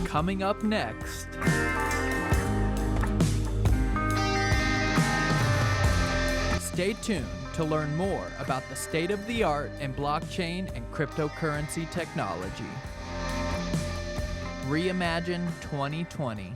coming up next. Stay tuned to learn more about the state of the art in blockchain and cryptocurrency technology. Reimagine 2020.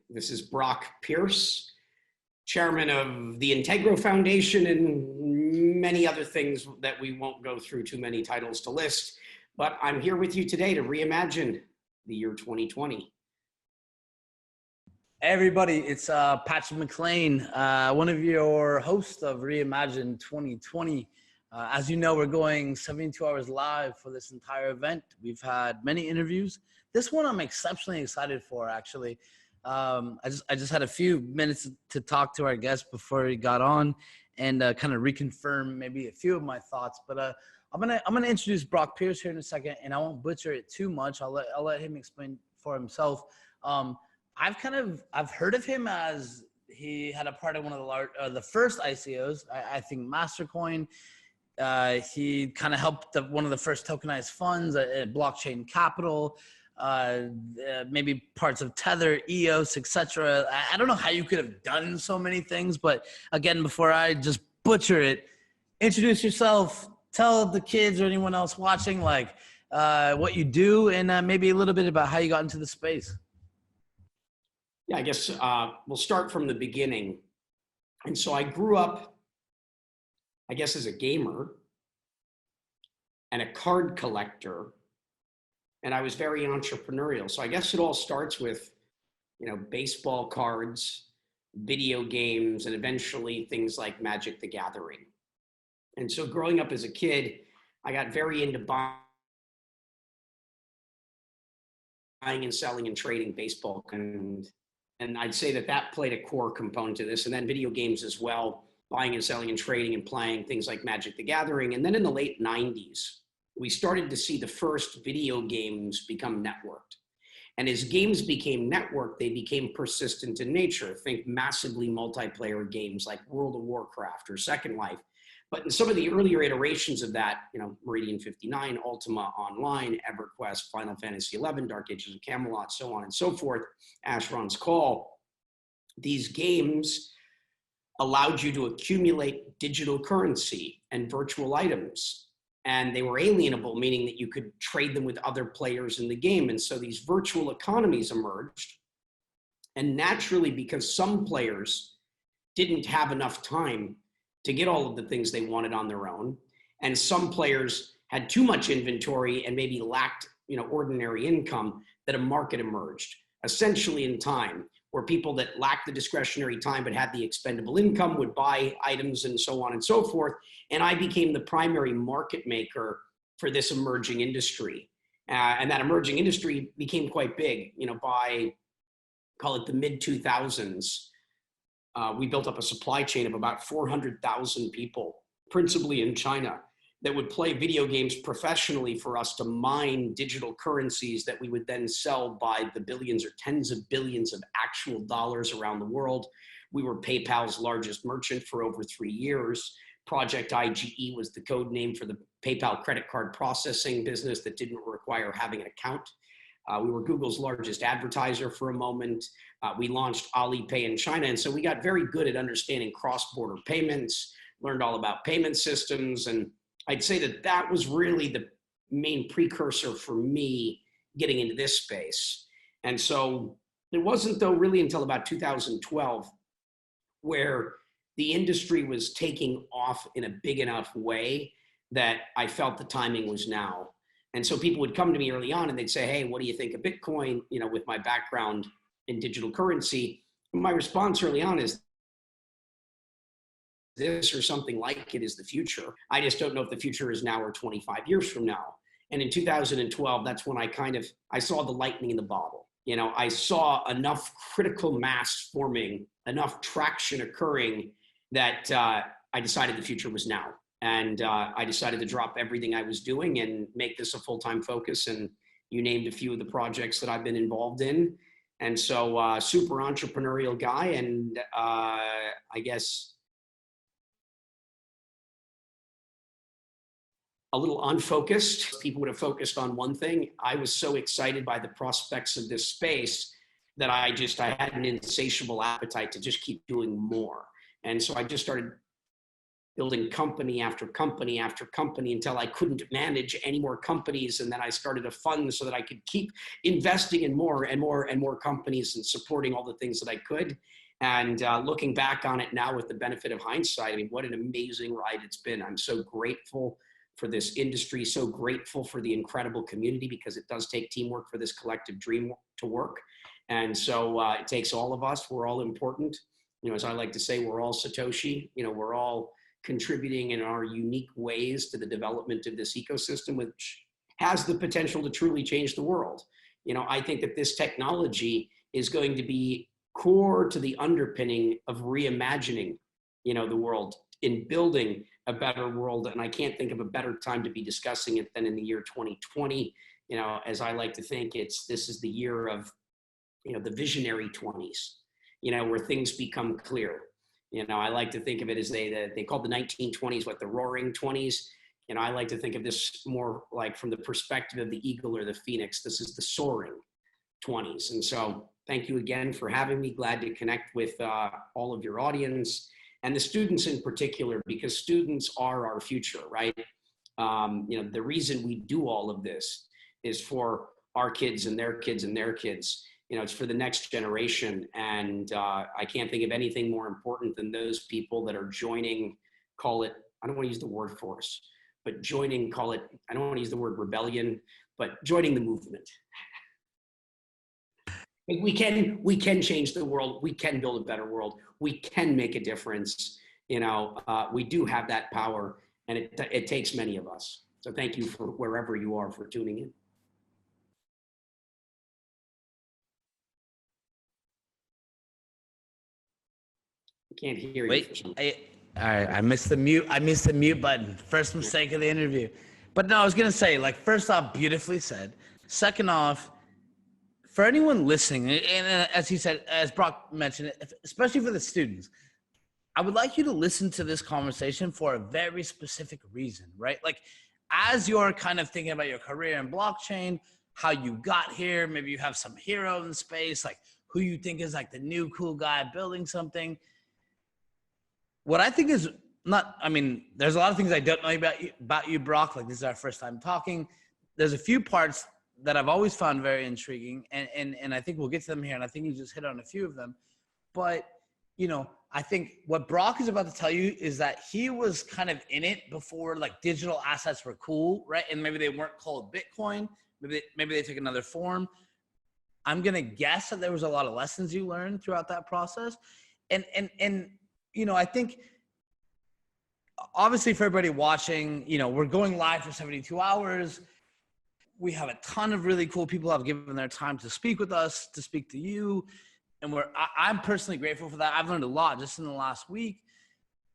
This is Brock Pierce, chairman of the Integro Foundation and many other things that we won't go through too many titles to list. But I'm here with you today to reimagine the year 2020. Hey everybody, it's Patrick McLain, one of your hosts of Reimagine 2020. As you know, we're going 72 hours live for this entire event. We've had many interviews. This one I'm exceptionally excited for, actually. I just had a few minutes to talk to our guest before he got on and kind of reconfirm maybe a few of my thoughts. But I'm gonna introduce Brock Pierce here in a second, and I won't butcher it too much. I'll let him explain for himself. I've heard of him as he had a part of one of the first ICOs. I think Mastercoin. He kind of helped one of the first tokenized funds at Blockchain Capital. Maybe parts of Tether, EOS, etc. I don't know how you could have done so many things, but again, before I just butcher it, introduce yourself, tell the kids or anyone else watching what you do, and maybe a little bit about how you got into the space. Yeah, I guess we'll start from the beginning. And so I grew up, I guess, as a gamer and a card collector. And I was very entrepreneurial. So I guess it all starts with, baseball cards, video games, and eventually things like Magic the Gathering. And so growing up as a kid, I got very into buying and selling and trading baseball. And I'd say that played a core component to this. And then video games as well, buying and selling and trading and playing things like Magic the Gathering. And then in the late 90s, we started to see the first video games become networked. And as games became networked, they became persistent in nature. Think massively multiplayer games like World of Warcraft or Second Life. But in some of the earlier iterations of that, Meridian 59, Ultima Online, EverQuest, Final Fantasy XI, Dark Ages of Camelot, so on and so forth, Asheron's Call, these games allowed you to accumulate digital currency and virtual items. And they were alienable, meaning that you could trade them with other players in the game. And so these virtual economies emerged. And naturally, because some players didn't have enough time to get all of the things they wanted on their own, and some players had too much inventory and maybe lacked, ordinary income, that a market emerged, essentially in time, where people that lacked the discretionary time but had the expendable income would buy items and so on and so forth. And I became the primary market maker for this emerging industry. And that emerging industry became quite big, by, call it the mid-2000s. We built up a supply chain of about 400,000 people, principally in China, that would play video games professionally for us to mine digital currencies that we would then sell by the billions or tens of billions of actual dollars around the world. We were PayPal's largest merchant for over 3 years. Project IGE was the code name for the PayPal credit card processing business that didn't require having an account. We were Google's largest advertiser for a moment. We launched Alipay in China. And so we got very good at understanding cross-border payments, learned all about payment systems. And I'd say that was really the main precursor for me getting into this space. And so it wasn't, though, really until about 2012 where the industry was taking off in a big enough way that I felt the timing was now. And so people would come to me early on and they'd say, hey, what do you think of Bitcoin? With my background in digital currency. And my response early on is, this or something like it is the future. I just don't know if the future is now or 25 years from now. And in 2012, that's when I saw the lightning in the bottle. I saw enough critical mass forming, enough traction occurring that I decided the future was now. And I decided to drop everything I was doing and make this a full-time focus. And you named a few of the projects that I've been involved in. And so super entrepreneurial guy. And I guess a little unfocused. People would have focused on one thing. I was so excited by the prospects of this space that I had an insatiable appetite to just keep doing more. And so I just started building company after company after company until I couldn't manage any more companies. And then I started a fund so that I could keep investing in more and more and more companies and supporting all the things that I could. And looking back on it now with the benefit of hindsight, I mean, what an amazing ride it's been. I'm so grateful for this industry, so grateful for the incredible community, because it does take teamwork for this collective dream to work. And so it takes all of us. We're all important. You know, as I like to say, we're all Satoshi. You know, we're all contributing in our unique ways to the development of this ecosystem, which has the potential to truly change the world. You know, I think that this technology is going to be core to the underpinning of reimagining, you know, the world, in building a better world. And I can't think of a better time to be discussing it than in the year 2020. You know, as I like to think, this is the year of, you know, the visionary 20s, you know, where things become clear. You know, I like to think of it as they called the 1920s, what, the roaring 20s. You know, I like to think of this more like from the perspective of the eagle or the phoenix. This is the soaring 20s. And so thank you again for having me. Glad to connect with all of your audience and the students in particular, because students are our future, right? You know, the reason we do all of this is for our kids and their kids and their kids. You know, it's for the next generation. And I can't think of anything more important than those people that are joining, call it, I don't want to use the word force, but joining, call it, I don't want to use the word rebellion, but joining the movement. We can change the world. We can build a better world. We can make a difference. You know, we do have that power, and it takes many of us. So thank you for wherever you are for tuning in. Can't hear you. Wait, I missed the mute. I missed the mute button. First mistake of the interview. But no, I was gonna say, like, first off, beautifully said. Second off, for anyone listening, and as he said, as Brock mentioned, especially for the students, I would like you to listen to this conversation for a very specific reason, right? Like, as you're kind of thinking about your career in blockchain, how you got here, maybe you have some hero in the space, like who you think is like the new cool guy building something. What I think is not, I mean, there's a lot of things I don't know about you, Brock. Like, this is our first time talking. There's a few parts that I've always found very intriguing, and I think we'll get to them here, and I think you just hit on a few of them. But, you know, I think what Brock is about to tell you is that he was kind of in it before, like, digital assets were cool, right? And maybe they weren't called Bitcoin. Maybe they took another form. I'm going to guess that there was a lot of lessons you learned throughout that process. And you know, I think obviously for everybody watching, you know, we're going live for 72 hours. We have a ton of really cool people who have given their time to speak with us, to speak to you. And I'm personally grateful for that. I've learned a lot just in the last week.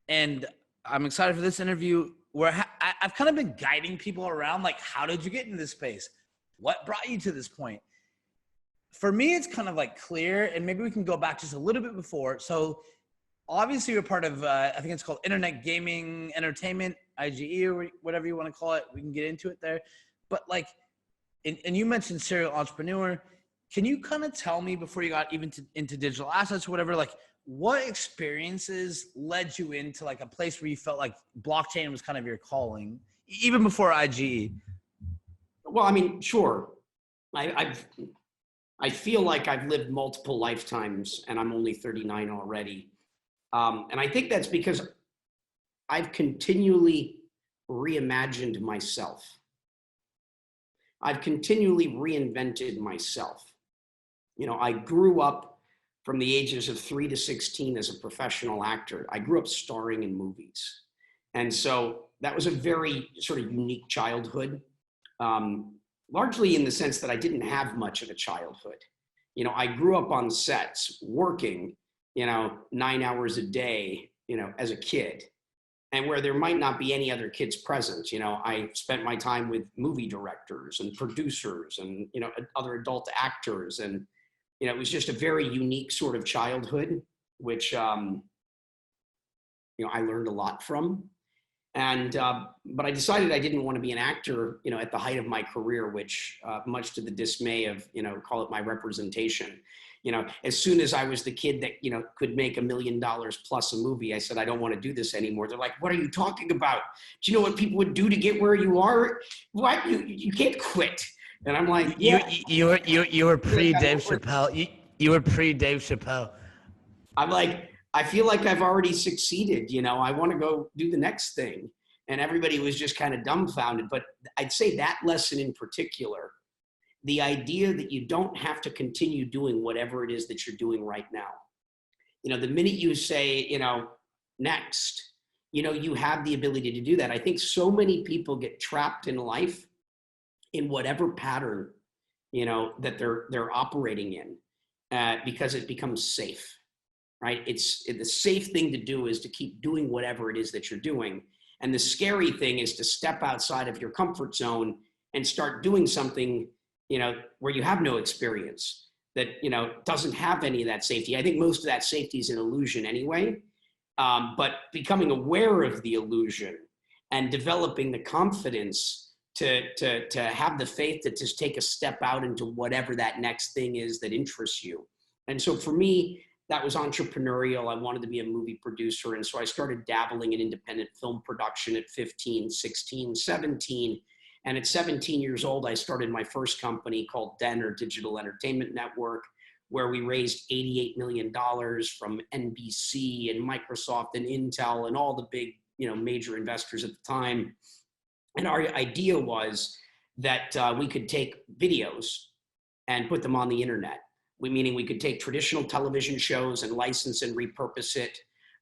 And I'm excited for this interview where I've kind of been guiding people around, like, how did you get into this space? What brought you to this point? For me, it's kind of like clear, and maybe we can go back just a little bit before. So obviously you're part of, I think it's called Internet Gaming Entertainment, IGE, or whatever you want to call it. We can get into it there. But like, and you mentioned serial entrepreneur. Can you kind of tell me, before you got even into digital assets or whatever, like, what experiences led you into like a place where you felt like blockchain was kind of your calling, even before IGE? Well, I mean, sure. I feel like I've lived multiple lifetimes, and I'm only 39 already. And I think that's because I've continually reimagined myself. I've continually reinvented myself. You know, I grew up from the ages of 3 to 16 as a professional actor. I grew up starring in movies. And so that was a very sort of unique childhood, largely in the sense that I didn't have much of a childhood. You know, I grew up on sets working, you know, 9 hours a day, you know, as a kid. and where there might not be any other kids present. I spent my time with movie directors and producers and, other adult actors. And, it was just a very unique sort of childhood, which, I learned a lot from. And, but I decided I didn't want to be an actor, at the height of my career, which, much to the dismay of, call it my representation. As soon as I was the kid that, could make $1 million plus a movie, I said, I don't want to do this anymore. They're like, what are you talking about? Do you know what people would do to get where you are? What? You can't quit. And I'm like, yeah. You were pre Dave Chappelle. You were pre Dave Chappelle. I'm like, I feel like I've already succeeded. I want to go do the next thing. And everybody was just kind of dumbfounded. But I'd say that lesson in particular, the idea that you don't have to continue doing whatever it is that you're doing right now. The minute you say, next, you have the ability to do that. I think so many people get trapped in life in whatever pattern, that they're operating in, because it becomes safe, right? The safe thing to do is to keep doing whatever it is that you're doing. And the scary thing is to step outside of your comfort zone and start doing something, where you have no experience, that, doesn't have any of that safety. I think most of that safety is an illusion anyway. But becoming aware of the illusion and developing the confidence to have the faith to just take a step out into whatever that next thing is that interests you. And so for me, that was entrepreneurial. I wanted to be a movie producer. And so I started dabbling in independent film production at 15, 16, 17. And at 17 years old, I started my first company called DEN, or Digital Entertainment Network, where we raised $88 million from NBC and Microsoft and Intel and all the big, major investors at the time. And our idea was that we could take videos and put them on the internet. Meaning we could take traditional television shows and license and repurpose it,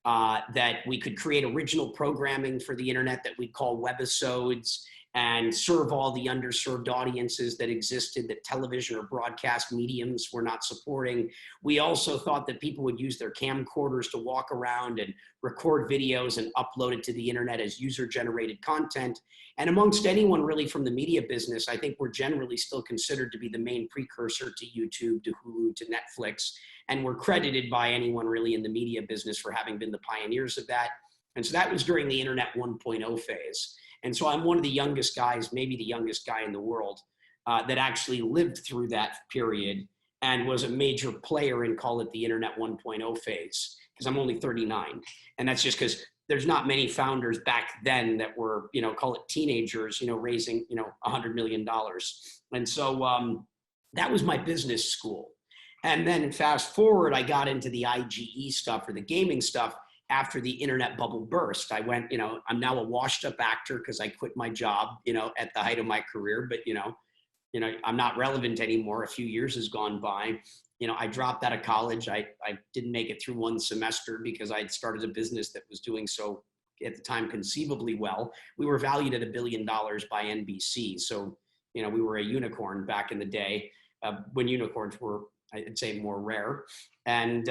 that we could create original programming for the internet that we'd call webisodes, and serve all the underserved audiences that existed that television or broadcast mediums were not supporting. We also thought that people would use their camcorders to walk around and record videos and upload it to the internet as user-generated content. And amongst anyone really from the media business, I think we're generally still considered to be the main precursor to YouTube, to Hulu, to Netflix. And we're credited by anyone really in the media business for having been the pioneers of that. And so that was during the Internet 1.0 phase. And so I'm one of the youngest guys, maybe the youngest guy in the world, that actually lived through that period and was a major player in, call it, the Internet 1.0 phase, because I'm only 39. And that's just because there's not many founders back then that were, call it teenagers, raising, $100 million. And so that was my business school. And then fast forward, I got into the IGE stuff, or the gaming stuff, after the internet bubble burst. I went, I'm now a washed up actor because I quit my job, at the height of my career, but, I'm not relevant anymore. A few years has gone by. I dropped out of college. I didn't make it through one semester because I'd started a business that was doing so at the time conceivably well. We were valued at $1 billion by NBC. So, we were a unicorn back in the day, when unicorns were, I'd say, more rare. And,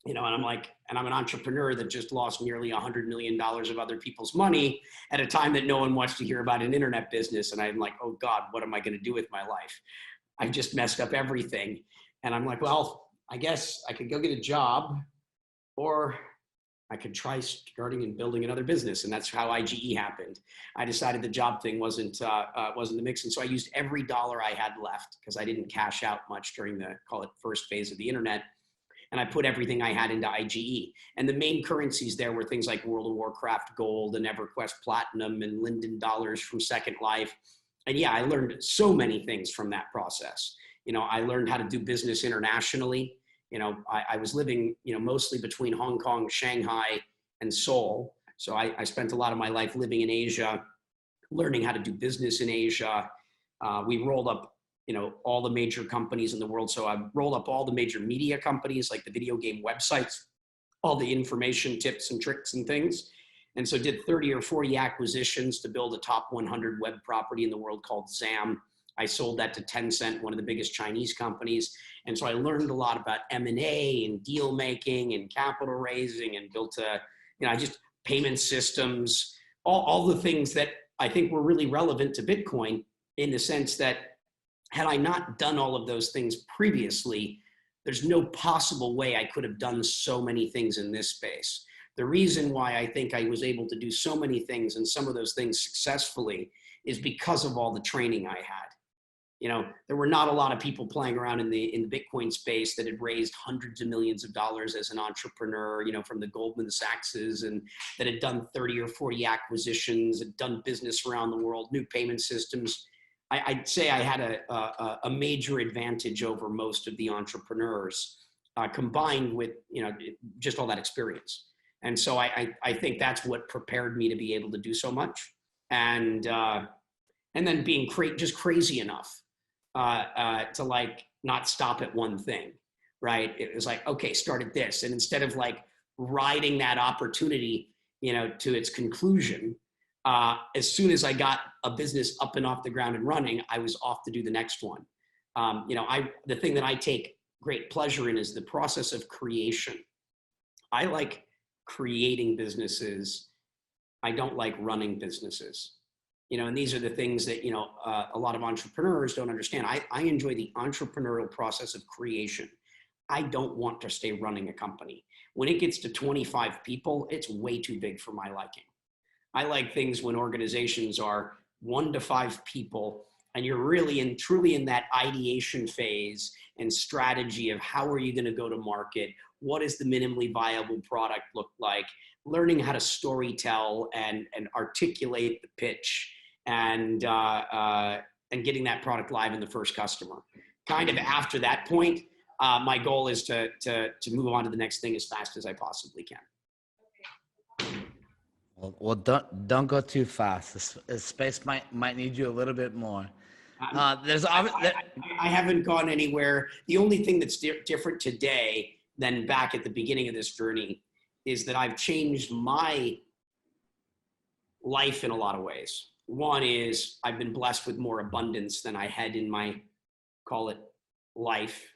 and I'm like, and I'm an entrepreneur that just lost nearly $100 million of other people's money at a time that no one wants to hear about an internet business. And I'm like, oh God, what am I going to do with my life? I've just messed up everything. And I'm like, well, I guess I could go get a job, or I could try starting and building another business. And that's how IGE happened. I decided the job thing wasn't the mix. And so I used every dollar I had left, because I didn't cash out much during the, call it, first phase of the internet. And I put everything I had into IGE. And the main currencies there were things like World of Warcraft Gold and EverQuest Platinum and Linden Dollars from Second Life. And yeah, I learned so many things from that process. I learned how to do business internationally. I was living, mostly between Hong Kong, Shanghai, and Seoul. So I spent a lot of my life living in Asia, learning how to do business in Asia. We rolled up all the major companies in the world. So I rolled up all the major media companies, like the video game websites, all the information tips and tricks and things. And so did 30 or 40 acquisitions to build a top 100 web property in the world called ZAM. I sold that to Tencent, one of the biggest Chinese companies. And so I learned a lot about M&A and deal making and capital raising, and built a, payment systems, all the things that I think were really relevant to Bitcoin, in the sense that had I not done all of those things previously, there's no possible way I could have done so many things in this space. The reason why I think I was able to do so many things and some of those things successfully is because of all the training I had. You know, there were not a lot of people playing around in the Bitcoin space that had raised hundreds of millions of dollars as an entrepreneur, you know, from the Goldman Sachs's, and that had done 30 or 40 acquisitions, had done business around the world, new payment systems. I'd say I had a major advantage over most of the entrepreneurs, combined with, you know, just all that experience. And so I think that's what prepared me to be able to do so much. And then being just crazy enough to like not stop at one thing, right? It was like, okay, start at this. And instead of like riding that opportunity, you know, to its conclusion, as soon as I got a business up and off the ground and running, I was off to do the next one. You know, the thing that I take great pleasure in is the process of creation. I like creating businesses. I don't like running businesses. You know, and these are the things that, you know, a lot of entrepreneurs don't understand. I enjoy the entrepreneurial process of creation. I don't want to stay running a company. When it gets to 25 people, it's way too big for my liking. I like things when organizations are 1 to 5 people and you're really truly in that ideation phase and strategy of how are you going to go to market? What does the minimally viable product look like? Learning how to storytell and articulate the pitch, and getting that product live in the first customer. Kind of after that point, my goal is to move on to the next thing as fast as I possibly can. Well, don't go too fast. This space might need you a little bit more. I haven't gone anywhere. The only thing that's different today than back at the beginning of this journey is that I've changed my life in a lot of ways. One is I've been blessed with more abundance than I had in my, call it, life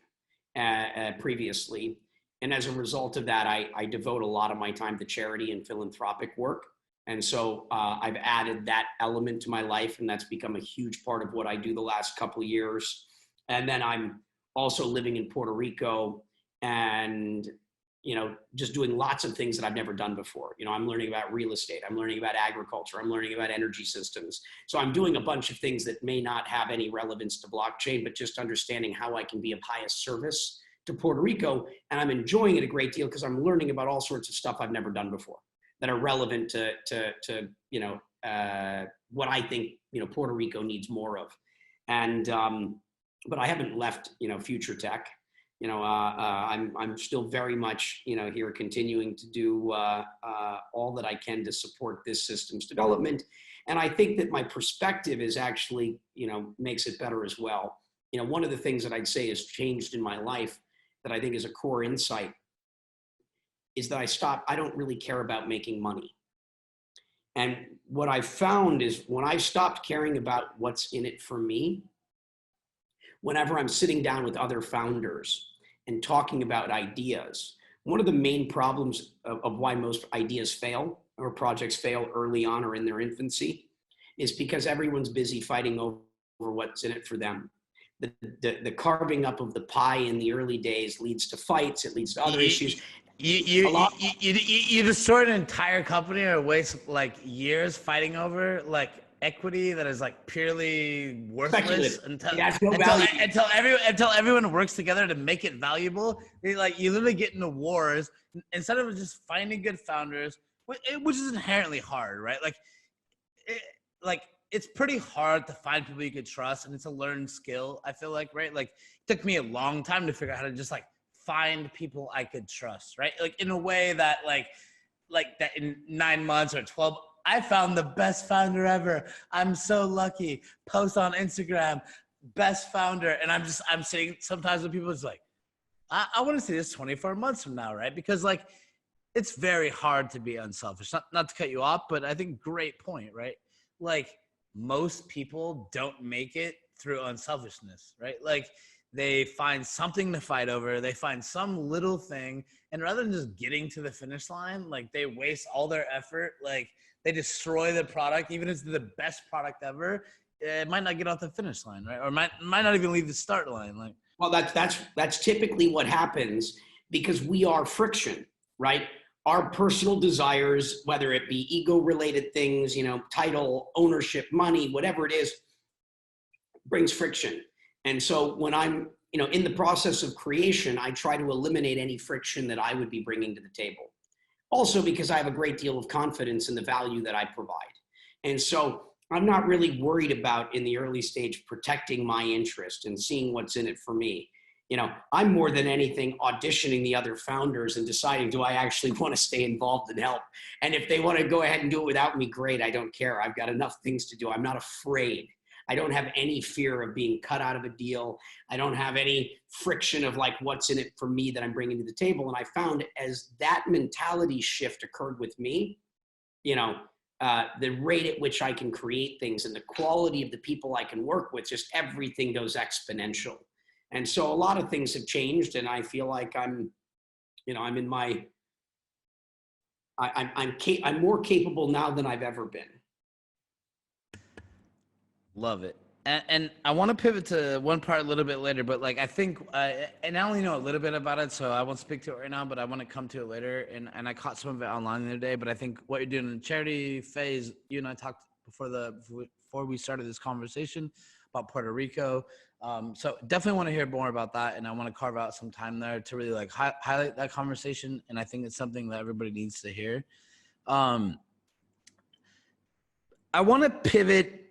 previously. And as a result of that, I devote a lot of my time to charity and philanthropic work. And so I've added that element to my life, and that's become a huge part of what I do the last couple of years. And then I'm also living in Puerto Rico and, you know, just doing lots of things that I've never done before. You know, I'm learning about real estate. I'm learning about agriculture. I'm learning about energy systems. So I'm doing a bunch of things that may not have any relevance to blockchain, but just understanding how I can be of highest service to Puerto Rico. And I'm enjoying it a great deal because I'm learning about all sorts of stuff I've never done before that are relevant to you know, what I think, you know, Puerto Rico needs more of. And, but I haven't left, you know, future tech. You know, I'm still very much, you know, here continuing to do all that I can to support this system's development. And I think that my perspective is actually, you know, makes it better as well. You know, one of the things that I'd say has changed in my life that I think is a core insight is that I don't really care about making money. And what I found is when I stopped caring about what's in it for me, whenever I'm sitting down with other founders and talking about ideas, one of the main problems of why most ideas fail or projects fail early on or in their infancy is because everyone's busy fighting over what's in it for them. The carving up of the pie in the early days leads to fights. It leads to other issues. You destroy an entire company or waste like years fighting over like equity that is like purely worthless until everyone works together to make it valuable. Like you literally get into wars instead of just finding good founders, which is inherently hard, right? Like it's pretty hard to find people you could trust, and it's a learned skill. I feel like, right? Like it took me a long time to figure out how to just like find people I could trust, right? Like in a way that like that in 9 months or 12, I found the best founder ever. I'm so lucky. Post on Instagram, best founder. And I'm sitting sometimes when people is like, I want to see this 24 months from now, right? Because like, it's very hard to be unselfish. Not to cut you off, but I think great point, right? Like most people don't make it through unselfishness, right? Like they find something to fight over. They find some little thing, and rather than just getting to the finish line, like they waste all their effort. Like they destroy the product, even if it's the best product ever. It might not get off the finish line, right? Or might not even leave the start line. Like, well, that's typically what happens because we are friction, right? Our personal desires, whether it be ego-related things, title, ownership, money, whatever it is, brings friction. And so when I'm, in the process of creation, I try to eliminate any friction that I would be bringing to the table. Also because I have a great deal of confidence in the value that I provide. And so I'm not really worried about in the early stage protecting my interest and seeing what's in it for me. I'm more than anything auditioning the other founders and deciding, do I actually want to stay involved and help? And if they want to go ahead and do it without me, great. I don't care. I've got enough things to do. I'm not afraid. I don't have any fear of being cut out of a deal. I don't have any friction of like what's in it for me that I'm bringing to the table. And I found as that mentality shift occurred with me, the rate at which I can create things and the quality of the people I can work with, just everything goes exponential. And so a lot of things have changed, and I feel like I'm more capable now than I've ever been. Love it. And I want to pivot to one part a little bit later, but like I think, and I only know a little bit about it, so I won't speak to it right now, but I want to come to it later. And I caught some of it online the other day, but I think what you're doing in the charity phase, you and I talked before we started this conversation about Puerto Rico. So definitely want to hear more about that, and I want to carve out some time there to really like highlight that conversation. And I think it's something that everybody needs to hear. I want to pivot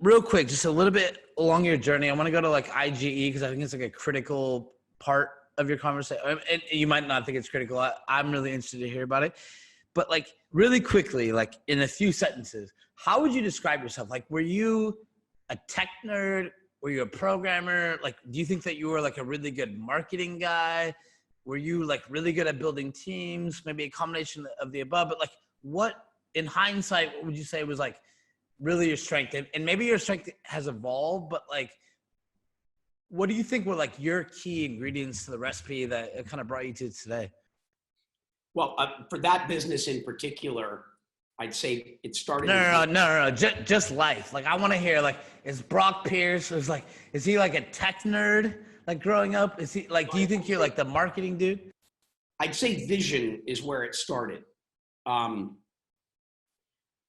real quick, just a little bit along your journey. I want to go to like IGE because I think it's like a critical part of your conversation. And you might not think it's critical. I'm really interested to hear about it. But like really quickly, like in a few sentences, how would you describe yourself? Like, were you a tech nerd? Were you a programmer? Like, do you think that you were like a really good marketing guy? Were you like really good at building teams? Maybe a combination of the above. But like, what in hindsight, what would you say was like really your strength? And maybe your strength has evolved, but like, what do you think were like your key ingredients to the recipe that kind of brought you to today? Well, for that business in particular, I'd say it started. No. Just life. Like, I want to hear, like, is Brock Pierce, is he like a tech nerd, like growing up? Is he like, do you think you're like the marketing dude? I'd say vision is where it started.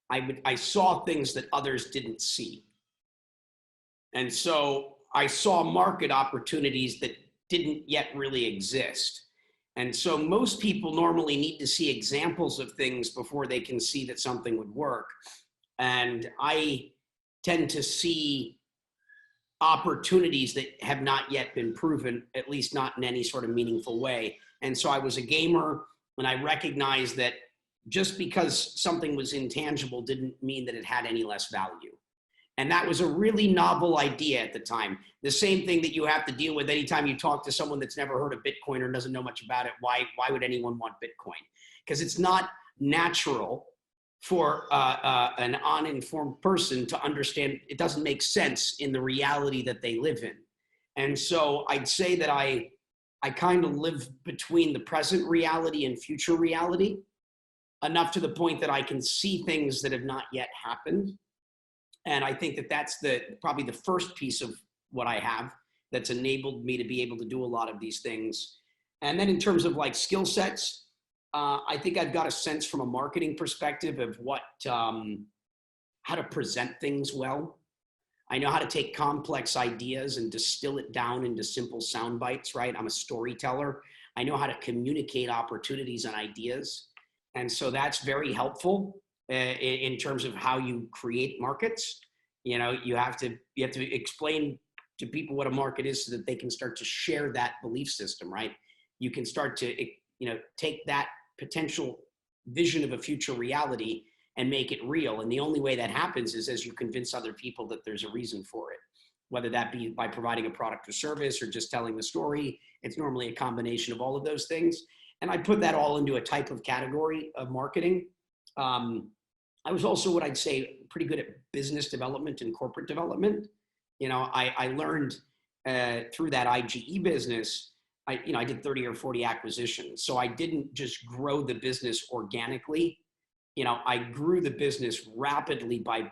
I saw things that others didn't see. And so I saw market opportunities that didn't yet really exist. And so most people normally need to see examples of things before they can see that something would work. And I tend to see opportunities that have not yet been proven, at least not in any sort of meaningful way. And so I was a gamer, and I recognized that just because something was intangible didn't mean that it had any less value. And that was a really novel idea at the time. The same thing that you have to deal with anytime you talk to someone that's never heard of Bitcoin or doesn't know much about it. Why would anyone want Bitcoin? Because it's not natural for an uninformed person to understand. It doesn't make sense in the reality that they live in. And so I'd say that I kind of live between the present reality and future reality, enough to the point that I can see things that have not yet happened. And I think that that's probably the first piece of what I have that's enabled me to be able to do a lot of these things. And then in terms of like skill sets, I think I've got a sense from a marketing perspective of how to present things well. I know how to take complex ideas and distill it down into simple sound bites, right? I'm a storyteller. I know how to communicate opportunities and ideas. And so that's very helpful in terms of how you create markets. You have to explain to people what a market is so that they can start to share that belief system, right? You can start to, take that potential vision of a future reality and make it real. And the only way that happens is as you convince other people that there's a reason for it, whether that be by providing a product or service or just telling the story. It's normally a combination of all of those things. And I put that all into a type of category of marketing. I was also what I'd say pretty good at business development and corporate development. I learned through that IGE business, I did 30 or 40 acquisitions. So I didn't just grow the business organically. I grew the business rapidly by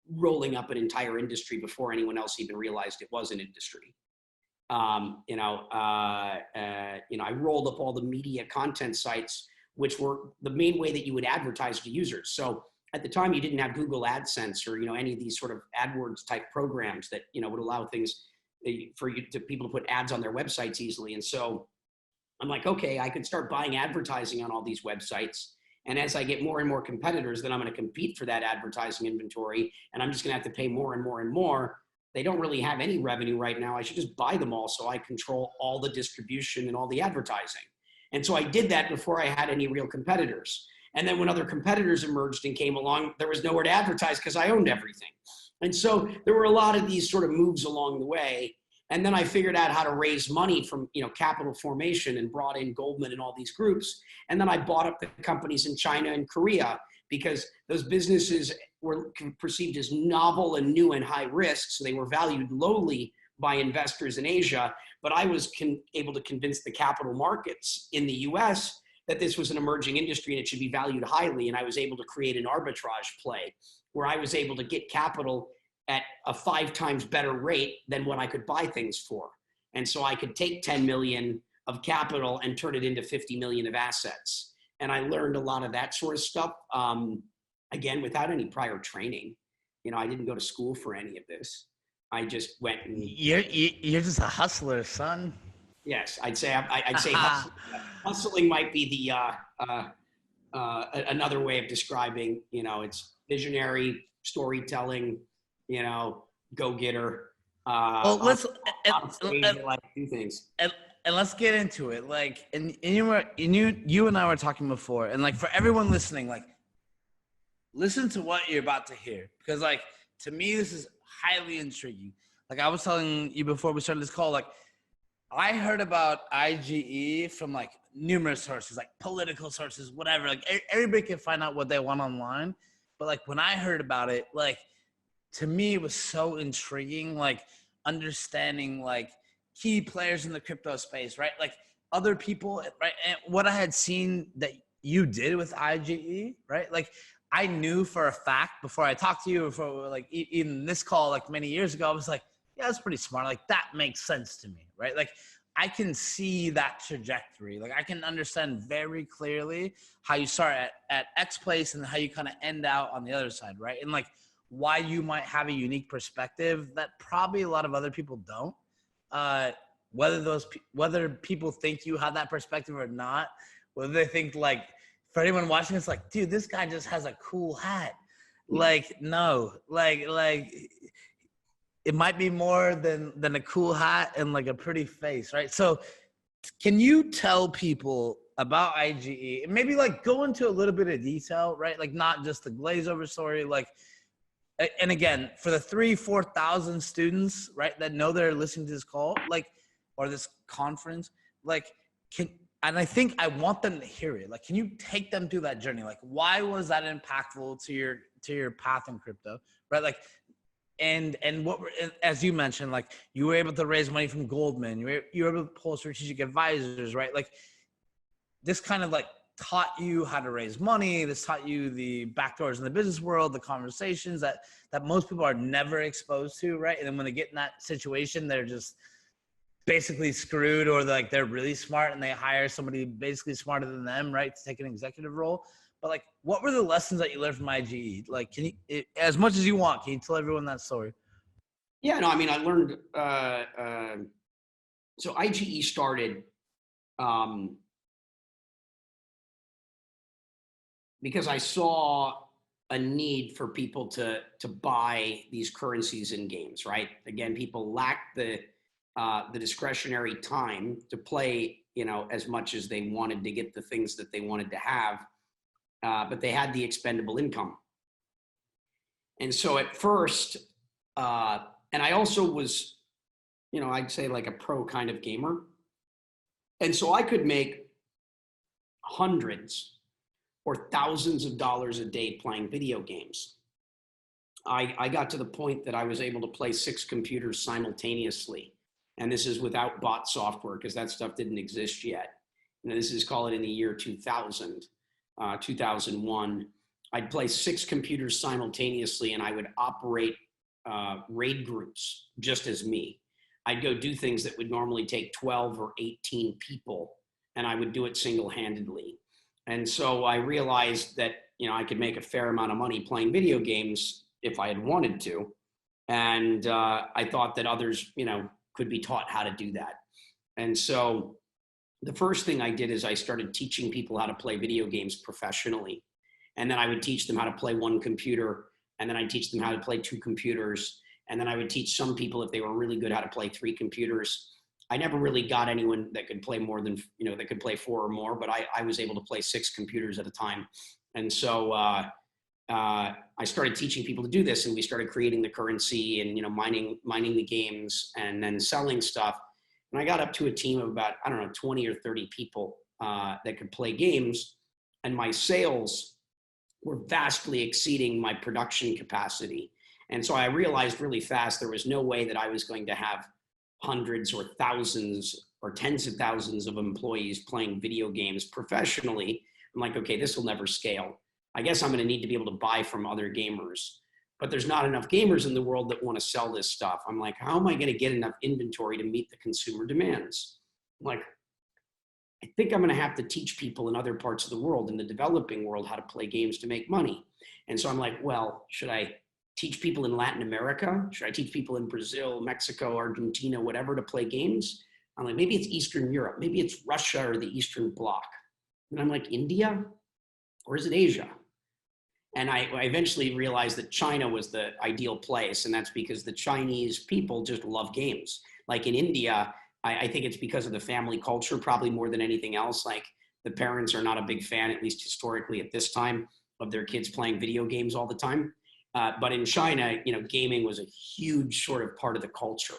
rolling up an entire industry before anyone else even realized it was an industry. I rolled up all the media content sites, which were the main way that you would advertise to users. So at the time, you didn't have Google AdSense or any of these sort of AdWords type programs that would allow things for people to put ads on their websites easily. And so I'm like, okay, I could start buying advertising on all these websites. And as I get more and more competitors, then I'm going to compete for that advertising inventory, and I'm just going to have to pay more and more and more. They don't really have any revenue right now. I should just buy them all so I control all the distribution and all the advertising. And so I did that before I had any real competitors. And then when other competitors emerged and came along, there was nowhere to advertise because I owned everything. And so there were a lot of these sort of moves along the way. And then I figured out how to raise money from capital formation and brought in Goldman and all these groups. And then I bought up the companies in China and Korea because those businesses were perceived as novel and new and high risk. So they were valued lowly by investors in Asia. But I was able to convince the capital markets in the US that this was an emerging industry and it should be valued highly. And I was able to create an arbitrage play where I was able to get capital at a 5 times better rate than what I could buy things for. And so I could take 10 million of capital and turn it into 50 million of assets. And I learned a lot of that sort of stuff, again, without any prior training. I didn't go to school for any of this. I just went and— You're just a hustler, son. Yes, I'd say hustling might be the another way of describing. It's visionary storytelling. Go-getter. Well, let's do things. And let's get into it. Like, and you and I were talking before, and like for everyone listening, like, listen to what you're about to hear, because like to me this is highly intriguing. Like I was telling you before we started this call, like I heard about IGE from like numerous sources, like political sources, whatever. Like everybody can find out what they want online, but like when I heard about it, like to me it was so intriguing, like understanding like key players in the crypto space, right? Like other people, right? And what I had seen that you did with IGE, right? Like I knew for a fact before I talked to you, for like even this call, like many years ago, I was like, yeah, that's pretty smart. Like that makes sense to me, right? Like I can see that trajectory. Like I can understand very clearly how you start at X place and how you kind of end out on the other side, right? And like why you might have a unique perspective that probably a lot of other people don't. Whether people think you have that perspective or not, whether they think like, for anyone watching this, like, dude, this guy just has a cool hat. Like, no, like it might be more than a cool hat and like a pretty face, right? So can you tell people about IGE and maybe like go into a little bit of detail, right? Like not just the glaze over story, like, and again, for the 3,000-4,000 students, right, that know they're listening to this call, like, or this conference, like, and I think I want them to hear it. Like, can you take them through that journey? Like, why was that impactful to your path in crypto, right? Like, and what, as you mentioned, like, you were able to raise money from Goldman. You were able to pull strategic advisors, right? Like, this kind of like taught you how to raise money. This taught you the backdoors in the business world, the conversations that most people are never exposed to, right? And then when they get in that situation, they're just basically screwed, or like they're really smart and they hire somebody basically smarter than them, right, to take an executive role. But like, what were the lessons that you learned from IGE? Like, can you, as much as you want, can you tell everyone that story? Yeah, no, I mean, I learned, so IGE started because I saw a need for people to buy these currencies in games, right? Again, people lack the discretionary time to play, as much as they wanted to get the things that they wanted to have, but they had the expendable income. And so at first, and I also was, I'd say like a pro kind of gamer. And so I could make hundreds or thousands of dollars a day playing video games. I got to the point that I was able to play 6 computers simultaneously And this is without bot software because that stuff didn't exist yet. This is, call it in the year 2000, 2001. I'd play 6 computers simultaneously and I would operate raid groups just as me. I'd go do things that would normally take 12 or 18 people, and I would do it single-handedly. And so I realized that, I could make a fair amount of money playing video games if I had wanted to. And I thought that others, could be taught how to do that. And so the first thing I did is I started teaching people how to play video games professionally. And then I would teach them how to play 1 computer. And then I'd teach them how to play 2 computers. And then I would teach some people, if they were really good, how to play 3 computers. I never really got anyone that could play more than, that could play 4 or more, but I was able to play 6 computers at a time. And so I started teaching people to do this, and we started creating the currency and, mining the games and then selling stuff. And I got up to a team of about, 20 or 30 people that could play games. And my sales were vastly exceeding my production capacity. And so I realized really fast there was no way that I was going to have hundreds or thousands or tens of thousands of employees playing video games professionally. I'm like, okay, this will never scale. I guess I'm going to need to be able to buy from other gamers, but there's not enough gamers in the world that want to sell this stuff. I'm like, how am I going to get enough inventory to meet the consumer demands? I'm like, I think I'm going to have to teach people in other parts of the world, in the developing world, how to play games to make money. And so I'm like, well, should I teach people in Latin America? Should I teach people in Brazil, Mexico, Argentina, whatever, to play games? I'm like, maybe it's Eastern Europe. Maybe it's Russia or the Eastern Bloc. And I'm like, India? Or is it Asia? And I eventually realized that China was the ideal place. And that's because the Chinese people just love games. Like in India, I think it's because of the family culture, probably more than anything else. Like the parents are not a big fan, at least historically at this time, of their kids playing video games all the time. But in China, gaming was a huge sort of part of the culture.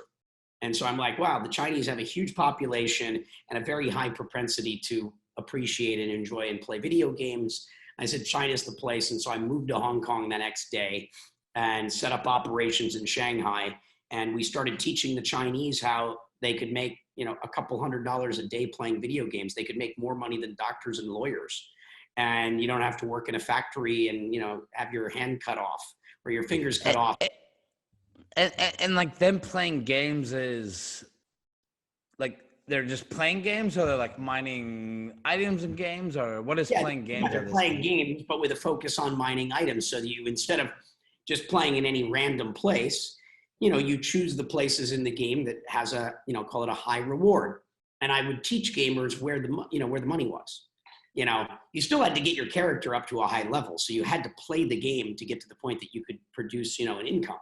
And so I'm like, wow, the Chinese have a huge population and a very high propensity to appreciate and enjoy and play video games. I said, China's the place. And so I moved to Hong Kong the next day and set up operations in Shanghai. And we started teaching the Chinese how they could make, a couple $100 a day playing video games. They could make more money than doctors and lawyers. And you don't have to work in a factory and, have your hand cut off or your fingers cut off. And like them playing games is like, they're just playing games, or they're like mining items in games, or what is playing games? They're playing games, but with a focus on mining items. So that you, instead of just playing in any random place, you choose the places in the game that has a, call it a high reward. And I would teach gamers where the money was. You still had to get your character up to a high level. So you had to play the game to get to the point that you could produce, an income.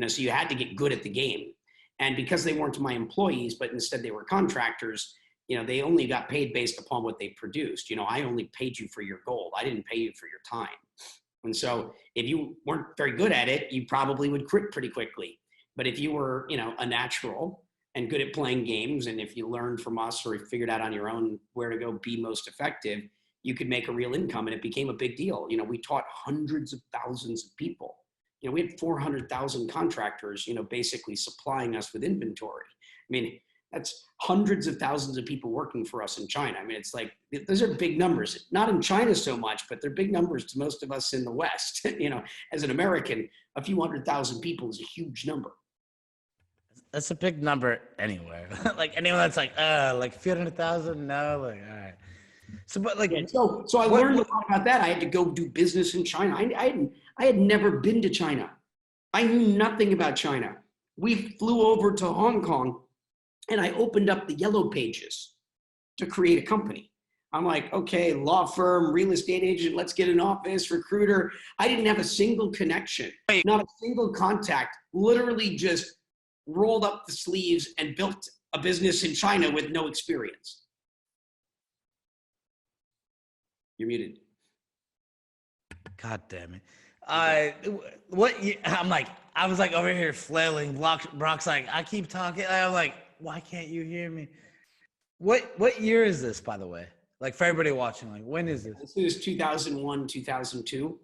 So you had to get good at the game. And because they weren't my employees, but instead they were contractors, they only got paid based upon what they produced. I only paid you for your gold. I didn't pay you for your time. And so if you weren't very good at it, you probably would quit pretty quickly. But if you were, a natural and good at playing games, and if you learned from us or figured out on your own where to go be most effective, you could make a real income, and it became a big deal. We taught hundreds of thousands of people. We had 400,000 contractors, basically supplying us with inventory. I mean, that's hundreds of thousands of people working for us in China. I mean, it's like, those are big numbers, not in China so much, but they're big numbers to most of us in the West. As an American, a few 100,000 people is a huge number. That's a big number anywhere. Like anyone that's like a few 100,000, no, like, all right. So, but like, yeah, so I learned a lot about that. I had to go do business in China. I had never been to China. I knew nothing about China. We flew over to Hong Kong and I opened up the yellow pages to create a company. I'm like, okay, law firm, real estate agent, let's get an office, recruiter. I didn't have a single connection, not a single contact, literally just rolled up the sleeves and built a business in China with no experience. You're muted. God damn it. I was like over here flailing. Brock's like, I keep talking. I'm like, why can't you hear me? What year is this, by the way? Like for everybody watching, like when is this? This is 2001, 2002.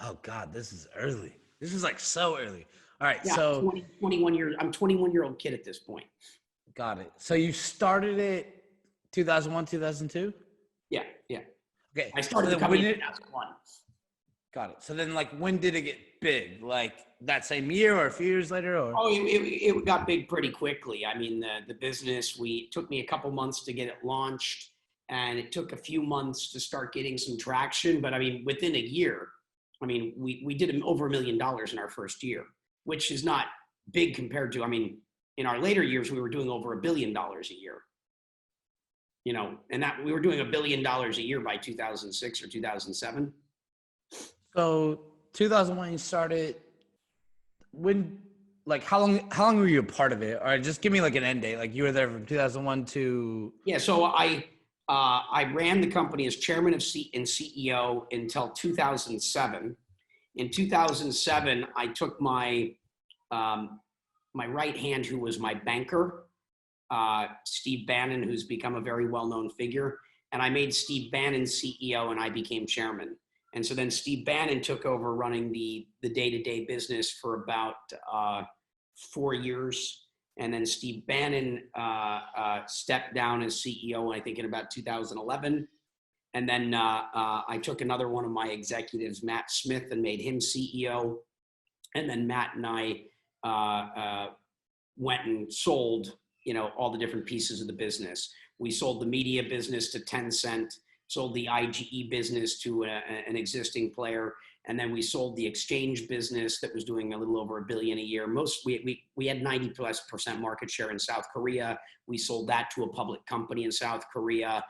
Oh God, this is early. This is like so early. All right. Yeah, So 21 years. I'm 21-year-old kid at this point. got it. So you started it 2001, 2002? Yeah, yeah. Okay. I started So the then when company in did, 2001. got it. So then like when did it get big? Like that same year or a few years later or? Oh, it got big pretty quickly. I mean, the business, it took me a couple months to get it launched, and it took a few months to start getting some traction. But I mean, within a year, I mean, we did over $1 million in our first year, which is not big compared to, I mean, in our later years, we were doing over $1 billion a year. You know, and that we were doing $1 billion a year by 2006 or 2007. So 2001 you started. When, like, how long were you a part of it? Or just give me like an end date. Like you were there from 2001 to. Yeah, so I ran the company as chairman and CEO until 2007. In 2007, I took my my right hand, who was my banker, Steve Bannon, who's become a very well-known figure, and I made Steve Bannon CEO, and I became chairman. And so then Steve Bannon took over running the day-to-day business for about 4 years. And then Steve Bannon stepped down as CEO, I think, in about 2011. And then I took another one of my executives, Matt Smith, and made him CEO. And then Matt and I went and sold, you know, all the different pieces of the business. We sold the media business to Tencent, sold the IGE business to an existing player, and then we sold the exchange business that was doing a little over $1 billion a year. We had 90+% market share in South Korea. We sold that to a public company in South Korea.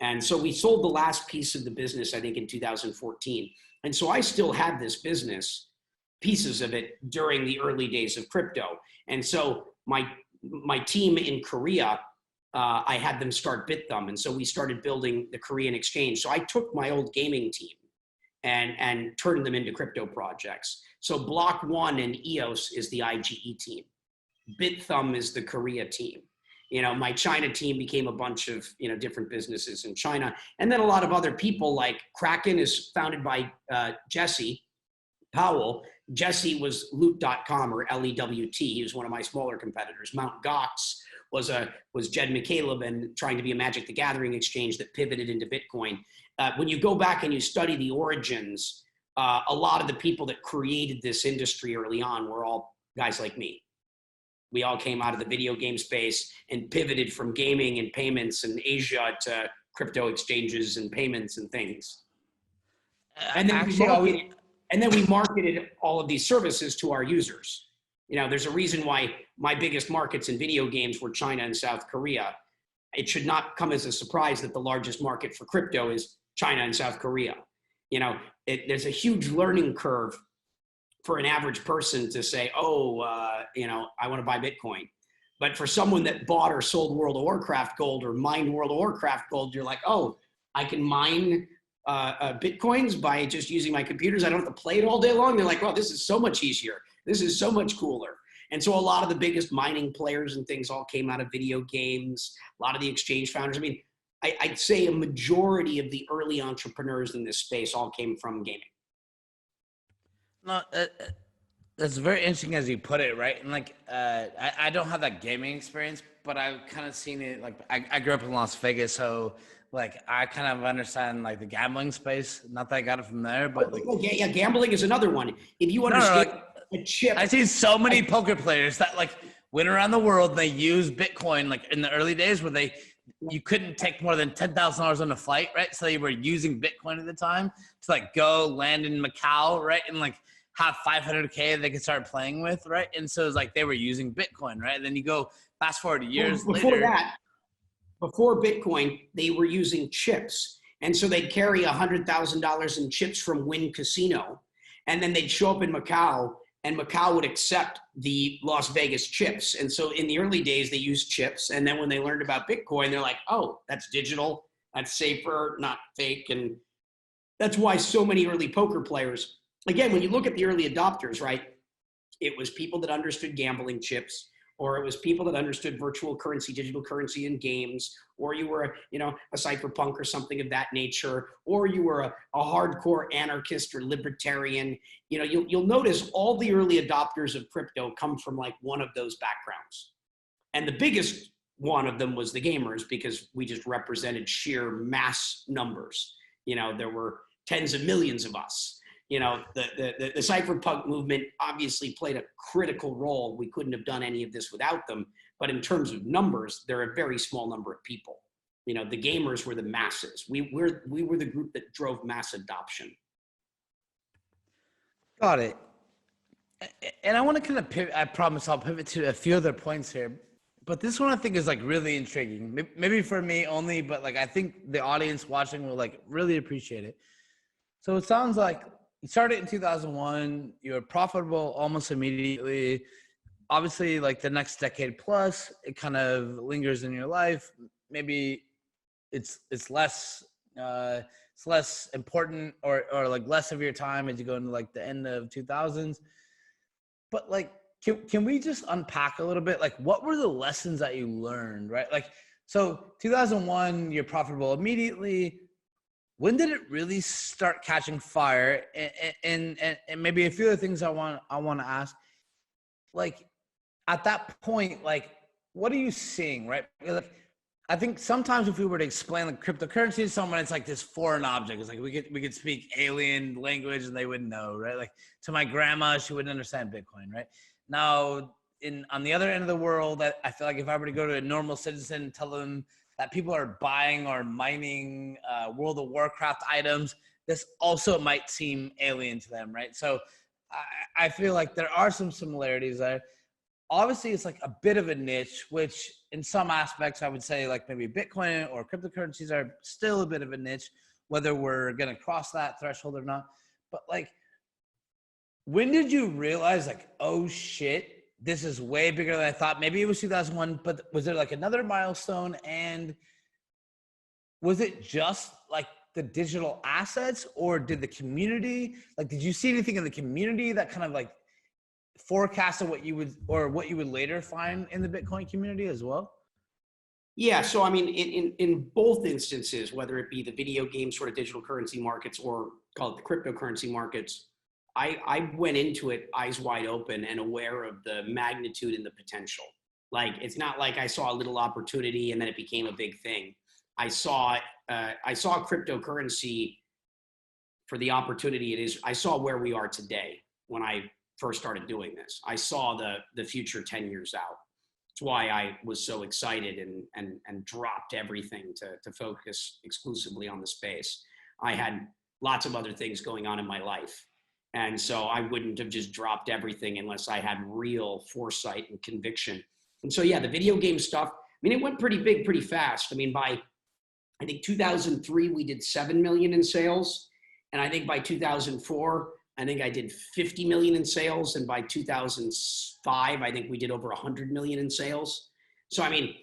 And so we sold the last piece of the business, I think, in 2014. And so I still had this business, pieces of it, during the early days of crypto. And so my team in Korea, I had them start BitThumb. And so we started building the Korean exchange. So I took my old gaming team and turned them into crypto projects. So Block One and EOS is the IGE team. BitThumb is the Korea team. You know, my China team became a bunch of, you know, different businesses in China. And then a lot of other people, like Kraken is founded by Jesse Powell. Jesse was Loot.com, or LEWT. He was one of my smaller competitors. Mt. Gox was Jed McCaleb, and trying to be a Magic the Gathering exchange that pivoted into Bitcoin. When you go back and you study the origins, a lot of the people that created this industry early on were all guys like me. We all came out of the video game space and pivoted from gaming and payments in Asia to crypto exchanges and payments and things. And then we marketed all of these services to our users. You know, there's a reason why my biggest markets in video games were China and South Korea. It should not come as a surprise that the largest market for crypto is China and South Korea. You know, there's a huge learning curve for an average person to say, you know, I want to buy Bitcoin. But for someone that bought or sold World of Warcraft gold or mined World of Warcraft gold, you're like, oh, I can mine Bitcoins by just using my computers. I don't have to play it all day long. They're like, well, this is so much easier. This is so much cooler. And so a lot of the biggest mining players and things all came out of video games. A lot of the exchange founders. I mean, I'd say a majority of the early entrepreneurs in this space all came from gaming. No, that's very interesting as you put it, right? And like, I don't have that gaming experience, but I've kind of seen it. Like, I grew up in Las Vegas, so like I kind of understand like the gambling space. Not that I got it from there, but like, yeah, gambling is another one. If you understand a chip, I've seen so many poker players that like went around the world. And they use Bitcoin like in the early days where you couldn't take more than $10,000 on a flight, right? So they were using Bitcoin at the time to like go land in Macau, right? And like have 500K they could start playing with, right? And so it's like they were using Bitcoin, right? And then you go fast forward years later. Before Bitcoin, they were using chips. And so they'd carry $100,000 in chips from Wynn Casino. And then they'd show up in Macau, and Macau would accept the Las Vegas chips. And so in the early days, they used chips. And then when they learned about Bitcoin, they're like, oh, that's digital, that's safer, not fake. And that's why so many early poker players, again, when you look at the early adopters, right, it was people that understood gambling chips, or it was people that understood virtual currency, digital currency in games, or you were, a cypherpunk or something of that nature, or you were a hardcore anarchist or libertarian. You'll notice all the early adopters of crypto come from like one of those backgrounds. And the biggest one of them was the gamers, because we just represented sheer mass numbers. There were tens of millions of us. The cypherpunk movement obviously played a critical role. We couldn't have done any of this without them. But in terms of numbers, they're a very small number of people. The gamers were the masses. We were the group that drove mass adoption. Got it. And I want to kind of pivot. I promise I'll pivot to a few other points here. But this one I think is like really intriguing. Maybe for me only, but like I think the audience watching will like really appreciate it. So it sounds like you started in 2001. You were profitable almost immediately. Obviously, like the next decade plus, it kind of lingers in your life. Maybe it's less important or like less of your time as you go into like the end of 2000s. But like, can we just unpack a little bit? Like, what were the lessons that you learned, right? Like, so 2001, you're profitable immediately. When did it really start catching fire? And maybe a few other things I want to ask. Like, at that point, like, what are you seeing, right? Like, I think sometimes if we were to explain like cryptocurrency to someone, it's like this foreign object. It's like we could speak alien language and they wouldn't know, right? Like to my grandma, she wouldn't understand Bitcoin, right? Now, on the other end of the world, I feel like if I were to go to a normal citizen and tell them that people are buying or mining World of Warcraft items, this also might seem alien to them, right? So I feel like there are some similarities there. Obviously, it's like a bit of a niche, which in some aspects I would say like maybe Bitcoin or cryptocurrencies are still a bit of a niche, whether we're going to cross that threshold or not. But like, when did you realize like, oh shit, this is way bigger than I thought? Maybe it was 2001, but was there like another milestone? And was it just like the digital assets, or did the community, like, did you see anything in the community that kind of like forecasted what you would later find in the Bitcoin community as well? Yeah, so I mean, in both instances, whether it be the video game sort of digital currency markets or call it the cryptocurrency markets, I went into it eyes wide open and aware of the magnitude and the potential. Like, it's not like I saw a little opportunity and then it became a big thing. I saw cryptocurrency for the opportunity it is. I saw where we are today when I first started doing this. I saw the future 10 years out. That's why I was so excited and dropped everything to focus exclusively on the space. I had lots of other things going on in my life. And so I wouldn't have just dropped everything unless I had real foresight and conviction. And so, yeah, the video game stuff, I mean, it went pretty big, pretty fast. I mean, by, I think 2003, we did 7 million in sales. And I think by 2004, I think I did 50 million in sales. And by 2005, I think we did over 100 million in sales. So, I mean,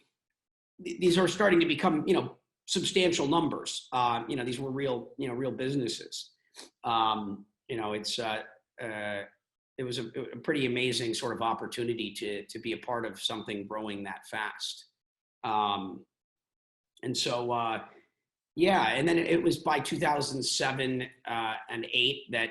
these are starting to become, substantial numbers. These were real businesses. It was a pretty amazing sort of opportunity to be a part of something growing that fast. And then it was by 2007 and 8 that,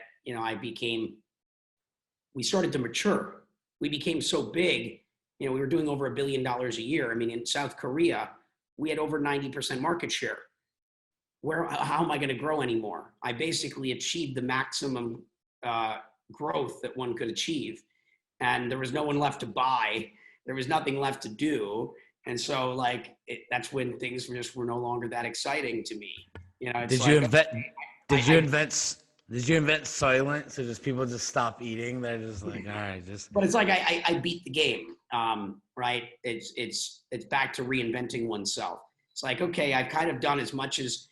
we started to mature. We became so big, we were doing over $1 billion a year. I mean, in South Korea, we had over 90% market share. How am I going to grow anymore? I basically achieved the maximum growth that one could achieve. And there was no one left to buy. There was nothing left to do. And so that's when things were no longer that exciting to me. Did you invent silence, so just people just stop eating? They're just like, all right, just. But it's like I beat the game, right? It's back to reinventing oneself. It's like, okay, I've kind of done as much as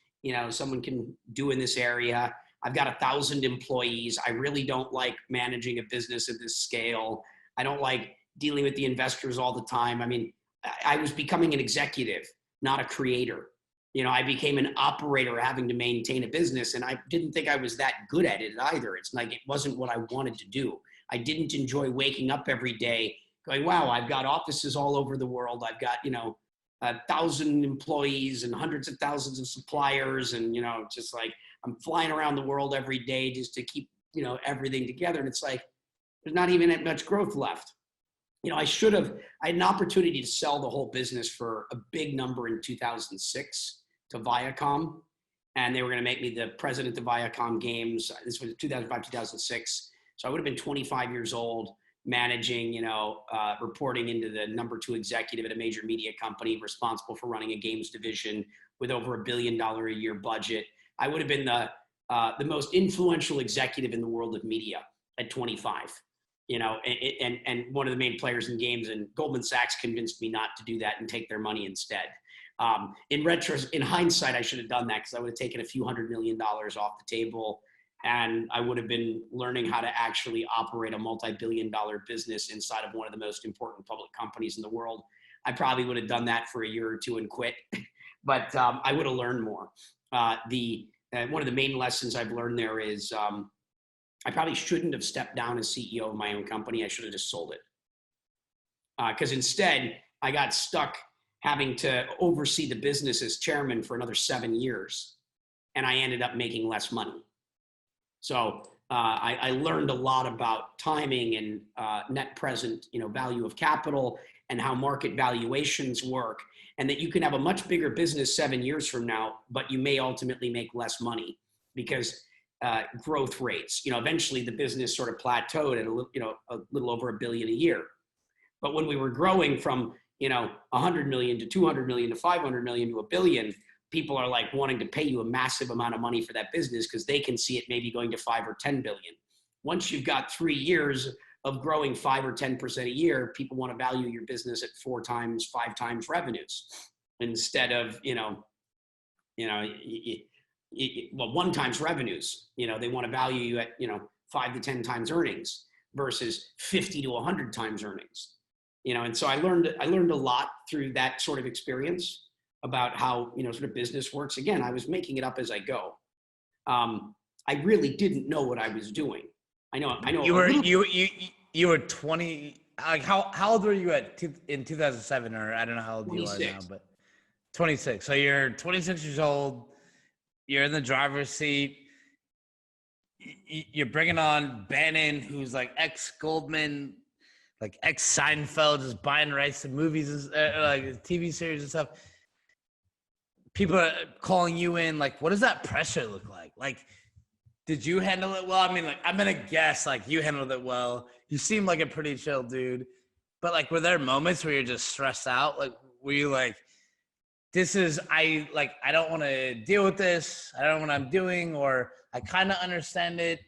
someone can do in this area. I've got 1,000 employees. I really don't like managing a business at this scale. I don't like dealing with the investors all the time. I mean, I was becoming an executive, not a creator. I became an operator having to maintain a business, and I didn't think I was that good at it either. It's like, it wasn't what I wanted to do. I didn't enjoy waking up every day, going, wow, I've got offices all over the world. I've got, 1,000 employees and hundreds of thousands of suppliers. And, just like I'm flying around the world every day just to keep, everything together. And it's like, there's not even that much growth left. I had an opportunity to sell the whole business for a big number in 2006 to Viacom. And they were going to make me the president of Viacom Games. This was 2005, 2006. So I would have been 25 years old, managing, reporting into the number 2 executive at a major media company, responsible for running a games division with over $1 billion a year budget. I would have been the most influential executive in the world of media at 25. And one of the main players in games, and Goldman Sachs convinced me not to do that and take their money instead. In hindsight, I should have done that because I would have taken a few $100 million off the table, and I would have been learning how to actually operate a multi-billion-dollar business inside of one of the most important public companies in the world. I probably would have done that for a year or two and quit, but I would have learned more. One of the main lessons I've learned there is I probably shouldn't have stepped down as CEO of my own company. I should have just sold it. Because instead, I got stuck having to oversee the business as chairman for another 7 years, and I ended up making less money. So I learned a lot about timing and net present, value of capital and how market valuations work, and that you can have a much bigger business 7 years from now, but you may ultimately make less money because growth rates. Eventually the business sort of plateaued at a little over $1 billion a year. But when we were growing from 100 million to 200 million to 500 million to $1 billion, people are like wanting to pay you a massive amount of money for that business because they can see it maybe going to 5 or 10 billion. Once you've got 3 years of growing 5 or 10% a year, people want to value your business at 4 times, 5 times revenues instead of 1 times revenues. They want to value you at 5 to 10 times earnings versus 50 to 100 times earnings. And so I learned a lot through that sort of experience about how sort of business works. Again, I was making it up as I go. I really didn't know what I was doing. I know. You were 20. Like how old were you in 2007? Or I don't know how old 26. You are now, but 26. So you're 26 years old. You're in the driver's seat. You're bringing on Bannon, who's like ex-Goldman, like ex-Seinfeld, just buying rights to movies, like TV series and stuff. People are calling you in. Like, what does that pressure look like? Like, did you handle it well? I mean, like, I'm going to guess, like, you handled it well. You seem like a pretty chill dude. But, like, were there moments where you're just stressed out? Like, were you like, I don't want to deal with this. I don't know what I'm doing, or I kind of understand it,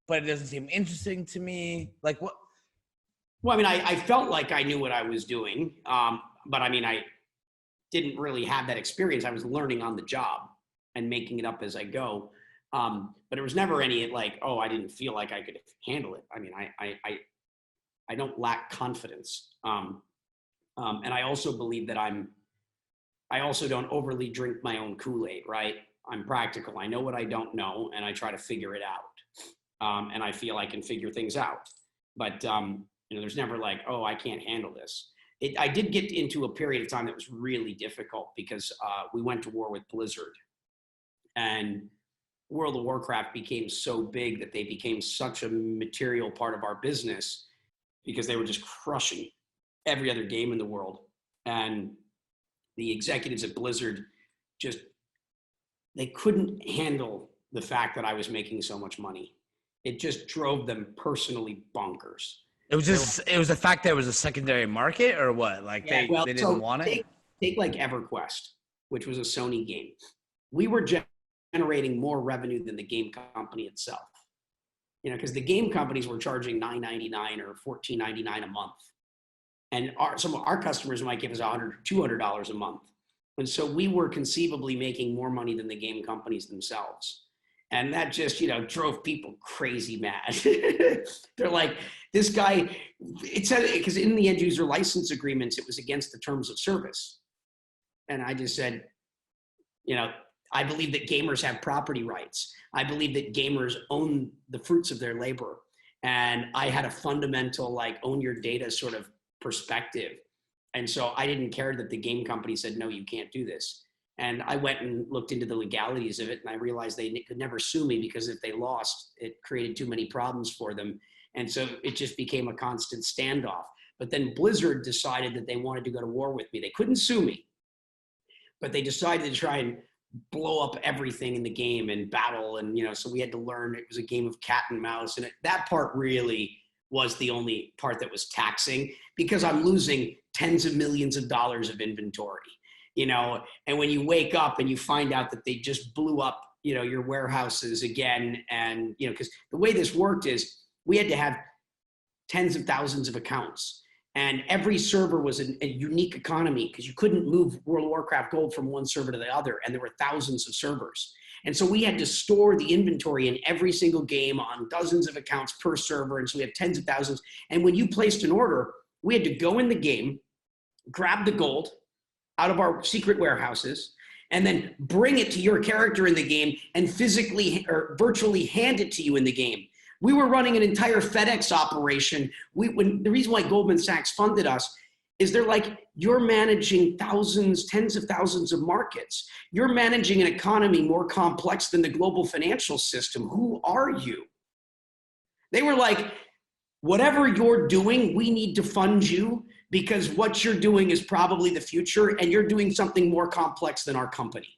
but it doesn't seem interesting to me. Like what? Well, I mean, I felt like I knew what I was doing. But I mean, I didn't really have that experience. I was learning on the job and making it up as I go. But there was never any like, oh, I didn't feel like I could handle it. I mean, I don't lack confidence. And I also believe that I also don't overly drink my own Kool-Aid, right? I'm practical. I know what I don't know, and I try to figure it out. And I feel I can figure things out. But, there's never like, oh, I can't handle this. I did get into a period of time that was really difficult because we went to war with Blizzard. And World of Warcraft became so big that they became such a material part of our business because they were just crushing every other game in the world. And the executives at Blizzard they couldn't handle the fact that I was making so much money. It just drove them personally bonkers. It was the fact that it was a secondary market, or what? Like they didn't want it? Take like EverQuest, which was a Sony game. We were generating more revenue than the game company itself. Because the game companies were charging $9.99 or $14.99 a month. And some of our customers might give us $100 or $200 a month. And so we were conceivably making more money than the game companies themselves. And that just, drove people crazy mad. They're like, this guy, it said, because in the end user license agreements, it was against the terms of service. And I just said, I believe that gamers have property rights. I believe that gamers own the fruits of their labor. And I had a fundamental, like, own your data sort of perspective. And so I didn't care that the game company said, no, you can't do this. And I went and looked into the legalities of it, and I realized they could never sue me, because if they lost, it created too many problems for them. And so it just became a constant standoff. But then Blizzard decided that they wanted to go to war with me. They couldn't sue me, but they decided to try and blow up everything in the game and battle. And, so we had to learn it was a game of cat and mouse. And that part really was the only part that was taxing, because I'm losing tens of millions of dollars of inventory, and when you wake up and you find out that they just blew up, your warehouses again. And, because the way this worked is we had to have tens of thousands of accounts. And every server was a unique economy, because you couldn't move World of Warcraft gold from one server to the other. And there were thousands of servers. And so we had to store the inventory in every single game on dozens of accounts per server. And so we have tens of thousands. And when you placed an order, we had to go in the game, grab the gold out of our secret warehouses, and then bring it to your character in the game and physically or virtually hand it to you in the game. We were running an entire FedEx operation. The reason why Goldman Sachs funded us is they're like, you're managing thousands, tens of thousands of markets. You're managing an economy more complex than the global financial system. Who are you? They were like, whatever you're doing, we need to fund you, because what you're doing is probably the future, and you're doing something more complex than our company.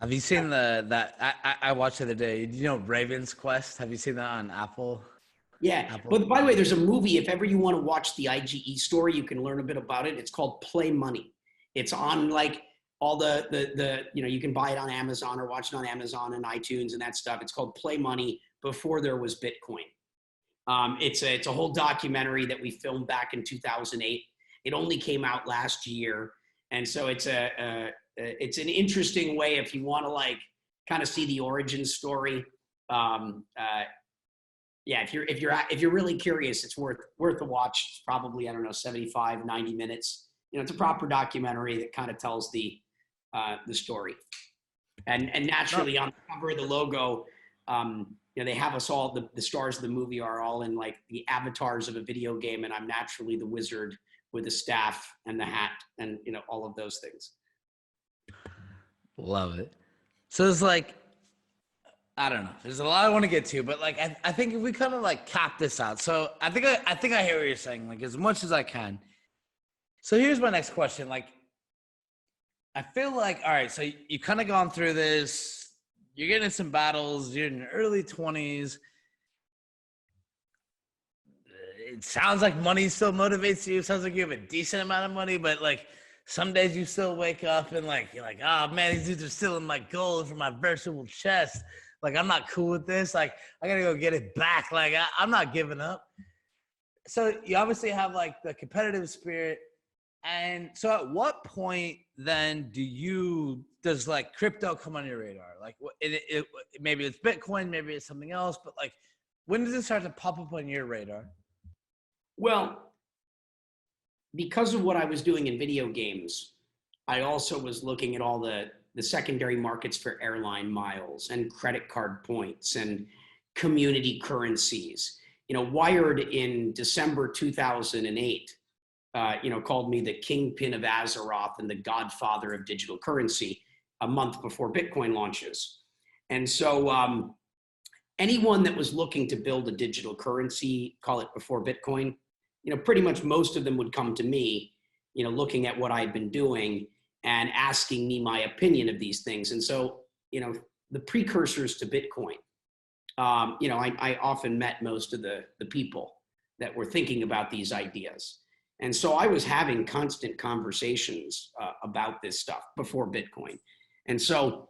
Have you seen I watched the other day, Raven's Quest? Have you seen that on Apple? Yeah, but by the way, there's a movie, if ever you want to watch the IGE story, you can learn a bit about it. It's called Play Money. It's on like all you can buy it on Amazon or watch it on Amazon and iTunes and that stuff. It's called Play Money, before there was Bitcoin. It's a whole documentary that we filmed back in 2008. It only came out last year. And so it's it's an interesting way, if you want to like kind of see the origin story. Yeah, if you're really curious, it's worth a watch. It's probably, 75, 90 minutes. It's a proper documentary that kind of tells the story. And naturally on the cover of the logo, they have us all, the stars of the movie are all in like the avatars of a video game, and I'm naturally the wizard with the staff and the hat and all of those things. Love it. So it's like, I don't know. There's a lot I want to get to, but like I think if we kind of like cap this out. So I think I hear what you're saying, like as much as I can. So here's my next question. Like, I feel like, all right, so you kind of gone through this, you're getting in some battles, you're in your early 20s. It sounds like money still motivates you. It sounds like you have a decent amount of money, but like some days you still wake up and like, you're like, oh man, these dudes are stealing my gold from my virtual chest. Like, I'm not cool with this. Like, I gotta go get it back. Like, I'm not giving up. So you obviously have like the competitive spirit. And so at what point then does like crypto come on your radar? Like maybe it's Bitcoin, maybe it's something else, but like, when does it start to pop up on your radar? Well, because of what I was doing in video games, I also was looking at all the secondary markets for airline miles and credit card points and community currencies. Wired in December 2008, called me the kingpin of Azeroth and the godfather of digital currency a month before Bitcoin launches. And so anyone that was looking to build a digital currency, call it before Bitcoin, pretty much most of them would come to me, looking at what I'd been doing and asking me my opinion of these things. And so, the precursors to Bitcoin, I often met most of the people that were thinking about these ideas. And so I was having constant conversations about this stuff before Bitcoin. And so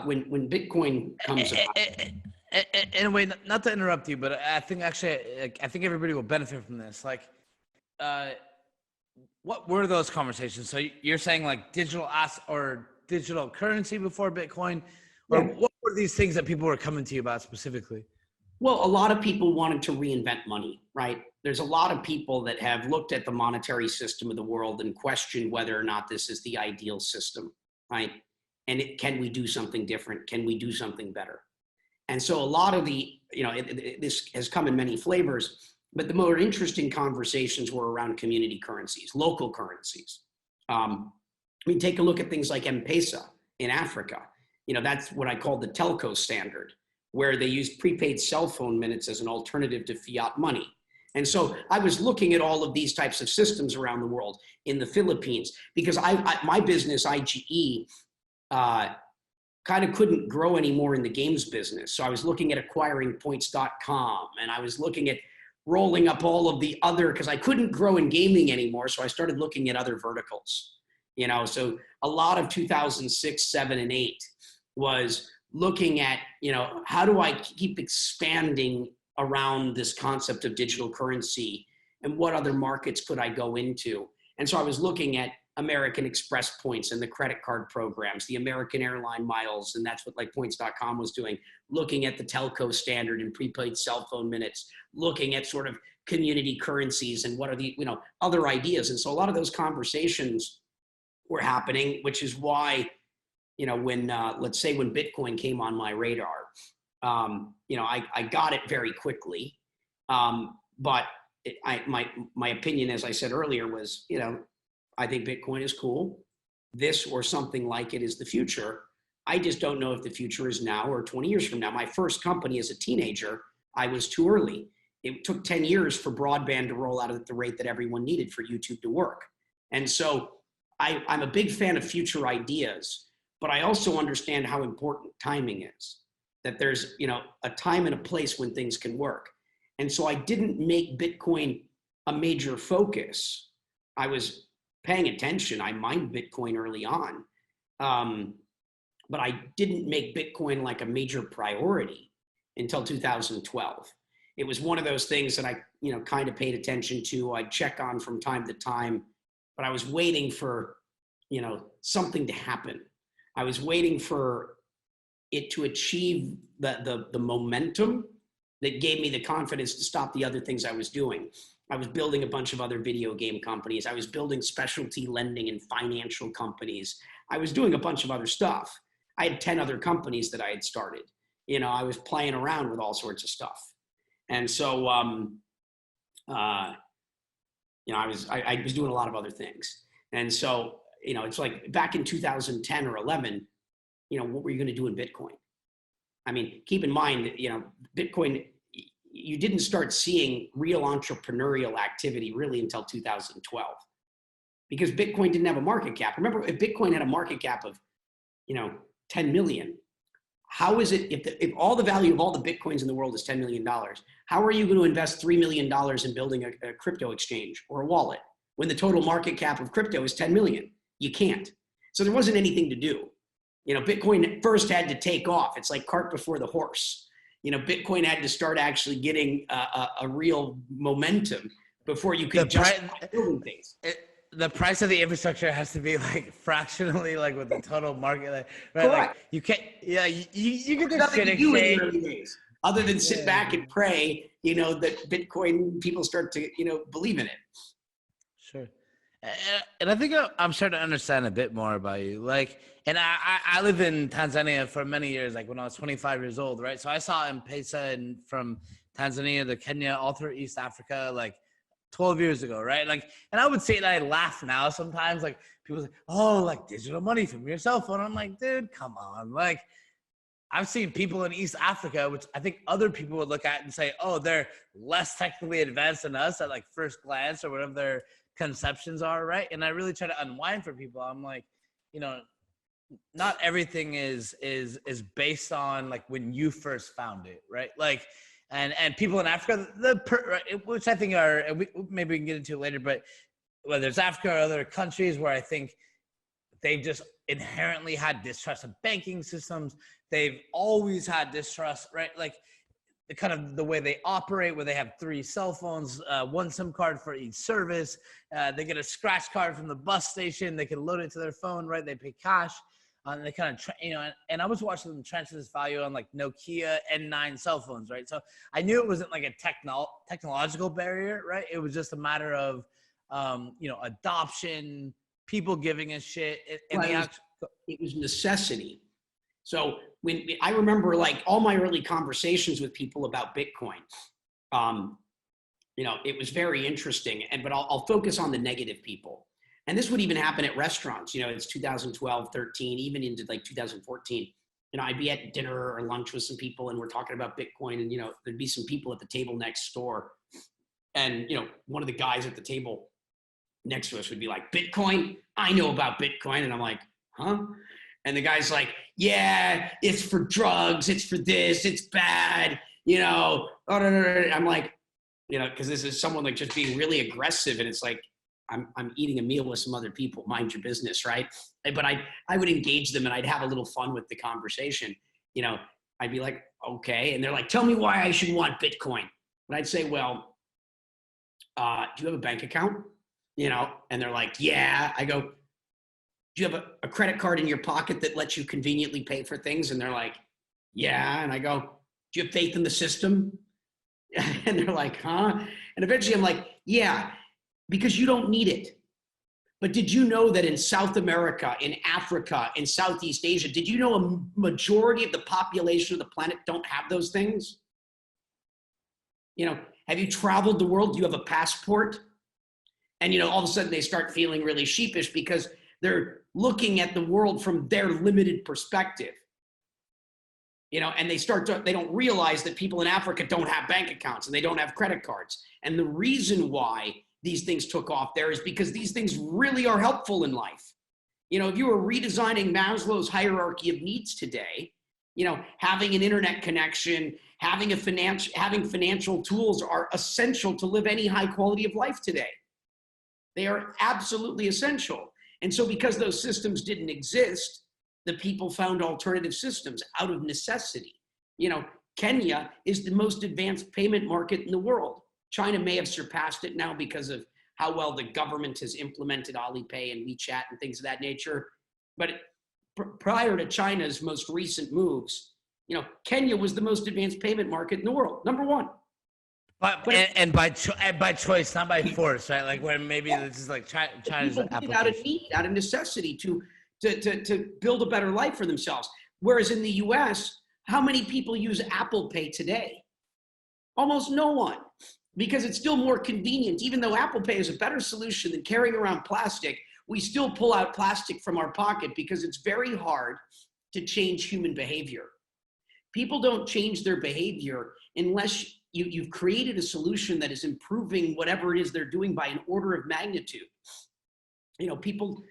when Bitcoin comes about. And wait, not to interrupt you, but I think everybody will benefit from this. Like, what were those conversations? So you're saying like digital or digital currency before Bitcoin, or what were these things that people were coming to you about specifically? Well, a lot of people wanted to reinvent money, right? There's a lot of people that have looked at the monetary system of the world and questioned whether or not this is the ideal system, right? And can we do something different? Can we do something better? And so a lot of the this has come in many flavors, but the more interesting conversations were around community currencies, local currencies. Take a look at things like M-Pesa in Africa. That's what I call the telco standard, where they use prepaid cell phone minutes as an alternative to fiat money. And so I was looking at all of these types of systems around the world, in the Philippines, because my business, IGE, kind of couldn't grow anymore in the games business. So I was looking at acquiring points.com, and I was looking at rolling up all of the other, because I couldn't grow in gaming anymore. So I started looking at other verticals, so a lot of 2006, 7, and 8 was looking at, how do I keep expanding around this concept of digital currency, and what other markets could I go into? And so I was looking at American Express points and the credit card programs, the American Airline miles, and that's what like points.com was doing, looking at the telco standard and prepaid cell phone minutes, looking at sort of community currencies and what are the, other ideas. And so a lot of those conversations were happening, which is why, when, let's say when Bitcoin came on my radar, I got it very quickly. But my opinion, as I said earlier, was, I think Bitcoin is cool. This or something like it is the future. I just don't know if the future is now or 20 years from now. My first company as a teenager, I was too early. It took 10 years for broadband to roll out at the rate that everyone needed for YouTube to work. And so I'm a big fan of future ideas, but I also understand how important timing is, that there's, a time and a place when things can work. And so I didn't make Bitcoin a major focus. I was paying attention. I mined Bitcoin early on, but I didn't make Bitcoin like a major priority until 2012. It was one of those things that I, kind of paid attention to. I'd check on from time to time, but I was waiting for, something to happen. I was waiting for it to achieve the momentum that gave me the confidence to stop the other things I was doing. I was building a bunch of other video game companies. I was building specialty lending and financial companies. I was doing a bunch of other stuff. I had 10 other companies that I had started. I was playing around with all sorts of stuff. And so, I was doing a lot of other things. And so, it's like back in 2010 or 11, what were you going to do in Bitcoin? I mean, keep in mind, Bitcoin, you didn't start seeing real entrepreneurial activity really until 2012, because Bitcoin didn't have a market cap. Remember, if Bitcoin had a market cap of, 10 million, how is it, if all the value of all the Bitcoins in the world is $10 million, how are you going to invest $3 million in building a crypto exchange or a wallet when the total market cap of crypto is 10 million? You can't. So there wasn't anything to do. Bitcoin first had to take off. It's like cart before the horse. Bitcoin had to start actually getting a real momentum before you could just building things. The price of the infrastructure has to be like fractionally like with the total market, right? Correct. Like you can't, you get this shit in the early exchange. days, other than sit back and pray, that Bitcoin people start to, believe in it. Sure. And I think I'm starting to understand a bit more about you. Like, and I lived in Tanzania for many years, like when I was 25 years old, right? So I saw M-Pesa from Tanzania to Kenya, all through East Africa, like 12 years ago, right? Like, and I would say, and I laugh now sometimes, like people say, oh, like digital money from your cell phone. I'm like, dude, come on. Like, I've seen people in East Africa, which I think other people would look at and say, oh, they're less technically advanced than us at like first glance or whatever their conceptions are, right? And I really try to unwind for people. I'm like, not everything is based on like when you first found it, right? Like, and people in Africa, which I think are, and maybe we can get into it later, but whether it's Africa or other countries where I think they've just inherently had distrust of banking systems. They've always had distrust, right? Like the kind of the way they operate, where they have 3 cell phones, 1 SIM card for each service. They get a scratch card from the bus station. They can load it to their phone, right? They pay cash. And they kind of, and I was watching them transfer this value on like Nokia N9 cell phones, right? So I knew it wasn't like a technological barrier, right? It was just a matter of, adoption, people giving a shit. It was necessity. So I remember like all my early conversations with people about Bitcoin, it was very interesting. But I'll focus on the negative people. And this would even happen at restaurants. It's 2012, 13, even into like 2014. I'd be at dinner or lunch with some people and we're talking about Bitcoin, and, there'd be some people at the table next door. And, one of the guys at the table next to us would be like, Bitcoin? I know about Bitcoin. And I'm like, huh? And the guy's like, yeah, it's for drugs. It's for this. It's bad. I'm like, because this is someone like just being really aggressive. And it's like, I'm eating a meal with some other people. Mind your business, right? But I would engage them and I'd have a little fun with the conversation. I'd be like, okay. And they're like, tell me why I should want Bitcoin. And I'd say, well, do you have a bank account? And they're like, yeah. I go, do you have a credit card in your pocket that lets you conveniently pay for things? And they're like, yeah. And I go, do you have faith in the system? And they're like, huh? And eventually I'm like, yeah, because you don't need it. But did you know that in South America, in Africa, in Southeast Asia, did you know a majority of the population of the planet don't have those things? Have you traveled the world? Do you have a passport? And, all of a sudden they start feeling really sheepish because they're looking at the world from their limited perspective. And they don't realize that people in Africa don't have bank accounts and they don't have credit cards. And the reason why these things took off there is because these things really are helpful in life. If you were redesigning Maslow's hierarchy of needs today, having an internet connection, having financial tools are essential to live any high quality of life today. They are absolutely essential. And so because those systems didn't exist, the people found alternative systems out of necessity. Kenya is the most advanced payment market in the world. China may have surpassed it now because of how well the government has implemented Alipay and WeChat and things of that nature. But prior to China's most recent moves, Kenya was the most advanced payment market in the world, number one. But by choice, not by force, right? Like where maybe this is like China's application. Out of need, out of necessity to build a better life for themselves. Whereas in the US, how many people use Apple Pay today? Almost no one, because it's still more convenient. Even though Apple Pay is a better solution than carrying around plastic, we still pull out plastic from our pocket because it's very hard to change human behavior. People don't change their behavior unless you've created a solution that is improving whatever it is they're doing by an order of magnitude. People,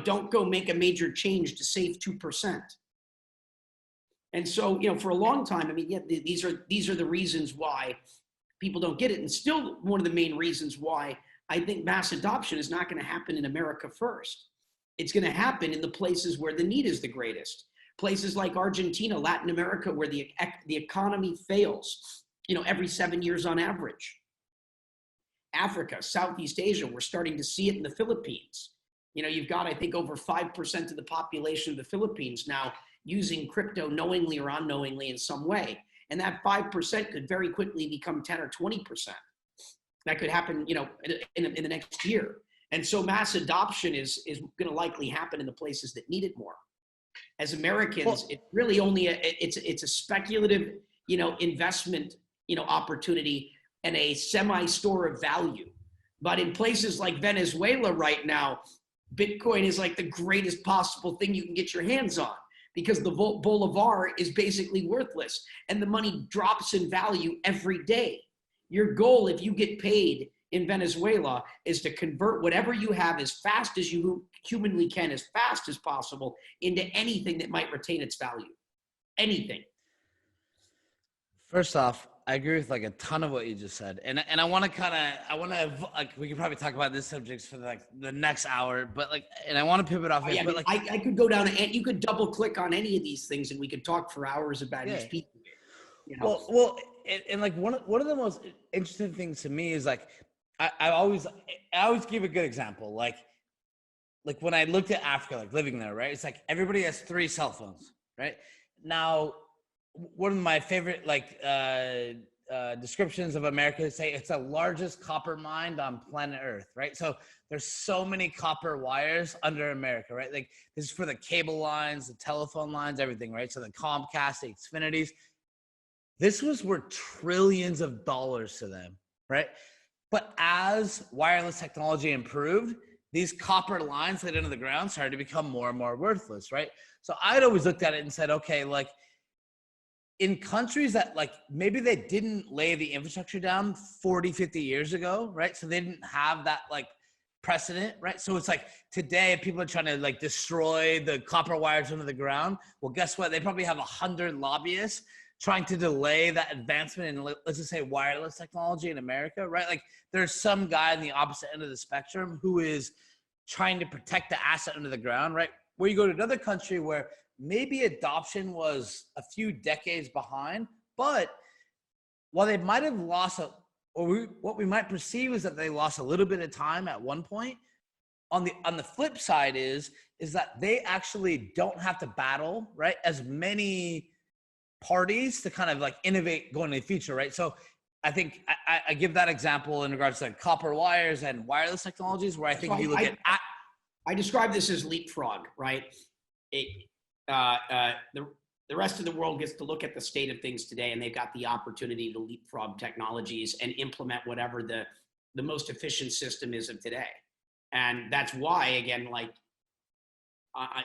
don't go make a major change to save 2%. And so, for a long time, these are the reasons why people don't get it. And still one of the main reasons why I think mass adoption is not going to happen in America first. It's going to happen in the places where the need is the greatest. Places like Argentina, Latin America, where the economy fails, every 7 years on average. Africa, Southeast Asia, we're starting to see it in the Philippines. You've got, I think, over 5% of the population of the Philippines now using crypto knowingly or unknowingly in some way. And that 5% could very quickly become 10 or 20%. That could happen, in the next year. And so mass adoption is going to likely happen in the places that need it more. As Americans, it's really only it's a speculative, investment, opportunity and a semi-store of value. But in places like Venezuela right now, Bitcoin is like the greatest possible thing you can get your hands on, because the Bolivar is basically worthless and the money drops in value every day. Your goal, if you get paid in Venezuela, is to convert whatever you have as fast as you humanly can, as fast as possible, into anything that might retain its value. Anything. First off, I agree with like a ton of what you just said, and I want to we could probably talk about this subject for the next hour, but and I want to pivot off. Yeah, but I could go down and you could double click on any of these things, and we could talk for hours about each piece. Well, and like one of the most interesting things to me is like I always give a good example, like when I looked at Africa, like living there, right? It's like everybody has 3 cell phones, right? Now, one of my favorite descriptions of America say it's the largest copper mine on planet Earth, right? So there's so many copper wires under America, right? Like this is for the cable lines, the telephone lines, everything, right? So the Comcast, the Xfinities, this was worth trillions of dollars to them, right? But as wireless technology improved, these copper lines laid into the ground started to become more and more worthless, right? So I'd always looked at it and said, okay, like in countries that like maybe they didn't lay the infrastructure down 40, 50 years ago, right? So they didn't have that like precedent, right? So it's like today people are trying to like destroy the copper wires under the ground. Well, guess what? They probably have 100 lobbyists trying to delay that advancement in, let's just say, wireless technology in America, right? Like there's some guy on the opposite end of the spectrum who is trying to protect the asset under the ground, right? Where you go to another country where maybe adoption was a few decades behind, but while they might have lost what we might perceive is that they lost a little bit of time at one point, on the flip side is that they actually don't have to battle, right, as many parties to kind of like innovate going into the future, right? So I think I give that example in regards to like copper wires and wireless technologies, where I think if you look I describe this as leapfrog, right? The rest of the world gets to look at the state of things today, and they've got the opportunity to leapfrog technologies and implement whatever the most efficient system is of today. And that's why, again, like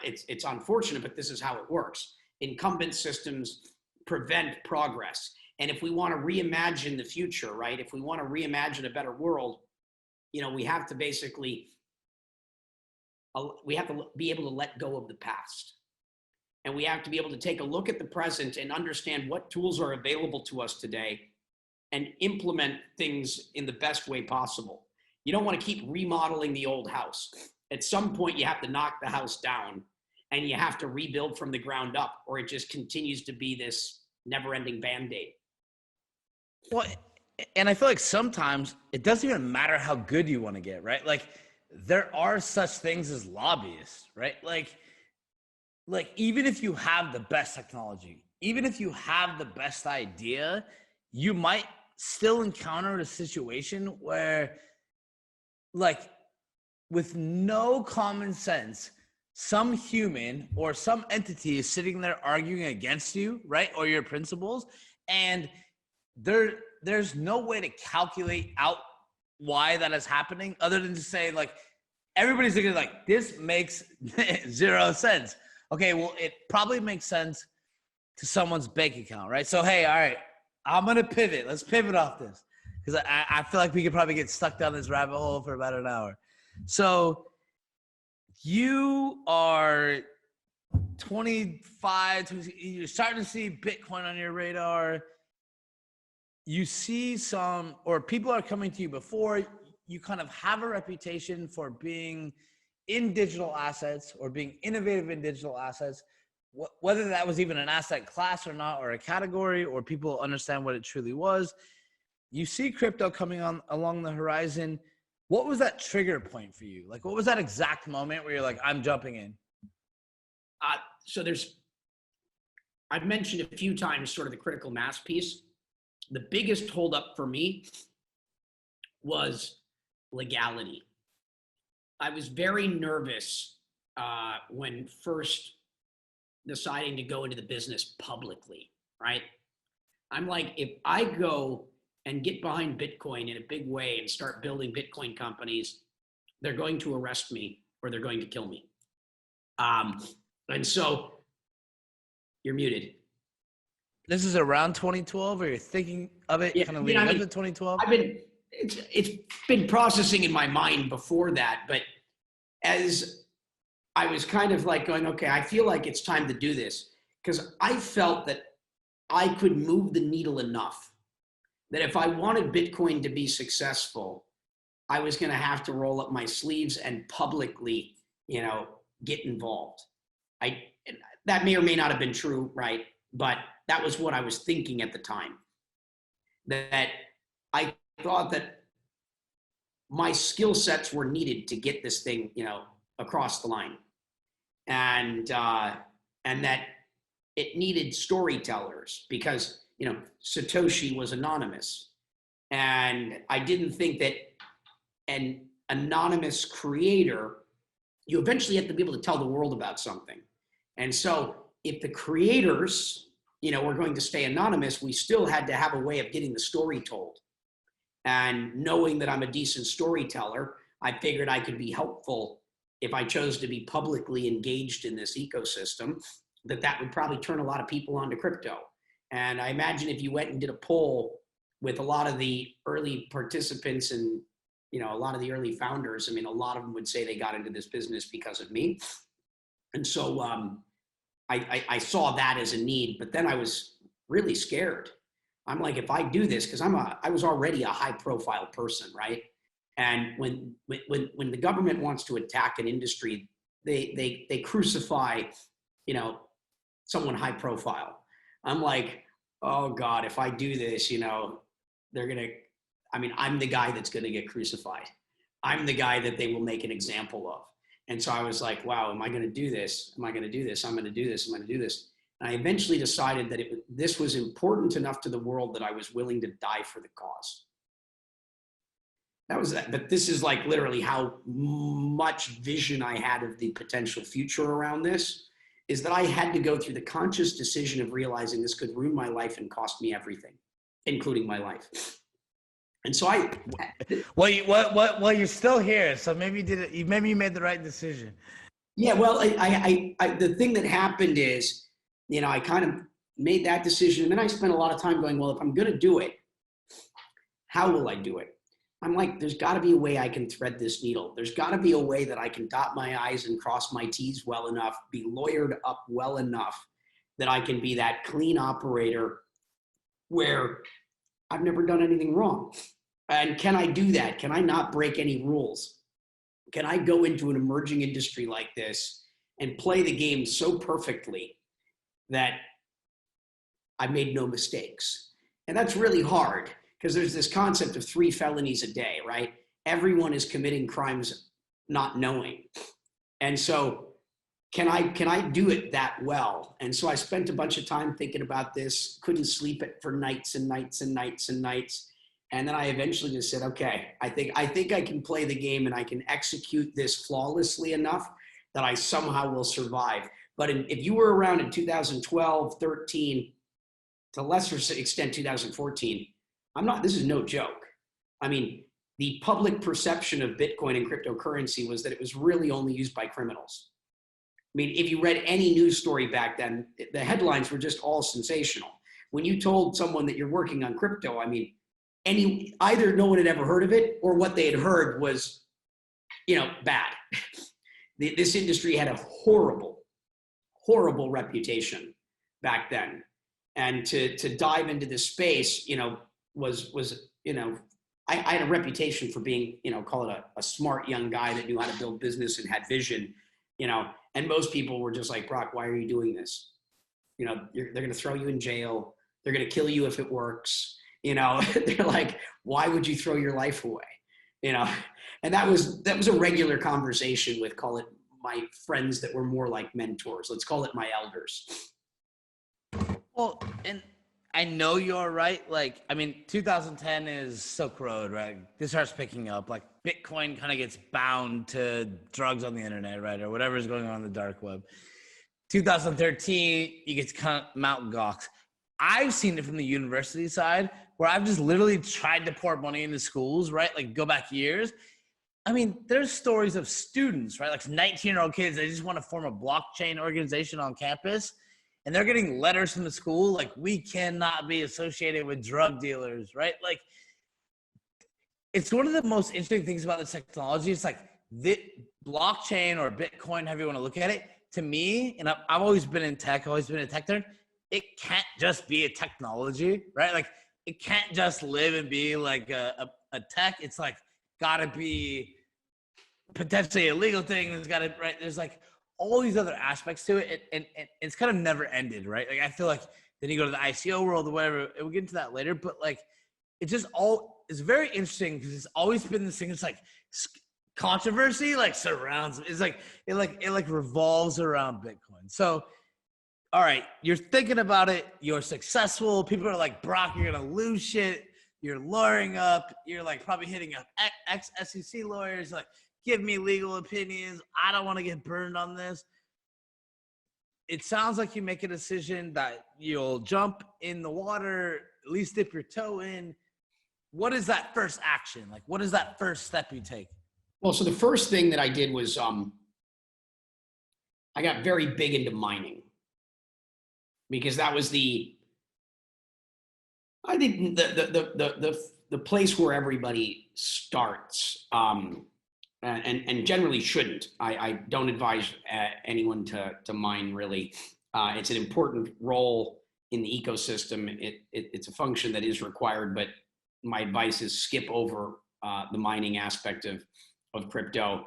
it's unfortunate, but this is how it works. Incumbent systems prevent progress. And if we want to reimagine the future, right? If we want to reimagine a better world, we have to basically, we have to be able to let go of the past. And we have to be able to take a look at the present and understand what tools are available to us today and implement things in the best way possible. You don't want to keep remodeling the old house. At some point, you have to knock the house down and you have to rebuild from the ground up, or it just continues to be this never-ending Band-Aid. Well, and I feel like sometimes it doesn't even matter how good you want to get, right? Like there are such things as lobbyists, right? Like even if you have the best technology, even if you have the best idea, you might still encounter a situation where, like, with no common sense, some human or some entity is sitting there arguing against you, right? Or your principles. And there's no way to calculate out why that is happening other than to say, like, everybody's thinking like, this makes zero sense. Okay, well, it probably makes sense to someone's bank account, right? So, hey, all right, I'm going to pivot. Let's pivot off this, because I feel like we could probably get stuck down this rabbit hole for about an hour. So you are 25, you're starting to see Bitcoin on your radar. You see some, or people are coming to you before you kind of have a reputation for being in digital assets or being innovative in digital assets, whether that was even an asset class or not, or a category, or people understand what it truly was. You see crypto coming on along the horizon. What was that trigger point for you? Like, what was that exact moment where you're like, I'm jumping in? So I've mentioned a few times sort of the critical mass piece. The biggest holdup for me was legality. I was very nervous when first deciding to go into the business publicly, right? I'm like, if I go and get behind Bitcoin in a big way and start building Bitcoin companies, they're going to arrest me or they're going to kill me. And so you're muted. This is around 2012, or you're thinking of it kind of leading up to 2012? It's been processing in my mind before that, but as I was kind of like going, okay, I feel like it's time to do this, because I felt that I could move the needle enough that if I wanted Bitcoin to be successful, I was going to have to roll up my sleeves and publicly, get involved. That may or may not have been true, right? But that was what I was thinking at the time. That I thought that my skill sets were needed to get this thing, across the line, and that it needed storytellers, because Satoshi was anonymous. And I didn't think that an anonymous creator, you eventually have to be able to tell the world about something. And so if the creators, were going to stay anonymous, we still had to have a way of getting the story told. And knowing that I'm a decent storyteller, I figured I could be helpful if I chose to be publicly engaged in this ecosystem, that would probably turn a lot of people onto crypto. And I imagine if you went and did a poll with a lot of the early participants and, a lot of the early founders, a lot of them would say they got into this business because of me. And so I saw that as a need, but then I was really scared. I'm like, if I do this, because I was already a high profile person, right? And when the government wants to attack an industry, they crucify, someone high profile. I'm like, oh God, if I do this, I'm the guy that's going to get crucified. I'm the guy that they will make an example of. And so I was like, wow, am I going to do this? Am I going to do this? I'm going to do this. I'm going to do this. And I eventually decided that this was important enough to the world that I was willing to die for the cause. That was that. But this is like literally how much vision I had of the potential future around this, is that I had to go through the conscious decision of realizing this could ruin my life and cost me everything, including my life. And so you're still here, so maybe you made the right decision. Yeah, well, I the thing that happened is, I kind of made that decision, and then I spent a lot of time going, well, if I'm going to do it, how will I do it? I'm like, there's got to be a way I can thread this needle. There's got to be a way that I can dot my I's and cross my T's well enough, be lawyered up well enough that I can be that clean operator where I've never done anything wrong. And can I do that? Can I not break any rules? Can I go into an emerging industry like this and play the game so perfectly that I made no mistakes? And that's really hard, because there's this concept of 3 felonies a day, right? Everyone is committing crimes not knowing. And so can I do it that well? And so I spent a bunch of time thinking about this, couldn't sleep for nights and nights and nights and nights. And then I eventually just said, okay, I think I can play the game and I can execute this flawlessly enough that I somehow will survive. But if you were around in 2012, 13, to lesser extent 2014, this is no joke. The public perception of Bitcoin and cryptocurrency was that it was really only used by criminals. If you read any news story back then, the headlines were just all sensational. When you told someone that you're working on crypto, either no one had ever heard of it, or what they had heard was, bad. This industry had a horrible, horrible reputation back then. And to dive into this space, was I had a reputation for being, call it a smart young guy that knew how to build business and had vision, and most people were just like, Brock, why are you doing this? They're going to throw you in jail. They're going to kill you if it works. They're like, why would you throw your life away? And that was a regular conversation with, call it, my friends that were more like mentors. Let's call it my elders. Well, and I know you're right. 2010 is Silk Road, right? This starts picking up. Like, Bitcoin kind of gets bound to drugs on the internet, right? Or whatever is going on in the dark web. 2013, you get to Mt. Gox. I've seen it from the university side, where I've just literally tried to pour money into schools, right? Like, go back years. There's stories of students, right? Like 19-year-old kids, they just want to form a blockchain organization on campus. And they're getting letters from the school, like, we cannot be associated with drug dealers, right? Like, it's one of the most interesting things about this technology. It's like the blockchain or Bitcoin, however you want to look at it, to me, and I've always been in tech, always been a tech nerd, it can't just be a technology, right? Like, it can't just live and be like a tech. It's like, gotta be potentially a legal thing. There's gotta, right? There's like all these other aspects to it, and it's kind of never ended, right? Like, I feel like then you go to the ICO world or whatever, and we'll get into that later, but like, it's very interesting because it's always been this thing. It's like controversy, like, surrounds, it's like, it revolves around Bitcoin. So all right, you're thinking about it, you're successful. People are like, Brock, you're going to lose shit. You're lawyering up. You're like probably hitting up ex-SEC lawyers, like, give me legal opinions. I don't want to get burned on this. It sounds like you make a decision that you'll jump in the water, at least dip your toe in. What is that first action? Like, what is that first step you take? Well, so the first thing that I did was I got very big into mining, because that was I think the place where everybody starts, and generally shouldn't. I don't advise anyone to mine, really. It's an important role in the ecosystem. It's a function that is required, but my advice is skip over the mining aspect of crypto.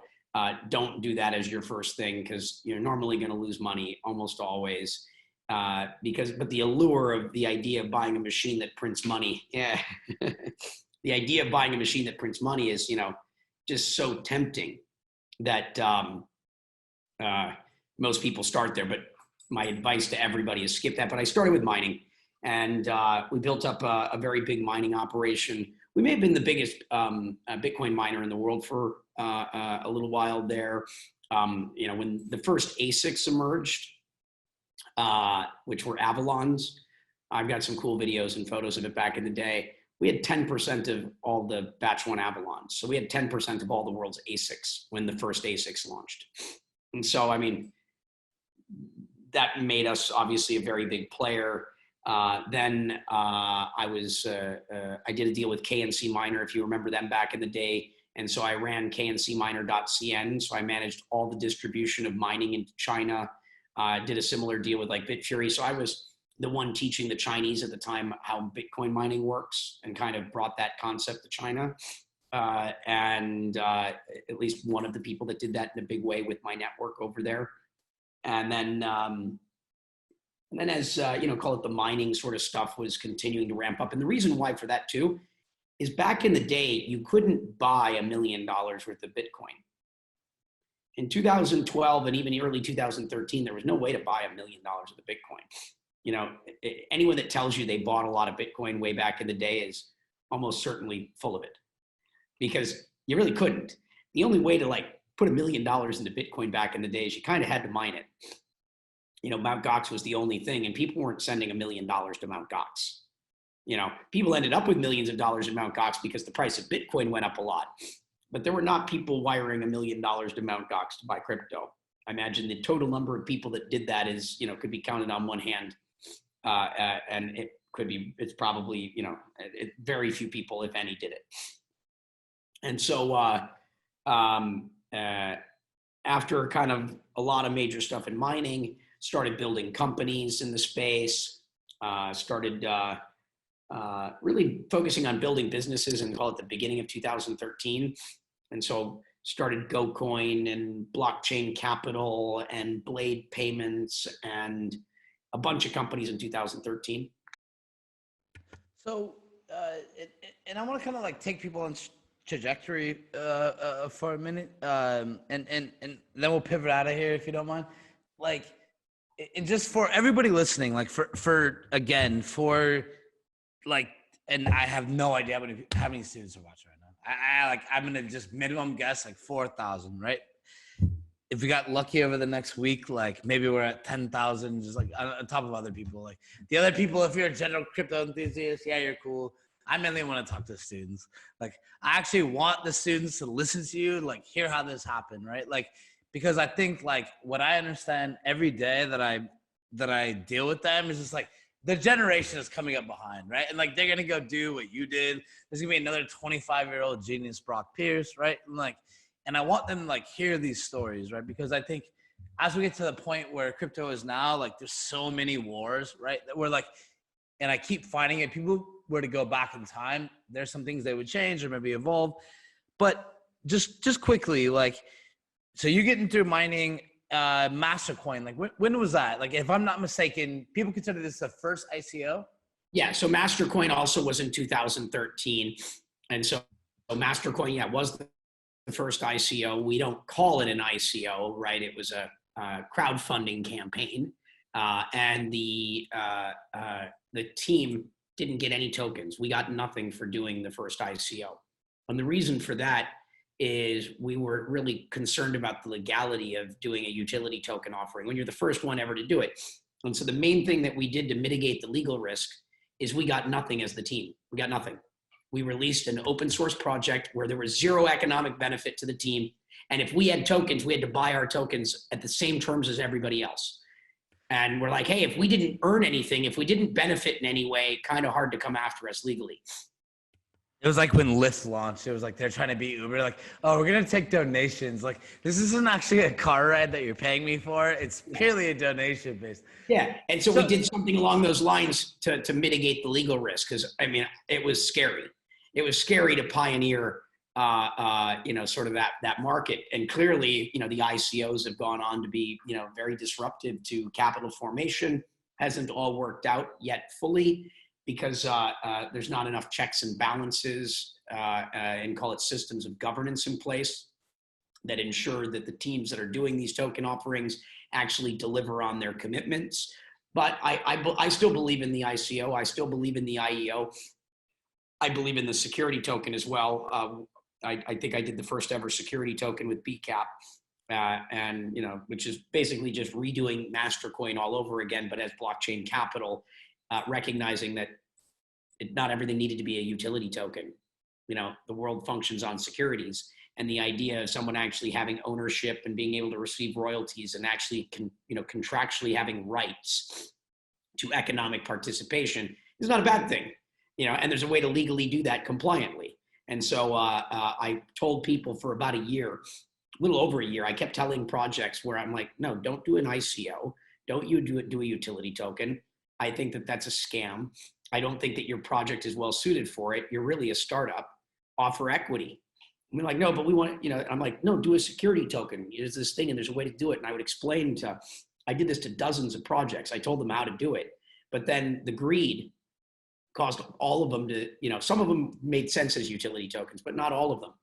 Don't do that as your first thing, because you're normally going to lose money, almost always. But the allure of the idea of buying a machine that prints money, yeah, the idea of buying a machine that prints money is, just so tempting that most people start there. But my advice to everybody is skip that. But I started with mining, and we built up a very big mining operation. We may have been the biggest Bitcoin miner in the world for a little while there. When the first ASICs emerged, which were Avalons, I've got some cool videos and photos of it back in the day. We had 10% of all the batch one Avalons. So we had 10% of all the world's ASICs when the first ASICs launched. And so, I mean, that made us obviously a very big player. Then I did a deal with KNC Miner, if you remember them back in the day. And so I ran kncminer.cn. So I managed all the distribution of mining into China. Did a similar deal with like Bitfury. So I was the one teaching the Chinese at the time how Bitcoin mining works, and kind of brought that concept to China. And at least one of the people that did that in a big way with my network over there. And then as, call it the mining sort of stuff was continuing to ramp up. And the reason why for that too is back in the day, you couldn't buy $1 million worth of Bitcoin. In 2012 and even early 2013, there was no way to buy $1 million worth of Bitcoin. Anyone that tells you they bought a lot of Bitcoin way back in the day is almost certainly full of it, because you really couldn't. The only way to like put $1 million into Bitcoin back in the day is you kind of had to mine it. Mt. Gox was the only thing, and people weren't sending $1 million to Mt. Gox. People ended up with millions of dollars in Mt. Gox because the price of Bitcoin went up a lot. But there were not people wiring $1 million to Mt. Gox to buy crypto. I imagine the total number of people that did that is, could be counted on one hand. And it's probably, very few people, if any, did it. And so after kind of a lot of major stuff in mining, started building companies in the space, started really focusing on building businesses and call it the beginning of 2013. And so started GoCoin and Blockchain Capital and Blade Payments and a bunch of companies in 2013. So, and I want to kind of like take people on trajectory for a minute, and then we'll pivot out of here if you don't mind. Like, and just for everybody listening, like for like, and I have no idea how many students are watching right now. I'm gonna just minimum guess like 4,000, right? If we got lucky over the next week, like maybe we're at 10,000, just like on top of other people. Like the other people, if you're a general crypto enthusiast, yeah, you're cool. I mainly want to talk to students. Like I actually want the students to listen to you, like hear how this happened, right? Like, because I think like what I understand every day that I deal with them is just like the generation is coming up behind, right? And like they're gonna go do what you did. There's gonna be another 25-year-old genius, Brock Pierce, right? And I want them to like hear these stories, right? Because I think as we get to the point where crypto is now, like there's so many wars, right? That we're like, and I keep finding it. People were to go back in time, there's some things they would change or maybe evolve. But just quickly, like, so you're getting through mining Mastercoin. Like when was that? Like, if I'm not mistaken, people consider this the first ICO? Yeah, so Mastercoin also was in 2013. And so Mastercoin, yeah, was the first ICO. We don't call it an ICO, right? It was a crowdfunding campaign. and the team didn't get any tokens. We got nothing for doing the first ICO. And the reason for that is we were really concerned about the legality of doing a utility token offering when you're the first one ever to do it. And so the main thing that we did to mitigate the legal risk is we got nothing as the team. We got nothing. We released an open source project where there was zero economic benefit to the team. And if we had tokens, we had to buy our tokens at the same terms as everybody else. And we're like, hey, if we didn't earn anything, if we didn't benefit in any way, kind of hard to come after us legally. It was like when Lyft launched, it was like they're trying to beat Uber. Like, oh, we're going to take donations. Like, this isn't actually a car ride that you're paying me for. It's purely a donation based. Yeah. And so we did something along those lines to mitigate the legal risk. Because, I mean, it was scary. It was scary to pioneer, sort of that market. And clearly, the ICOs have gone on to be, very disruptive to capital formation. Hasn't all worked out yet fully, because there's not enough checks and balances and call it systems of governance in place that ensure that the teams that are doing these token offerings actually deliver on their commitments. But I still believe in the ICO. I still believe in the IEO. I believe in the security token as well. I think I did the first ever security token with BCAP, which is basically just redoing Mastercoin all over again, but as blockchain capital. Recognizing that not everything needed to be a utility token. The world functions on securities, and the idea of someone actually having ownership and being able to receive royalties and actually contractually having rights to economic participation is not a bad thing. And there's a way to legally do that compliantly. And so I told people for about a year, a little over a year, I kept telling projects where I'm like, no, don't do an ICO. Don't you do a utility token. I think that that's a scam. I don't think that your project is well suited for it. You're really a startup. Offer equity. I'm like, no, but we want, I'm like, no, do a security token. There's this thing and there's a way to do it. And I would explain I did this to dozens of projects. I told them how to do it. But then the greed caused all of them to, some of them made sense as utility tokens, but not all of them.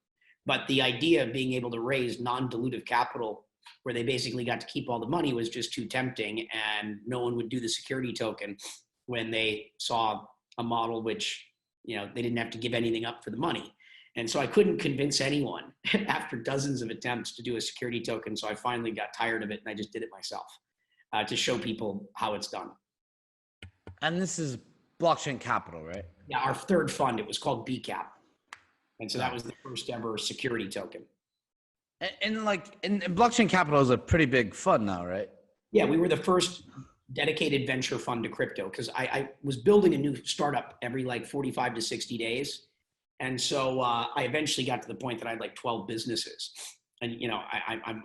But the idea of being able to raise non-dilutive capital where they basically got to keep all the money was just too tempting, and no one would do the security token when they saw a model which, they didn't have to give anything up for the money. And so I couldn't convince anyone after dozens of attempts to do a security token. So I finally got tired of it and I just did it myself to show people how it's done. And this is blockchain capital, right? Yeah, our third fund, it was called BCAP. And so that was the first ever security token. And blockchain capital is a pretty big fund now, right? Yeah, we were the first dedicated venture fund to crypto, because I was building a new startup every 45 to 60 days. And so I eventually got to the point that I had 12 businesses. And,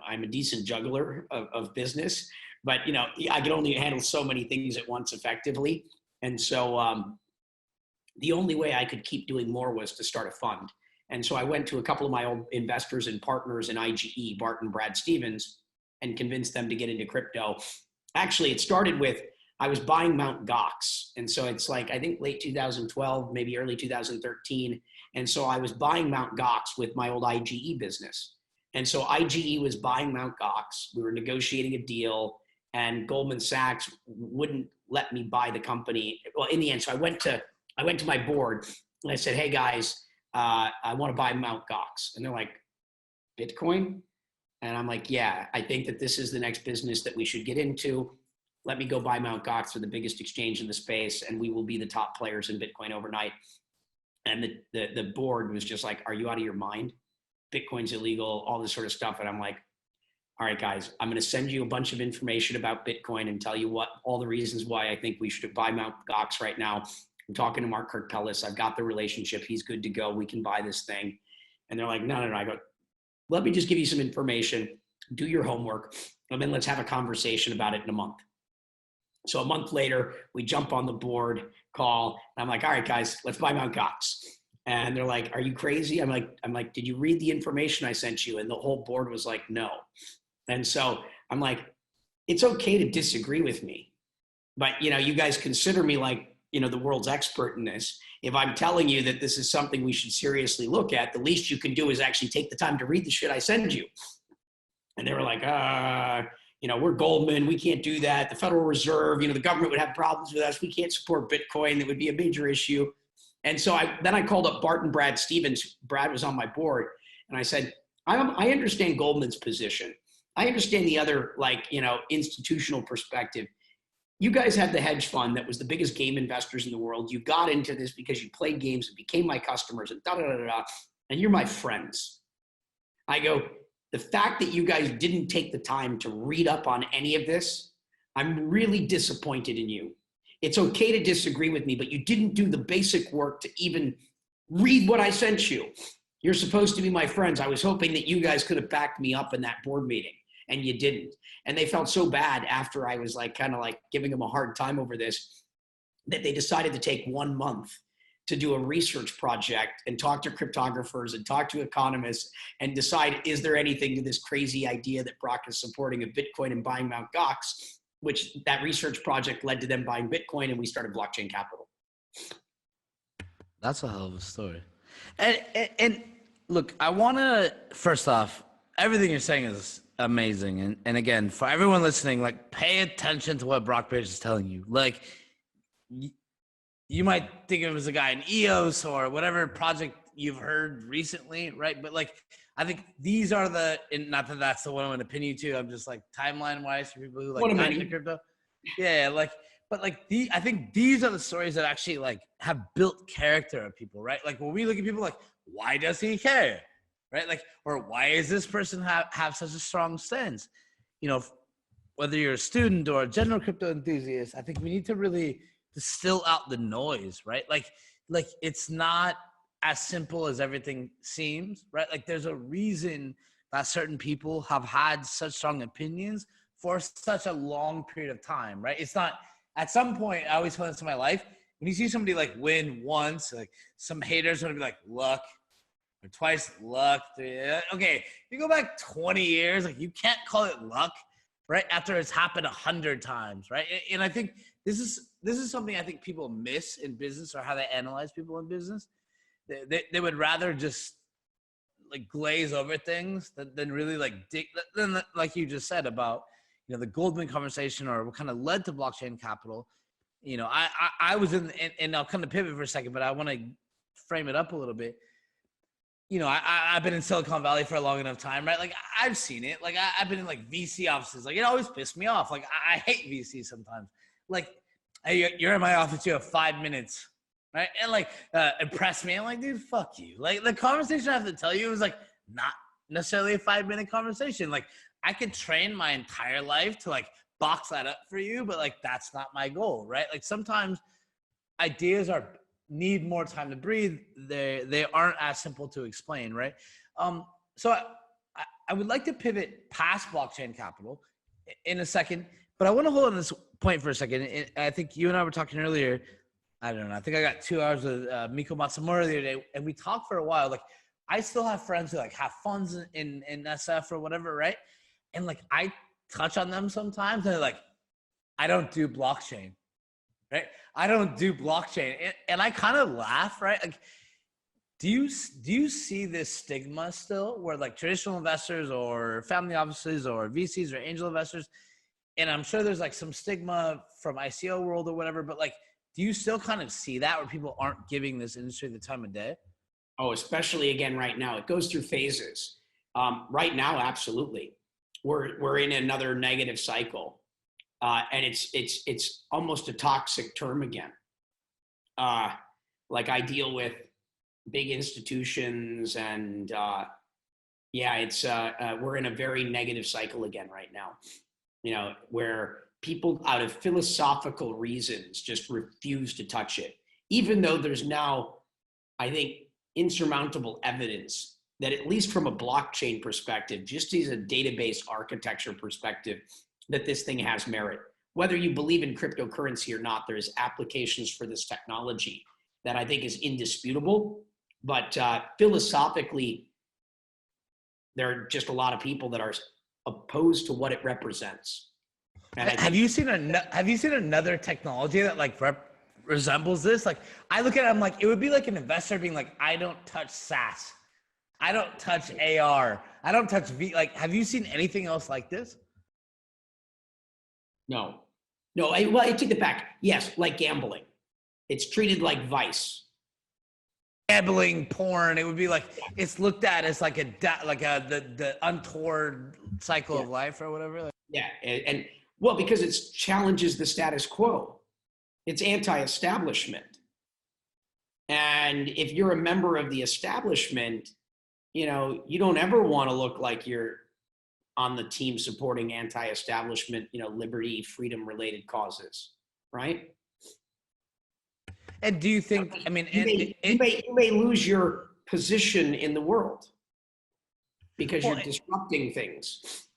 I'm a decent juggler of business, but, I could only handle so many things at once effectively. And so the only way I could keep doing more was to start a fund. And so I went to a couple of my old investors and partners in IGE, Bart and Brad Stevens, and convinced them to get into crypto. Actually, it started with, I was buying Mt. Gox. And so it's I think late 2012, maybe early 2013. And so I was buying Mt. Gox with my old IGE business. And so IGE was buying Mt. Gox. We were negotiating a deal, and Goldman Sachs wouldn't let me buy the company. Well, in the end, so I went to my board and I said, hey guys, I want to buy Mt. Gox. And they're like, Bitcoin? And I'm like, yeah, I think that this is the next business that we should get into. Let me go buy Mt. Gox for the biggest exchange in the space, and we will be the top players in Bitcoin overnight. And the board was just like, are you out of your mind? Bitcoin's illegal, all this sort of stuff. And I'm like, all right, guys, I'm going to send you a bunch of information about Bitcoin and tell you all the reasons why I think we should buy Mt. Gox right now. I'm talking to Mark Kirkpellis. I've got the relationship. He's good to go. We can buy this thing. And they're like, no. I go, let me just give you some information, do your homework, and then let's have a conversation about it in a month. So a month later, we jump on the board call. And I'm like, all right, guys, let's buy Mt. Gox. And they're like, are you crazy? I'm like, did you read the information I sent you? And the whole board was like, no. And so I'm like, it's okay to disagree with me, but you guys consider me the world's expert in this. If I'm telling you that this is something we should seriously look at, the least you can do is actually take the time to read the shit I send you. And they were like, we're Goldman. We can't do that. The Federal Reserve, the government would have problems with us. We can't support Bitcoin. That would be a major issue. And so I called up Bart and Brad Stevens. Brad was on my board. And I said, I understand Goldman's position. I understand the other, institutional perspective. You guys had the hedge fund that was the biggest game investors in the world. You got into this because you played games and became my customers and and you're my friends. I go, the fact that you guys didn't take the time to read up on any of this, I'm really disappointed in you. It's okay to disagree with me, but you didn't do the basic work to even read what I sent you. You're supposed to be my friends. I was hoping that you guys could have backed me up in that board meeting, and you didn't. And they felt so bad after I was kind of giving them a hard time over this, that they decided to take 1 month to do a research project and talk to cryptographers and talk to economists and decide, is there anything to this crazy idea that Brock is supporting of Bitcoin and buying Mt. Gox, which that research project led to them buying Bitcoin, and we started Blockchain Capital. That's a hell of a story. And look, I want to, first off, everything you're saying is amazing. And again, for everyone listening, pay attention to what Brock Page is telling you. You might think of him as a guy in EOS or whatever project you've heard recently, right? But I think these are not that that's the one I'm going to pin you to. I'm just timeline wise for people who dive into crypto. Yeah, I think these are the stories that actually have built character of people, right? When we look at people why does he care? Right? Or why is this person have such a strong stance? Whether you're a student or a general crypto enthusiast, I think we need to really distill out the noise, right? It's not as simple as everything seems, right? There's a reason that certain people have had such strong opinions for such a long period of time, right? It's not, at some point, I always tell this in my life, when you see somebody win once, some haters are gonna be luck, or twice luck. Okay, you go back 20 years, you can't call it luck, right? After it's happened 100 times, right? And I think this is something I think people miss in business, or how they analyze people in business. They would rather just glaze over things than really dig. Then, like you just said about the Goldman conversation, or what kind of led to Blockchain Capital. I was and I'll kind of pivot for a second, but I want to frame it up a little bit. I've been in Silicon Valley for a long enough time, right? I've seen it. I've been in VC offices. It always pissed me off. I hate VC sometimes. Hey, you're in my office, you have 5 minutes, right? And impress me. I'm dude, fuck you. The conversation I have to tell you is not necessarily a 5-minute conversation. I could train my entire life to box that up for you, but that's not my goal, right? Sometimes ideas need more time to breathe. They aren't as simple to explain, right? So I would like to pivot past Blockchain Capital in a second, but I want to hold on this point for a second. I think you and I were talking earlier. I don't know. I think I got 2 hours with Miko Matsumura the other day, and we talked for a while. I still have friends who have funds in SF or whatever, right? And I touch on them sometimes, and they're I don't do blockchain, right? I don't do blockchain, and I kind of laugh, right? Do you see this stigma still, where traditional investors or family offices or VCs or angel investors, and I'm sure there's some stigma from ICO world or whatever, but do you still kind of see that, where people aren't giving this industry the time of day? Oh, especially again right now. It goes through phases. Right now, absolutely. We're in another negative cycle, and it's almost a toxic term again. I deal with big institutions, and we're in a very negative cycle again right now. Where people, out of philosophical reasons, just refuse to touch it, even though there's now, I think, insurmountable evidence that, at least from a blockchain perspective, just as a database architecture perspective, that this thing has merit. Whether you believe in cryptocurrency or not, there's applications for this technology that I think is indisputable. But philosophically, there are just a lot of people that are opposed to what it represents. Have you seen another technology that resembles this? I look at it, I'm it would be an investor being I don't touch SaaS. I don't touch AR. I don't touch have you seen anything else like this? No, no. Well, I take it back. Yes, like gambling. It's treated like vice. Gambling, porn. It would be like it's looked at as like the untoward cycle Yeah, of life or whatever. Like, yeah, and well, because it challenges the status quo. It's anti-establishment. And if you're a member of the establishment, you don't ever want to look like you're on the team supporting anti-establishment, liberty, freedom related causes, right? and do you think? I mean, You may lose your position in the world because well, you're disrupting things.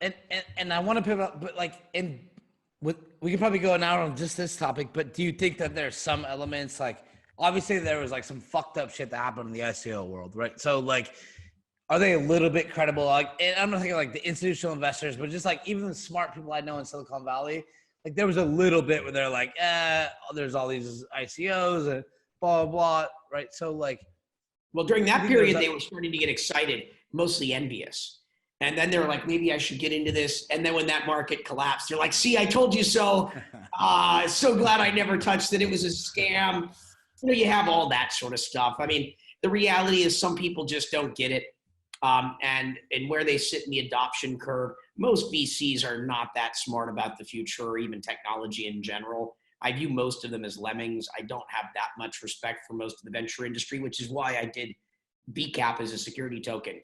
and I want to pivot, but like we could probably go an hour on just this topic. But do you think that there's some elements like obviously there was like some fucked up shit that happened in the ICO world, right? So like, are they a little bit credible? Like, and I'm not thinking like the institutional investors, but just like even the smart people I know in Silicon Valley, like there was a little bit where they're like, there's all these ICOs and blah, blah, blah, right? So like, well, during that period, they were starting to get excited, mostly envious. And then they were like, maybe I should get into this. And then when that market collapsed, they're like, see, I told you so. So glad I never touched it. It was a scam. You have all that sort of stuff. I mean, the reality is some people just don't get it. And where they sit in the adoption curve, most VCs are not that smart about the future or even technology in general. I view most of them as lemmings. I don't have that much respect for most of the venture industry, which is why I did BCAP as a security token.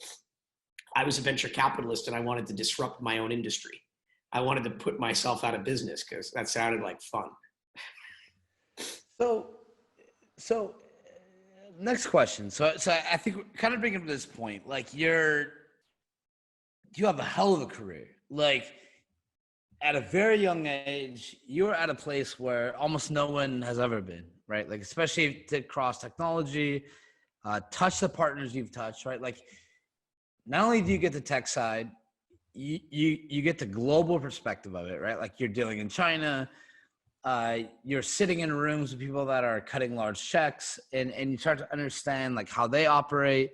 I was a venture capitalist and I wanted to disrupt my own industry. I wanted to put myself out of business because that sounded like fun. So next question. So I think we're kind of bringing up this point. Like you have a hell of a career. Like at a very young age, you're at a place where almost no one has ever been, right? Like especially to cross technology, touch the partners you've touched, right? Like not only do you get the tech side, you get the global perspective of it, right? Like you're dealing in China. You're sitting in rooms with people that are cutting large checks and you start to understand like how they operate.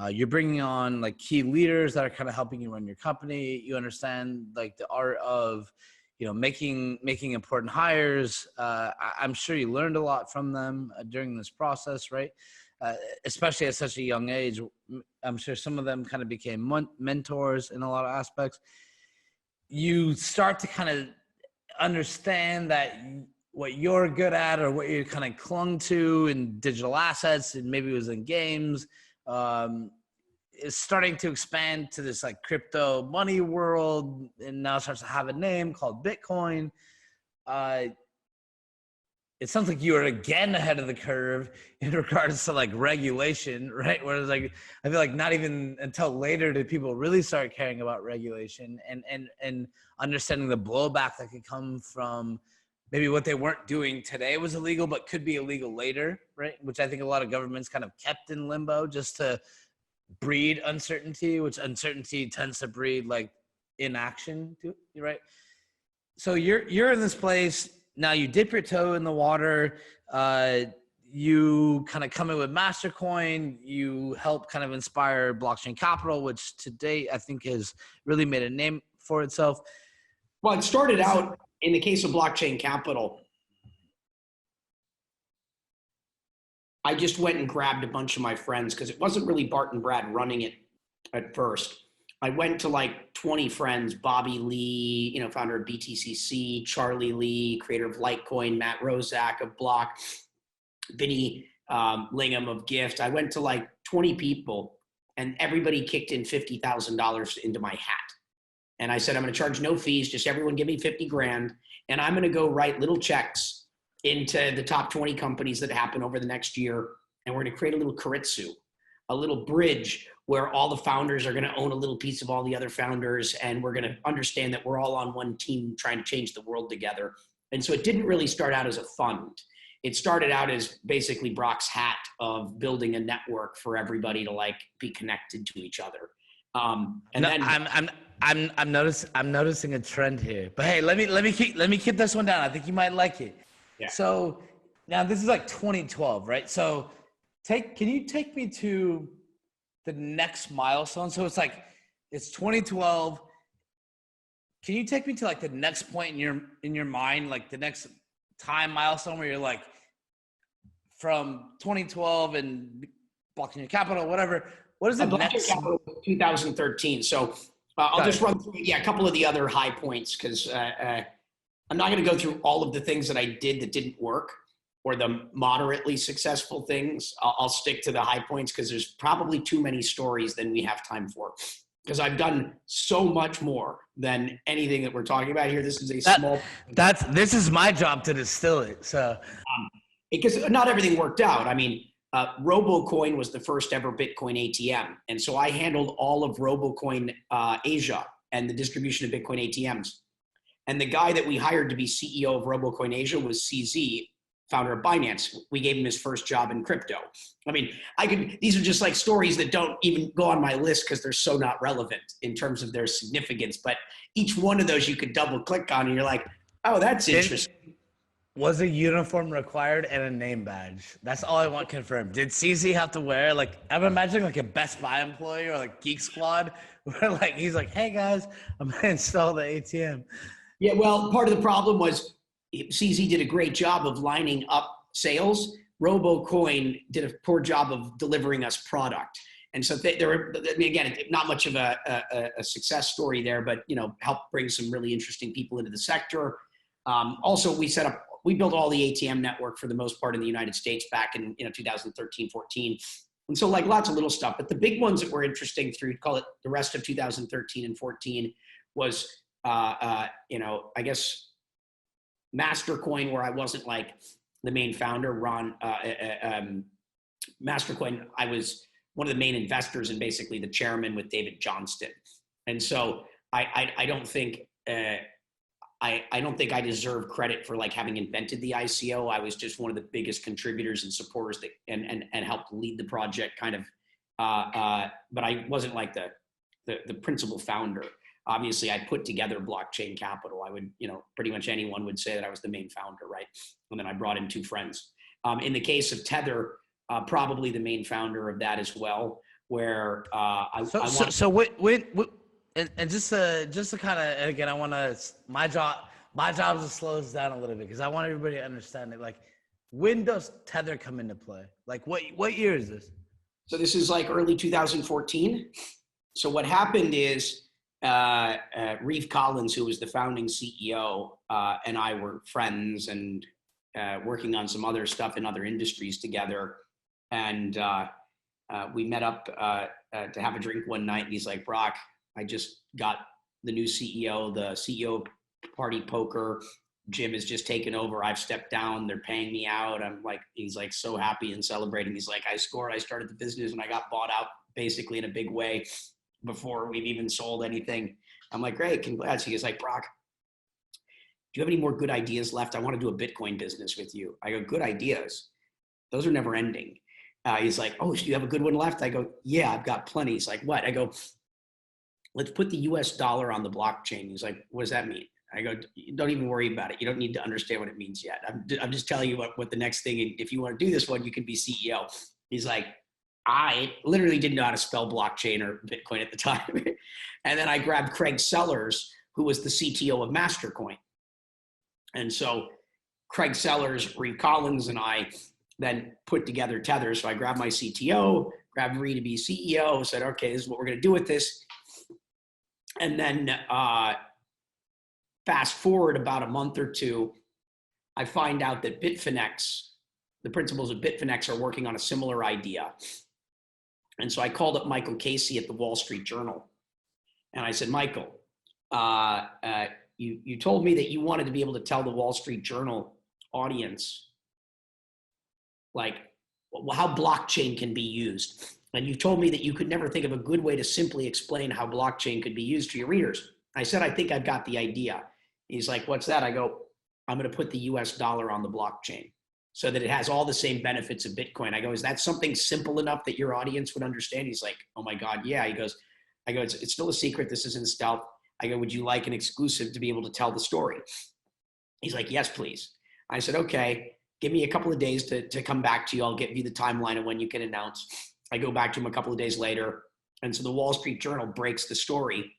You're bringing on like key leaders that are kind of helping you run your company. You understand like the art of, making important hires. I'm sure you learned a lot from them during this process, right? Especially at such a young age. I'm sure some of them kind of became mentors in a lot of aspects. You start to kind of understand that what you're good at or what you kind of clung to in digital assets and maybe it was in games is starting to expand to this like crypto money world and now starts to have a name called Bitcoin. It sounds like you are again ahead of the curve in regards to like regulation, right? Whereas like, I feel like not even until later did people really start caring about regulation and understanding the blowback that could come from maybe what they weren't doing today was illegal, but could be illegal later, right? Which I think a lot of governments kind of kept in limbo just to breed uncertainty, which uncertainty tends to breed like inaction, right? So you're in this place. Now you dip your toe in the water, you kind of come in with Mastercoin, you help kind of inspire blockchain capital, which to date I think has really made a name for itself. Well, it started out in the case of blockchain capital. I just went and grabbed a bunch of my friends because it wasn't really Bart and Brad running it at first. I went to like 20 friends, Bobby Lee, founder of BTCC, Charlie Lee, creator of Litecoin, Matt Rozak of Block, Vinny Lingham of Gift. I went to like 20 people and everybody kicked in $50,000 into my hat. And I said, I'm going to charge no fees. Just everyone give me 50 grand. And I'm going to go write little checks into the top 20 companies that happen over the next year. And we're going to create a little Keiretsu, a little bridge where all the founders are going to own a little piece of all the other founders. And we're going to understand that we're all on one team trying to change the world together. And so it didn't really start out as a fund. It started out as basically Brock's hat of building a network for everybody to like be connected to each other. I'm noticing a trend here. But hey, let me keep this one down. I think you might like it. Yeah. So now this is like 2012, right? So can you take me to the next milestone? So it's 2012. Can you take me to like the next point in your mind, like the next time milestone where you're like from 2012 and blockchain capital, whatever? What is the Blockchain next? capital 2013. So I'll just run through, a couple of the other high points because I'm not going to go through all of the things that I did that didn't work or the moderately successful things. I'll stick to the high points because there's probably too many stories than we have time for. Because I've done so much more than anything that we're talking about here. This is this is my job to distill it. So because not everything worked out. I mean, RoboCoin was the first ever Bitcoin ATM. And so I handled all of RoboCoin Asia and the distribution of Bitcoin ATMs. And the guy that we hired to be CEO of RoboCoin Asia was CZ, founder of Binance. We gave him his first job in crypto. I mean, these are just like stories that don't even go on my list because they're so not relevant in terms of their significance. But each one of those you could double click on and you're like, oh, that's interesting. Was a uniform required and a name badge? That's all I want confirmed. Did CZ have to wear, like, I'm imagining like a Best Buy employee or like Geek Squad where like, he's like, hey guys, I'm gonna install the ATM. Yeah, well, part of the problem was CZ did a great job of lining up sales. RoboCoin did a poor job of delivering us product. And so there were, I mean, again, not much of a success story there, but, helped bring some really interesting people into the sector. Also, we built all the ATM network for the most part in the United States back in 2013, 14. And so like lots of little stuff, but the big ones that were interesting through, call it the rest of 2013 and 14 was, I guess Mastercoin, where I wasn't like the main founder, Mastercoin, I was one of the main investors and basically the chairman with David Johnston. And so I don't think, I don't think I deserve credit for like having invented the ICO. I was just one of the biggest contributors and supporters that and helped lead the project kind of, but I wasn't like the principal founder. Obviously I put together blockchain capital. I would, pretty much anyone would say that I was the main founder, right? And then I brought in two friends. In the case of Tether, probably the main founder of that as well, where And just to kind of, again, I want to, my job is to slow this down a little bit because I want everybody to understand it. Like, when does Tether come into play? Like, what year is this? So this is like early 2014. So what happened is Reeve Collins, who was the founding CEO, and I were friends and working on some other stuff in other industries together. And we met up to have a drink one night. And he's like, Brock, I just got the new CEO, the CEO of Party Poker. Jim has just taken over. I've stepped down. They're paying me out. He's like so happy and celebrating. He's like, I scored. I started the business and I got bought out basically in a big way before we've even sold anything. I'm like, great, congrats. He goes like, Brock, do you have any more good ideas left? I want to do a Bitcoin business with you. I go, good ideas. Those are never ending. He's like, oh, do you have a good one left? I go, yeah, I've got plenty. He's like, what? I go, let's put the US dollar on the blockchain. He's like, what does that mean? I go, don't even worry about it. You don't need to understand what it means yet. I'm just telling you what the next thing, and if you want to do this one, you can be CEO. He's like, I literally didn't know how to spell blockchain or Bitcoin at the time. And then I grabbed Craig Sellers, who was the CTO of Mastercoin. And so Craig Sellers, Reeve Collins, and I then put together Tether. So I grabbed my CTO, grabbed Reeve to be CEO, said, okay, this is what we're going to do with this. And then fast forward about a month or two, I find out that Bitfinex, the principals of Bitfinex, are working on a similar idea. And so I called up Michael Casey at the Wall Street Journal. And I said, Michael, you told me that you wanted to be able to tell the Wall Street Journal audience, like, how blockchain can be used. And you told me that you could never think of a good way to simply explain how blockchain could be used to your readers. I said, I think I've got the idea. He's like, what's that? I go, I'm going to put the US dollar on the blockchain so that it has all the same benefits of Bitcoin. I go, is that something simple enough that your audience would understand? He's like, oh my God, yeah. He goes, I go, it's still a secret. This isn't stealth. I go, would you like an exclusive to be able to tell the story? He's like, yes, please. I said, okay, give me a couple of days to come back to you. I'll give you the timeline of when you can announce. I go back to him a couple of days later. And so the Wall Street Journal breaks the story,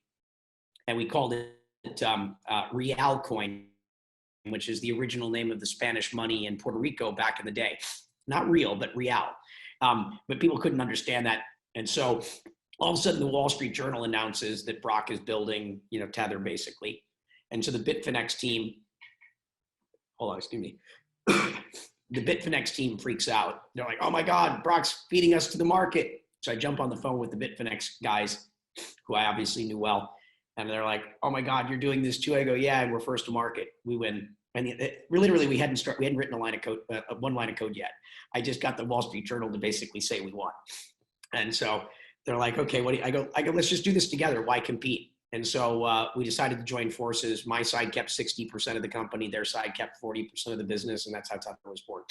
and we called it Real coin, which is the original name of the Spanish money in Puerto Rico back in the day. Not real, but real. But people couldn't understand that. And so all of a sudden the Wall Street Journal announces that Brock is building, Tether basically. And so the Bitfinex team, the Bitfinex team freaks out. They're like, oh my God, Brock's feeding us to the market. So I jump on the phone with the Bitfinex guys, who I obviously knew well. And they're like, oh my God, you're doing this too? I go, yeah, and we're first to market. We win. And literally, we hadn't written a line of code, one line of code yet. I just got the Wall Street Journal to basically say we won. And so they're like, okay, I go, let's just do this together. Why compete? And so we decided to join forces. My side kept 60% of the company. Their side kept 40% of the business. And that's how Tether was born.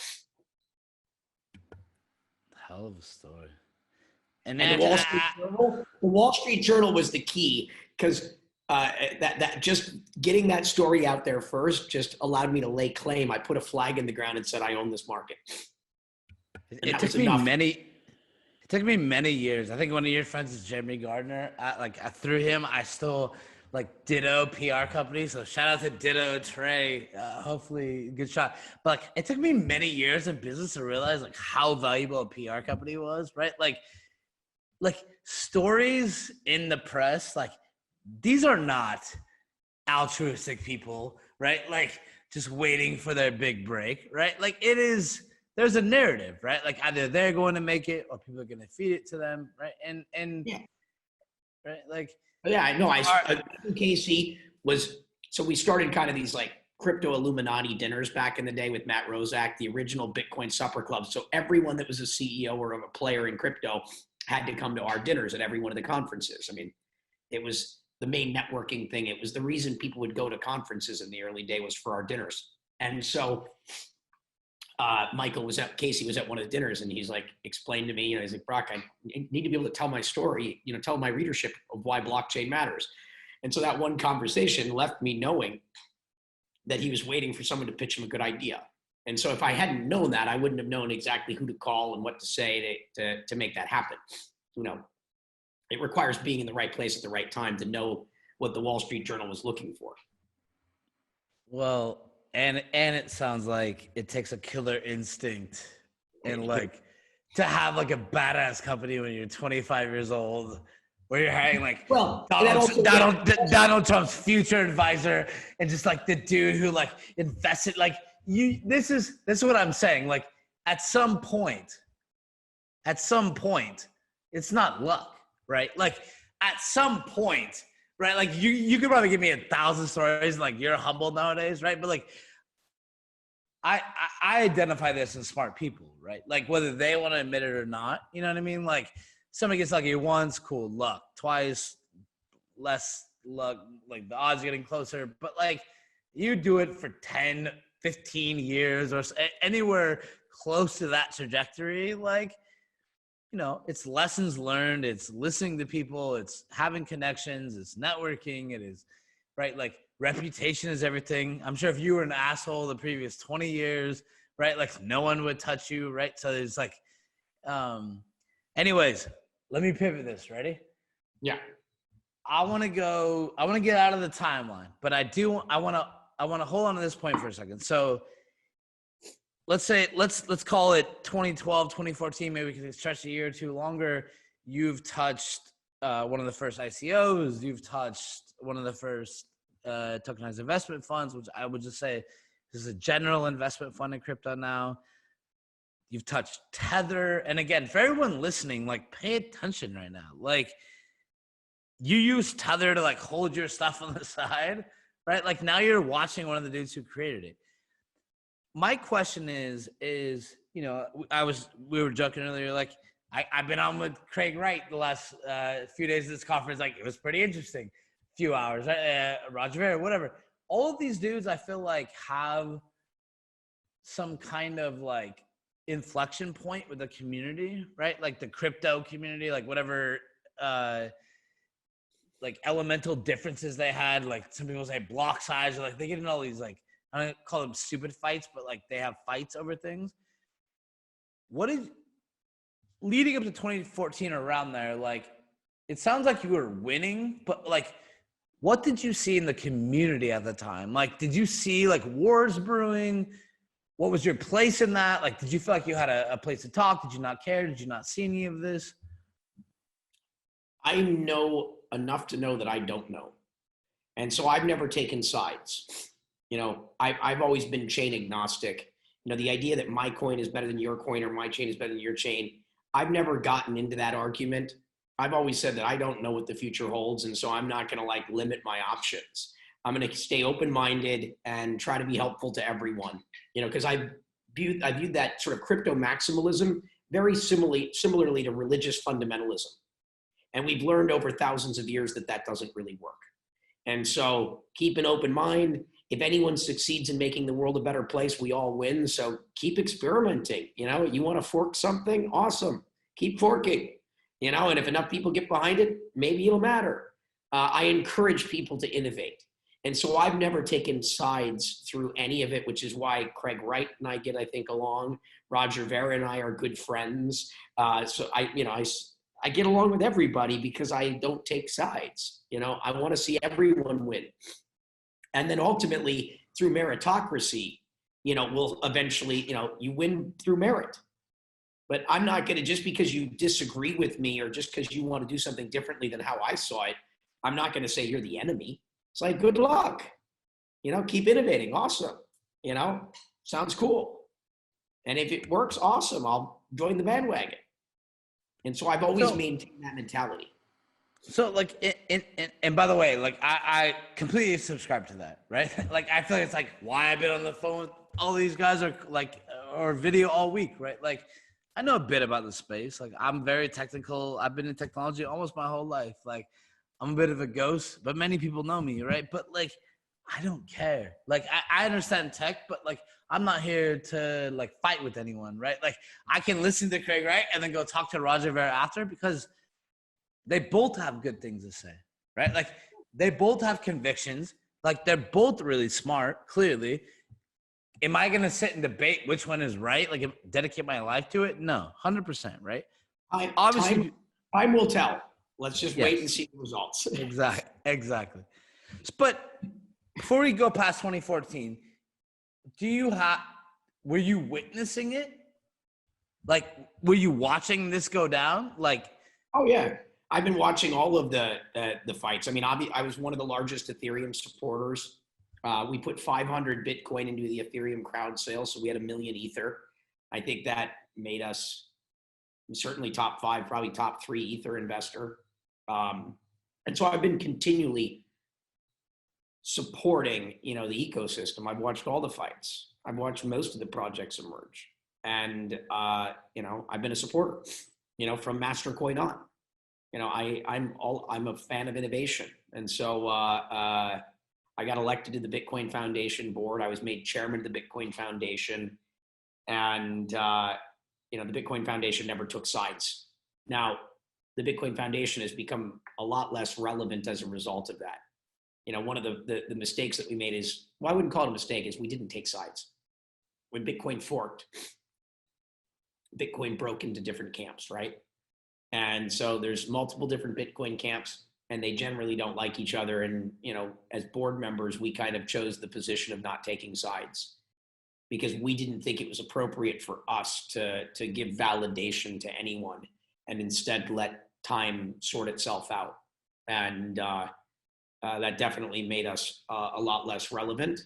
Hell of a story. And the Wall Street Journal was the key, because that just getting that story out there first just allowed me to lay claim. I put a flag in the ground and said, I own this market. It took me many years. I think one of your friends is Jeremy Gardner. Through him, I still Ditto PR company. So shout out to Ditto, Trey. Hopefully good shot. But it took me many years in business to realize how valuable a PR company was, right? Like stories in the press, these are not altruistic people, right? Just waiting for their big break, right? There's a narrative, right? Either they're going to make it or people are going to feed it to them, right? And yeah. Right? Yeah, I know. Casey so we started kind of these crypto Illuminati dinners back in the day with Matt Rozak, the original Bitcoin Supper Club. So everyone that was a CEO or a player in crypto had to come to our dinners at every one of the conferences. I mean, it was the main networking thing. It was the reason people would go to conferences in the early day, was for our dinners. And so Casey was at one of the dinners, and he's explained to me, he's like, Brock, I need to be able to tell my story, tell my readership of why blockchain matters. And so that one conversation left me knowing that he was waiting for someone to pitch him a good idea. And so if I hadn't known that, I wouldn't have known exactly who to call and what to say to make that happen. It requires being in the right place at the right time to know what the Wall Street Journal was looking for. Well, and it sounds like it takes a killer instinct and to have a badass company when you're 25 years old, where you're hiring Donald Trump's future advisor, and just the dude who invested this is what I'm saying. At some point, it's not luck, right? At some point, right? You could probably give me 1,000 stories, you're humble nowadays, right? But I identify this as smart people, right? Whether they want to admit it or not, you know what I mean? Somebody gets lucky once, cool, luck. Twice, less luck. The odds are getting closer. But you do it for 10, 15 years or anywhere close to that trajectory, it's lessons learned, it's listening to people, it's having connections, it's networking, it is, right? Reputation is everything. I'm sure if you were an asshole the previous 20 years, right? No one would touch you, right? So there's anyways, let me pivot this. Ready? Yeah. I want to get out of the timeline, but I want to hold on to this point for a second. So let's call it 2012, 2014, maybe we can stretch a year or two longer. You've touched one of the first ICOs. You've touched one of the first tokenized investment funds, which I would just say this is a general investment fund in crypto now. You've touched Tether. And again, for everyone listening, pay attention right now. You use Tether to hold your stuff on the side, right? Now you're watching one of the dudes who created it. My question is, we were joking earlier, I've been on with Craig Wright the last few days of this conference. It was pretty interesting. Few hours, Roger Ver, whatever. All of these dudes, I feel have some kind of inflection point with the community, right? The crypto community, whatever, elemental differences they had. Some people say block size, or they get in all these I don't call them stupid fights, but they have fights over things. What is leading up to 2014 or around there? It sounds like you were winning, but what did you see in the community at the time? Like, did you see like wars brewing? What was your place in that? Like, did you feel like you had a place to talk? Did you not care? Did you not see any of this? I know enough to know that I don't know. And so I've never taken sides. I've always been chain agnostic. The idea that my coin is better than your coin or my chain is better than your chain, I've never gotten into that argument. I've always said that I don't know what the future holds. And so I'm not going to like limit my options. I'm going to stay open-minded and try to be helpful to everyone, because I viewed that sort of crypto maximalism very similarly to religious fundamentalism. And we've learned over thousands of years that that doesn't really work. And so keep an open mind. If anyone succeeds in making the world a better place, we all win. So keep experimenting. You want to fork something? Awesome. Keep forking. And if enough people get behind it, maybe it'll matter. I encourage people to innovate. And so I've never taken sides through any of it, which is why Craig Wright and I get, I think, along. Roger Ver and I are good friends. So I get along with everybody because I don't take sides. I want to see everyone win. And then ultimately through meritocracy, we'll eventually, you win through merit. But I'm not going to, just because you disagree with me or just because you want to do something differently than how I saw it, I'm not going to say you're the enemy. It's like, good luck, keep innovating. Awesome. Sounds cool. And if it works, awesome. I'll join the bandwagon. And so I've always maintained that mentality. So like, and by the way, like I completely subscribe to that, right? Like, I feel like it's like why I've been on the phone with all these guys or video all week, right? Like, I know a bit about the space. Like, I'm very technical. I've been in technology almost my whole life. Like, I'm a bit of a ghost, but many people know me, right? But like, I don't care. Like, I understand tech, but like, I'm not here to like fight with anyone, right? Like, I can listen to Craig Wright and then go talk to Roger Ver after, because they both have good things to say, right? Like, they both have convictions. Like, they're both really smart, clearly. Am I going to sit and debate which one is right? Like, dedicate my life to it? No, 100%, right? Obviously, time will tell. Let's just wait and see the results. Exactly. But before we go past 2014, were you witnessing it? Like, were you watching this go down? Like, oh yeah, I've been watching all of the fights. I mean, I was one of the largest Ethereum supporters. We put 500 Bitcoin into the Ethereum crowd sale, so we had 1 million Ether. I think that made us certainly top 5, probably top 3 Ether investor. And so I've been continually supporting, the ecosystem. I've watched all the fights. I've watched most of the projects emerge, and I've been a supporter, from Mastercoin on. I'm a fan of innovation, and so I got elected to the Bitcoin Foundation board. I was made chairman of the Bitcoin Foundation, and the Bitcoin Foundation never took sides. Now, the Bitcoin Foundation has become a lot less relevant as a result of that. One of the mistakes that we made is, well, I wouldn't call it a mistake, is we didn't take sides. When Bitcoin forked, Bitcoin broke into different camps, right? And so there's multiple different Bitcoin camps, and they generally don't like each other. And, as board members, we kind of chose the position of not taking sides because we didn't think it was appropriate for us to give validation to anyone, and instead let time sort itself out. And that definitely made us a lot less relevant.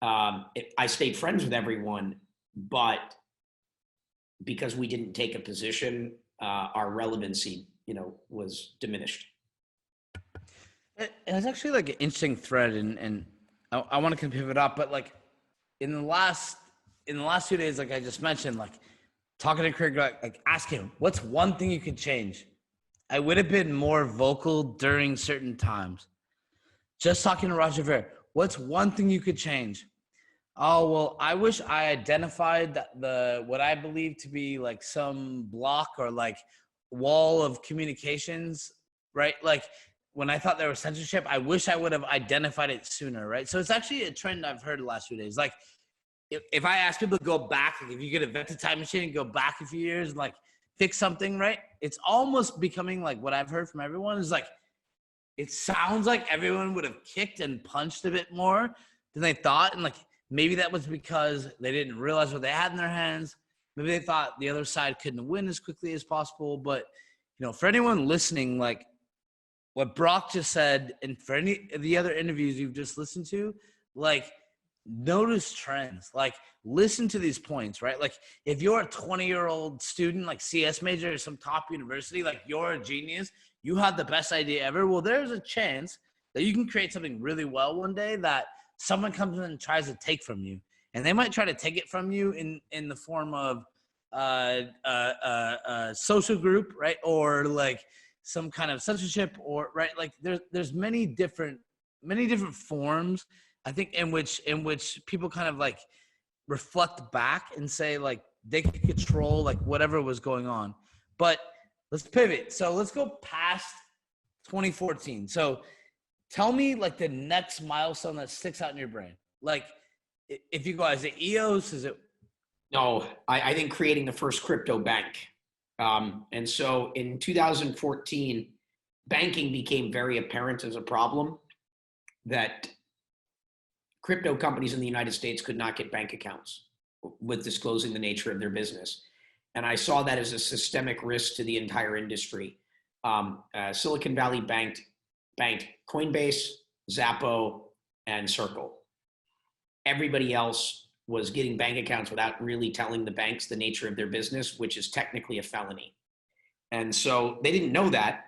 I stayed friends with everyone, but because we didn't take a position, our relevancy, was diminished. It's actually like an interesting thread, and I want to pivot up, but like in the last 2 days, like I just mentioned, like talking to Craig, like ask him, what's one thing you could change? I would have been more vocal during certain times. Just talking to Roger Ver, what's one thing you could change? Oh, well, I wish I identified what I believe to be like some block or like wall of communications, right? Like when I thought there was censorship, I wish I would have identified it sooner, right? So it's actually a trend I've heard the last few days. Like if I ask people to go back, like if you could invent a time machine and go back a few years and like fix something, right? It's almost becoming like what I've heard from everyone is like, it sounds like everyone would have kicked and punched a bit more than they thought. And like, maybe that was because they didn't realize what they had in their hands. Maybe they thought the other side couldn't win as quickly as possible. But, you know, for anyone listening, like what Brock just said, and for any of the other interviews you've just listened to, like, notice trends, like listen to these points, right? Like if you're a 20-year-old student, like CS major at some top university, like you're a genius, you have the best idea ever. Well, there's a chance that you can create something really well one day that someone comes in and tries to take from you. And they might try to take it from you in the form of social group, right? Or like some kind of censorship, or right, like there's many different forms, I think, in which people kind of like reflect back and say like they could control like whatever was going on. But let's pivot. So let's go past 2014. So tell me like the next milestone that sticks out in your brain. Like if you go, is it EOS? Is it? No, I think creating the first crypto bank. And so in 2014, banking became very apparent as a problem, that crypto companies in the United States could not get bank accounts with disclosing the nature of their business. And I saw that as a systemic risk to the entire industry. Silicon Valley banked Coinbase, Zappo, and Circle. Everybody else was getting bank accounts without really telling the banks the nature of their business, which is technically a felony. And so they didn't know that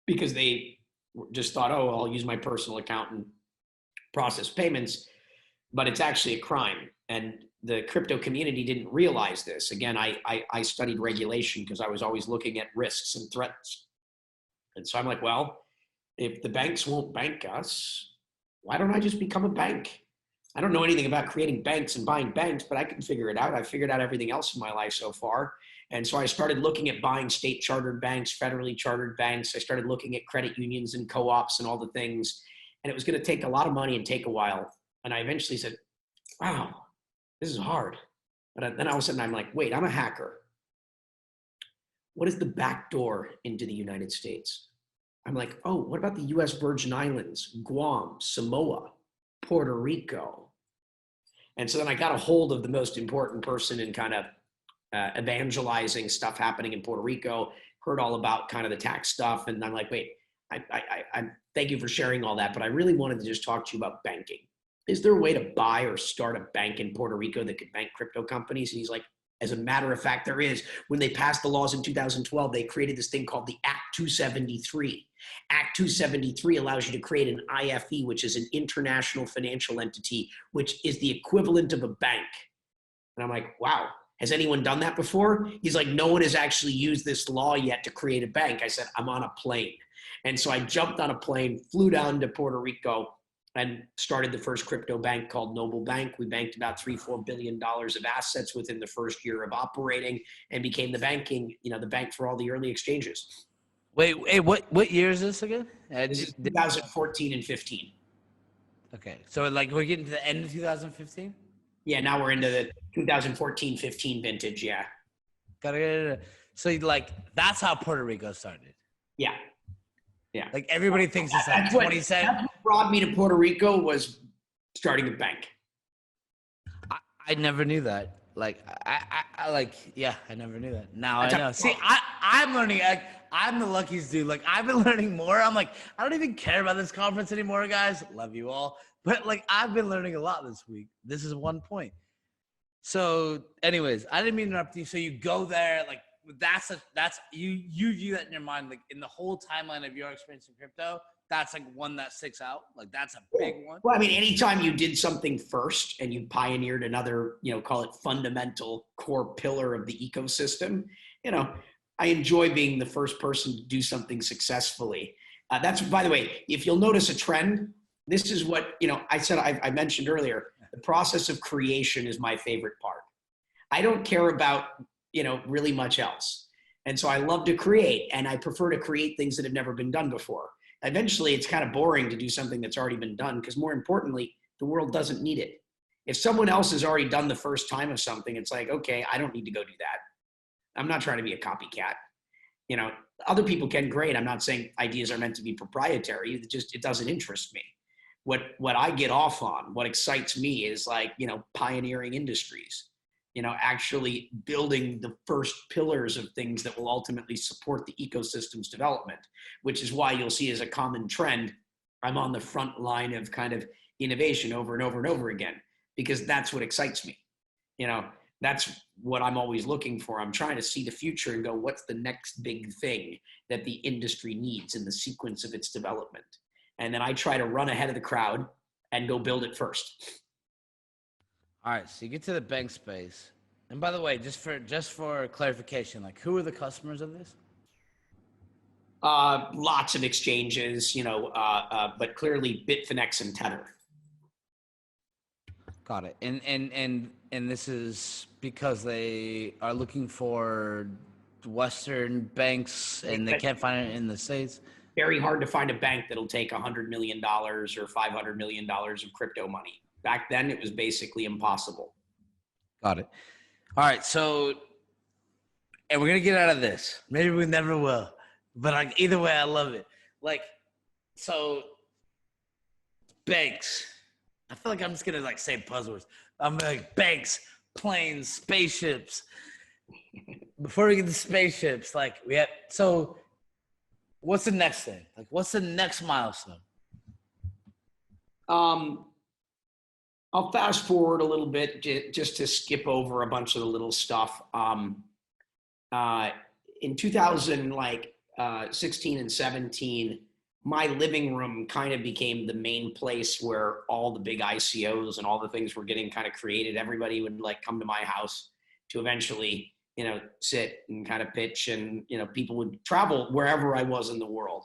because they just thought, oh, I'll use my personal account and process payments, but it's actually a crime. And the crypto community didn't realize this. Again, I studied regulation because I was always looking at risks and threats. And so I'm like, well, if the banks won't bank us, why don't I just become a bank? I don't know anything about creating banks and buying banks, but I can figure it out. I've figured out everything else in my life so far. And so I started looking at buying state chartered banks, federally chartered banks. I started looking at credit unions and co-ops and all the things. And it was going to take a lot of money and take a while. And I eventually said, wow, this is hard. But then all of a sudden I'm like, wait, I'm a hacker. What is the back door into the United States? I'm like, oh, what about the US Virgin Islands, Guam, Samoa, Puerto Rico? And so then I got a hold of the most important person in kind of evangelizing stuff happening in Puerto Rico, heard all about kind of the tax stuff. And I'm like, wait, I thank you for sharing all that, but I really wanted to just talk to you about banking. Is there a way to buy or start a bank in Puerto Rico that could bank crypto companies? And he's like, as a matter of fact, there is. When they passed the laws in 2012, they created this thing called the Act 273. Act 273 allows you to create an IFE, which is an international financial entity, which is the equivalent of a bank. And I'm like, wow, has anyone done that before? He's like, no one has actually used this law yet to create a bank. I said, I'm on a plane. And so I jumped on a plane, flew down to Puerto Rico, and started the first crypto bank called Noble Bank. We banked about $3-4 billion of assets within the first year of operating, and became the bank for all the early exchanges. Wait, what year is this again? This is 2014 and 15. Okay, so like we're getting to the end of 2015? Yeah, now we're into the 2014-15 vintage, yeah. Got it. So like that's how Puerto Rico started. Yeah. Yeah. Like everybody thinks it's like 27. That's what brought me to Puerto Rico, was starting a bank. I never knew that. Like I never knew that. Now I know. See, I'm learning. I'm the luckiest dude. Like I've been learning more. I'm like, I don't even care about this conference anymore, guys. Love you all. But like I've been learning a lot this week. This is one point. So anyways, I didn't mean to interrupt you. So you go there, like that's you view that in your mind, like in the whole timeline of your experience in crypto, that's like one that sticks out. Like that's a big one. Well, I mean, anytime you did something first and you pioneered another, call it fundamental core pillar of the ecosystem, I enjoy being the first person to do something successfully. That's, by the way, if you'll notice a trend, this is what, I mentioned earlier, the process of creation is my favorite part. I don't care about really much else. And so I love to create, and I prefer to create things that have never been done before. Eventually it's kind of boring to do something that's already been done, because more importantly, the world doesn't need it. If someone else has already done the first time of something, it's like, okay, I don't need to go do that. I'm not trying to be a copycat. You know, other people can, great. I'm not saying ideas are meant to be proprietary. It doesn't interest me. What I get off on, what excites me is like, you know, pioneering industries, you know, actually building the first pillars of things that will ultimately support the ecosystem's development, which is why you'll see as a common trend, I'm on the front line of kind of innovation over and over and over again, because that's what excites me. You know, that's what I'm always looking for. I'm trying to see the future and go, what's the next big thing that the industry needs in the sequence of its development? And then I try to run ahead of the crowd and go build it first. All right, so you get to the bank space. And by the way, just for clarification, like who are the customers of this? Lots of exchanges, you know, but clearly Bitfinex and Tether. Got it. And this is because they are looking for Western banks and they can't find it in the States. Very hard to find a bank that'll take $100 million or $500 million of crypto money. Back then, it was basically impossible. Got it. All right. So, and we're going to get out of this. Maybe we never will. But like, either way, I love it. Like, so banks. I feel like I'm just going to like say buzzwords. I'm like banks, planes, spaceships. Before we get to spaceships, like so what's the next thing? Like, what's the next milestone? I'll fast forward a little bit just to skip over a bunch of the little stuff. In 2016 and 17, my living room kind of became the main place where all the big ICOs and all the things were getting kind of created. Everybody would like come to my house to eventually, you know, sit and kind of pitch, and, you know, people would travel wherever I was in the world.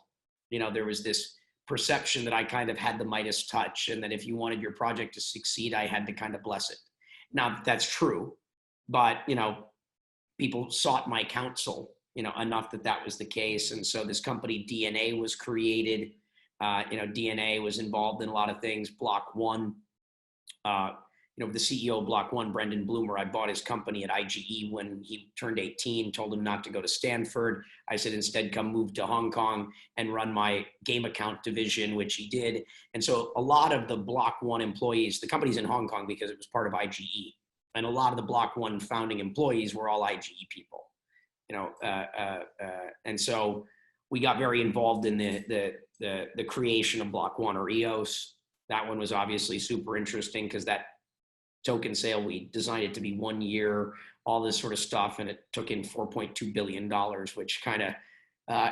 You know, there was this perception that I kind of had the Midas touch, and that if you wanted your project to succeed, I had to kind of bless it. Now, that's true, but, you know, people sought my counsel, you know, enough that was the case. And so this company DNA was created. You know, DNA was involved in a lot of things. Block One, you know, the CEO of Block One, Brendan Bloomer, I bought his company at IGE when he turned 18, told him not to go to Stanford. I said, instead, come move to Hong Kong and run my game account division, which he did. And so a lot of the Block One employees, the company's in Hong Kong because it was part of IGE. And a lot of the Block One founding employees were all IGE people, you know, and so we got very involved in the creation of Block One, or EOS. That one was obviously super interesting because that token sale, we designed it to be 1 year, all this sort of stuff, and it took in $4.2 billion, which kind of,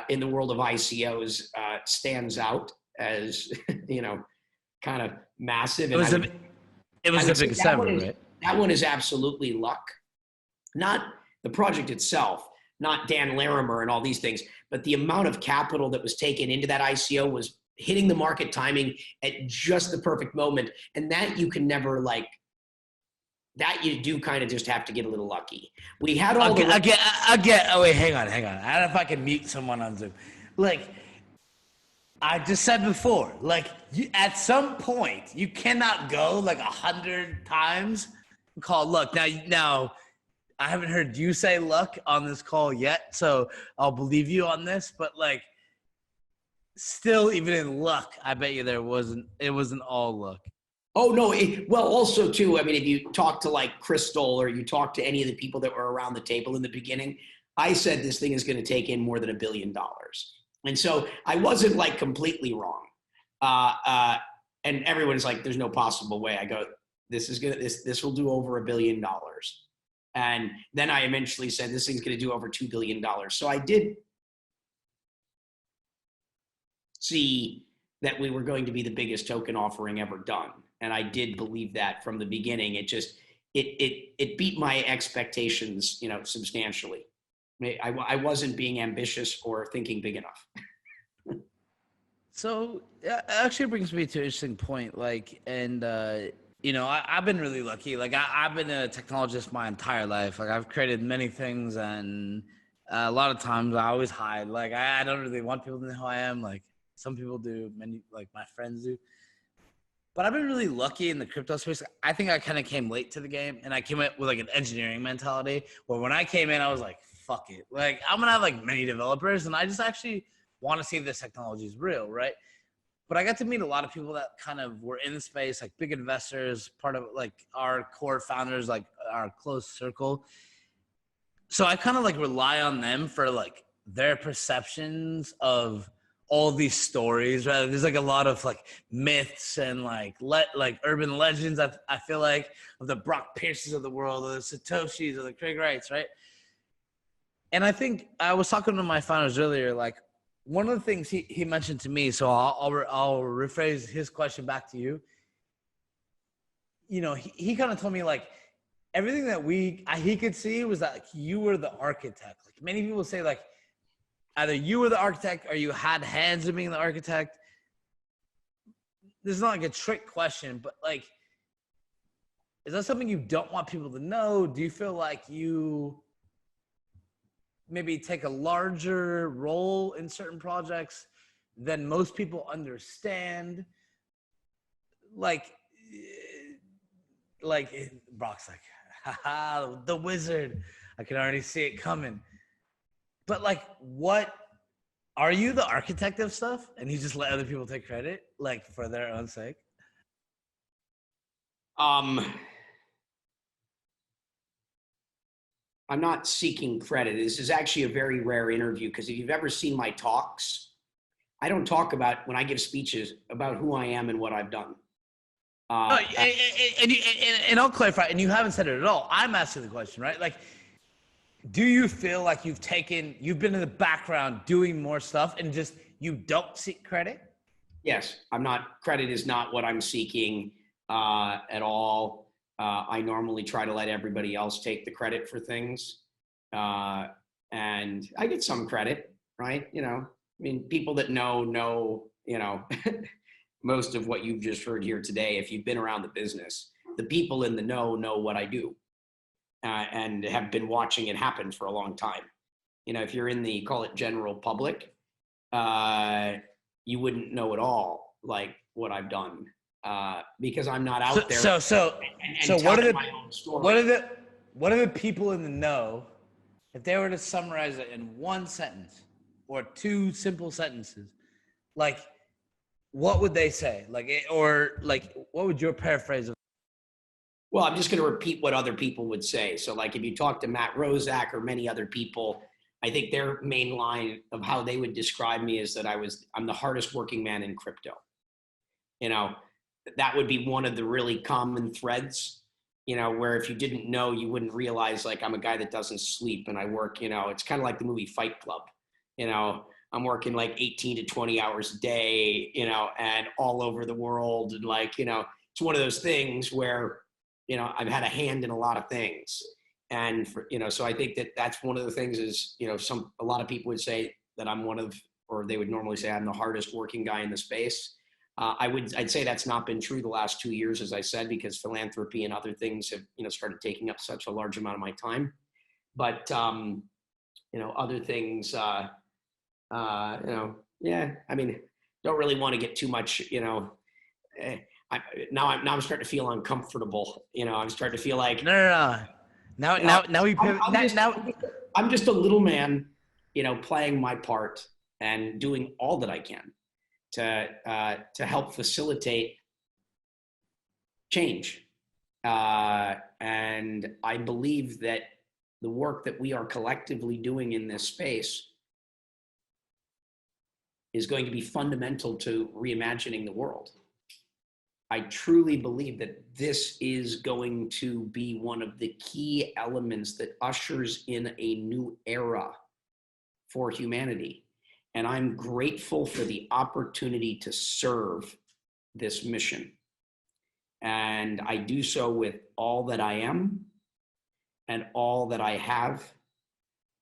in the world of ICOs, stands out as, you know, kind of massive. It was a big seven, right? That one is absolutely luck. Not the project itself, not Dan Larimer and all these things, but the amount of capital that was taken into that ICO was hitting the market timing at just the perfect moment. And that you can never like, that you do kind of just have to get a little lucky. We had all I get. Oh wait, hang on. I don't know if I can mute someone on Zoom. Like I just said before, like at some point you cannot go like 100 times and call luck. Now I haven't heard you say luck on this call yet, so I'll believe you on this. But like, still, even in luck, I bet you it wasn't all luck. Oh, no. Well, also, too, I mean, if you talk to like Crystal or you talk to any of the people that were around the table in the beginning, I said this thing is going to take in more than $1 billion. And so I wasn't like completely wrong. And everyone's like, there's no possible way. I go, this will do over $1 billion. And then I eventually said, this thing's going to do over $2 billion. So I did see that we were going to be the biggest token offering ever done. And I did believe that from the beginning. It just, it beat my expectations, you know, substantially. I wasn't being ambitious or thinking big enough. So it actually brings me to an interesting point. Like, and, you know, I've been really lucky. Like I've been a technologist my entire life. Like I've created many things, and a lot of times I always hide. Like I don't really want people to know who I am. Like some people do, many, like my friends do. But I've been really lucky in the crypto space. I think I kind of came late to the game, and I came in with like an engineering mentality where when I came in, I was like, fuck it. Like, I'm going to have like many developers, and I just actually want to see if this technology is real, right? But I got to meet a lot of people that kind of were in the space, like big investors, part of like our core founders, like our close circle. So I kind of like rely on them for like their perceptions of all these stories, right? There's like a lot of like myths and like urban legends. I feel like of the Brock Pierces of the world, or the Satoshis, or the Craig Wrights, right? And I think I was talking to my founders earlier, like one of the things he mentioned to me, so I'll rephrase his question back to you. You know, he kind of told me like everything that he could see was that like, you were the architect. Like many people say like either you were the architect or you had hands in being the architect. This is not like a trick question, but like, is that something you don't want people to know? Do you feel like you maybe take a larger role in certain projects than most people understand? Like Brock's like, haha, the wizard. I can already see it coming. But like, what are you the architect of stuff and you just let other people take credit, like for their own sake? I'm not seeking credit. This is actually a very rare interview because if you've ever seen my talks, I don't talk about, when I give speeches, about who I am and what I've done. And I'll clarify, and you haven't said it at all. I'm asking the question, right? Like, do you feel like you've been in the background doing more stuff and just you don't seek credit? Yes, credit is not what I'm seeking at all. I normally try to let everybody else take the credit for things. And I get some credit, right? You know, I mean, people that know, you know, most of what you've just heard here today, if you've been around the business, the people in the know what I do and have been watching it happen for a long time. You know, if you're in the, call it general public, you wouldn't know at all, like what I've done. Because I'm not out there. So what are the people in the know, if they were to summarize it in one sentence or two simple sentences, like what would they say? Like, or like, what would your paraphrase of? Well, I'm just going to repeat what other people would say. So like if you talk to Matt Rozak or many other people, I think their main line of how they would describe me is that I'm the hardest working man in crypto. You know, that would be one of the really common threads, you know, where if you didn't know, you wouldn't realize, like, I'm a guy that doesn't sleep and I work, you know, it's kind of like the movie Fight Club. You know, I'm working like 18 to 20 hours a day, you know, and all over the world. And like, you know, it's one of those things where, you know, I've had a hand in a lot of things. And, you know, so I think that that's one of the things is, you know, a lot of people would say that or they would normally say I'm the hardest working guy in the space. I'd say that's not been true the last 2 years, as I said, because philanthropy and other things have, you know, started taking up such a large amount of my time. But, you know, other things, you know, yeah, I mean, don't really want to get too much, you know, now I'm starting to feel uncomfortable. You know, I'm starting to feel like, No. Now we pivot. I'm just a little man, you know, playing my part and doing all that I can to help facilitate change. And I believe that the work that we are collectively doing in this space is going to be fundamental to reimagining the world. I truly believe that this is going to be one of the key elements that ushers in a new era for humanity. And I'm grateful for the opportunity to serve this mission. And I do so with all that I am and all that I have.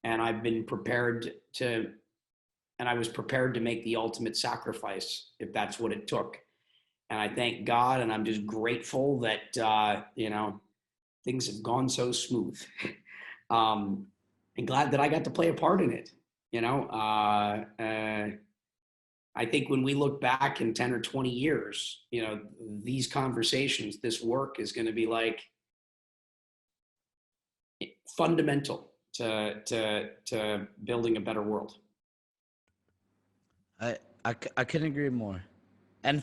And I've been prepared to, and I was prepared to make the ultimate sacrifice if that's what it took. And I thank God, and I'm just grateful that, you know, things have gone so smooth. And glad that I got to play a part in it. You know, I think when we look back in 10 or 20 years, you know, these conversations, this work is going to be like fundamental to building a better world. I couldn't agree more. And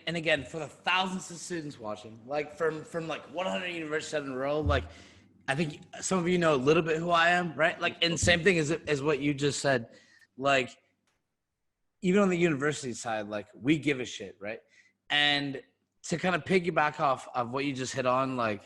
and again, for the thousands of students watching, like from like 100 universities in a row, like I think some of you know a little bit who I am, right? Like, and same thing as what you just said, like even on the university side, like we give a shit, right? And to kind of piggyback off of what you just hit on, like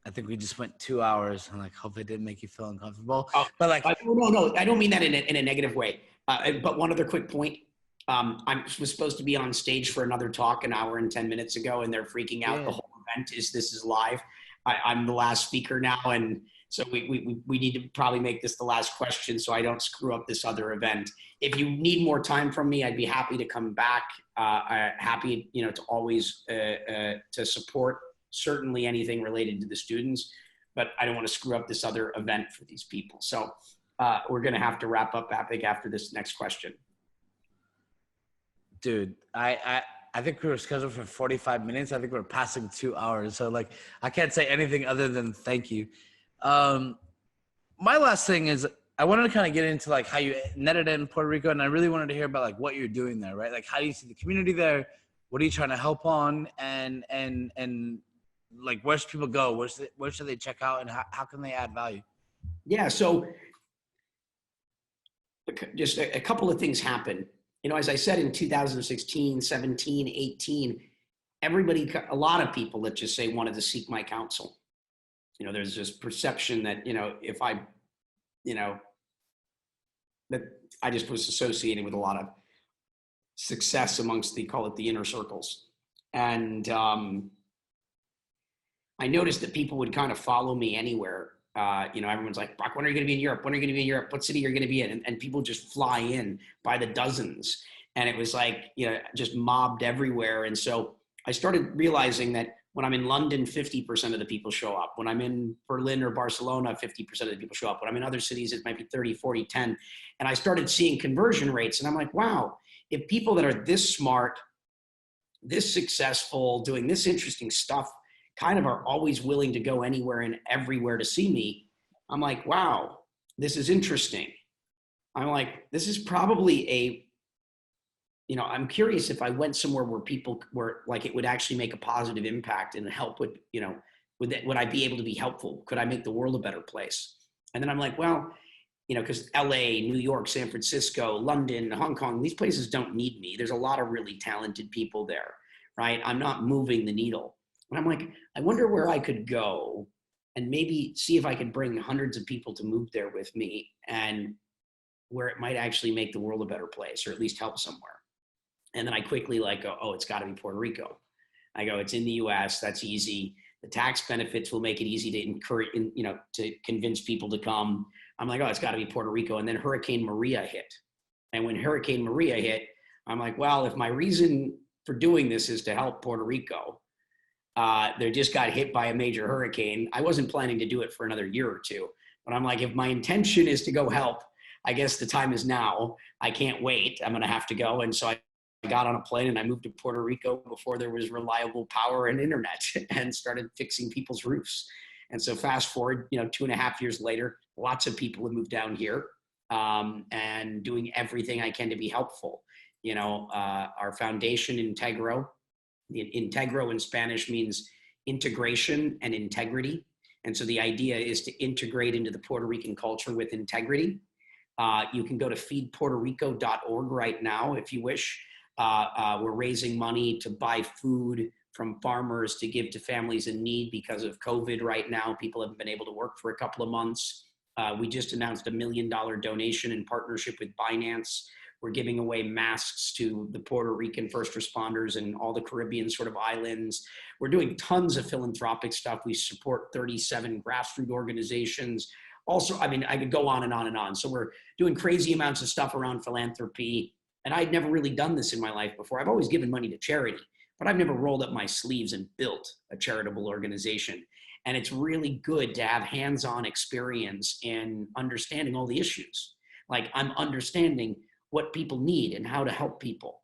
I think we just went 2 hours, and like hope it didn't make you feel uncomfortable, Oh, but like no, I don't mean that in a negative way. But one other quick point. I was supposed to be on stage for another talk an hour and 10 minutes ago, and they're freaking out. Yeah. The whole event this is live. I'm the last speaker now, and so we need to probably make this the last question so I don't screw up this other event. If you need more time from me, I'd be happy to come back. Happy, to always to support certainly anything related to the students, but I don't want to screw up this other event for these people. So we're going to have to wrap up, I think, after this next question. Dude, I think we were scheduled for 45 minutes. I think we're passing 2 hours. So like, I can't say anything other than thank you. My last thing is I wanted to kind of get into like how you netted in Puerto Rico, and I really wanted to hear about like what you're doing there, right? Like, how do you see the community there? What are you trying to help on? And like, where should people go? Where should they check out, and how can they add value? Yeah. So just a couple of things happen. As I said, in 2016, 17, 18, a lot of people, let's just say, wanted to seek my counsel. There's this perception that, if that I just was associated with a lot of success amongst call it the inner circles. And I noticed that people would kind of follow me anywhere. Everyone's like, Brock, when are you going to be in Europe? When are you going to be in Europe? What city are you going to be in? And people just fly in by the dozens. And it was like, just mobbed everywhere. And so I started realizing that when I'm in London, 50% of the people show up. When I'm in Berlin or Barcelona, 50% of the people show up. When I'm in other cities, it might be 30, 40, 10. And I started seeing conversion rates. And I'm like, wow, if people that are this smart, this successful, doing this interesting stuff, kind of are always willing to go anywhere and everywhere to see me, I'm like, wow, this is interesting. I'm like, this is probably I'm curious if I went somewhere where people were like, it would actually make a positive impact and help with, would I be able to be helpful? Could I make the world a better place? And then I'm like, well, because LA, New York, San Francisco, London, Hong Kong, these places don't need me. There's a lot of really talented people there, right? I'm not moving the needle. And I'm like, I wonder where I could go and maybe see if I could bring hundreds of people to move there with me, and where it might actually make the world a better place, or at least help somewhere. And then I quickly go, oh, it's got to be Puerto Rico. I go, it's in the US, that's easy. The tax benefits will make it easy to encourage, to convince people to come. I'm like, oh, it's got to be Puerto Rico. And then Hurricane Maria hit. And when Hurricane Maria hit, I'm like, well, if my reason for doing this is to help Puerto Rico, they just got hit by a major hurricane. I wasn't planning to do it for another year or two. But I'm like, if my intention is to go help, I guess the time is now. I can't wait. I'm going to have to go. And so I got on a plane and I moved to Puerto Rico before there was reliable power and internet, and started fixing people's roofs. And so fast forward, 2.5 years later, lots of people have moved down here, and doing everything I can to be helpful. Our foundation, Integro in Spanish means integration and integrity. And so the idea is to integrate into the Puerto Rican culture with integrity. You can go to feedpuertorico.org right now if you wish. We're raising money to buy food from farmers to give to families in need because of COVID right now. People haven't been able to work for a couple of months. We just announced $1 million donation in partnership with Binance. We're giving away masks to the Puerto Rican first responders and all the Caribbean sort of islands. We're doing tons of philanthropic stuff. We support 37 grassroots organizations. Also, I could go on and on and on. So we're doing crazy amounts of stuff around philanthropy. And I'd never really done this in my life before. I've always given money to charity, but I've never rolled up my sleeves and built a charitable organization. And it's really good to have hands-on experience in understanding all the issues. Like, I'm understanding what people need and how to help people,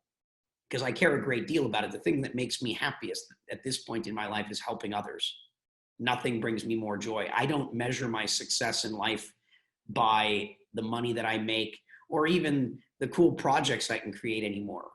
because I care a great deal about it. The thing that makes me happiest at this point in my life is helping others. nothing brings me more joy. I don't measure my success in life by the money that I make or even the cool projects I can create anymore.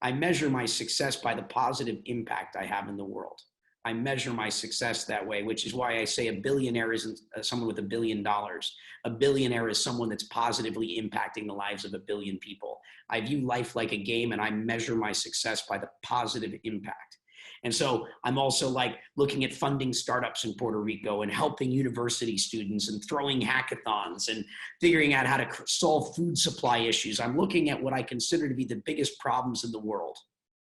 I measure my success by the positive impact I have in the world. I measure my success that way, which is why I say a billionaire isn't someone with $1 billion. A billionaire is someone that's positively impacting the lives of 1 billion people. I view life like a game, and I measure my success by the positive impact. And so I'm also like looking at funding startups in Puerto Rico and helping university students and throwing hackathons and figuring out how to solve food supply issues. I'm looking at what I consider to be the biggest problems in the world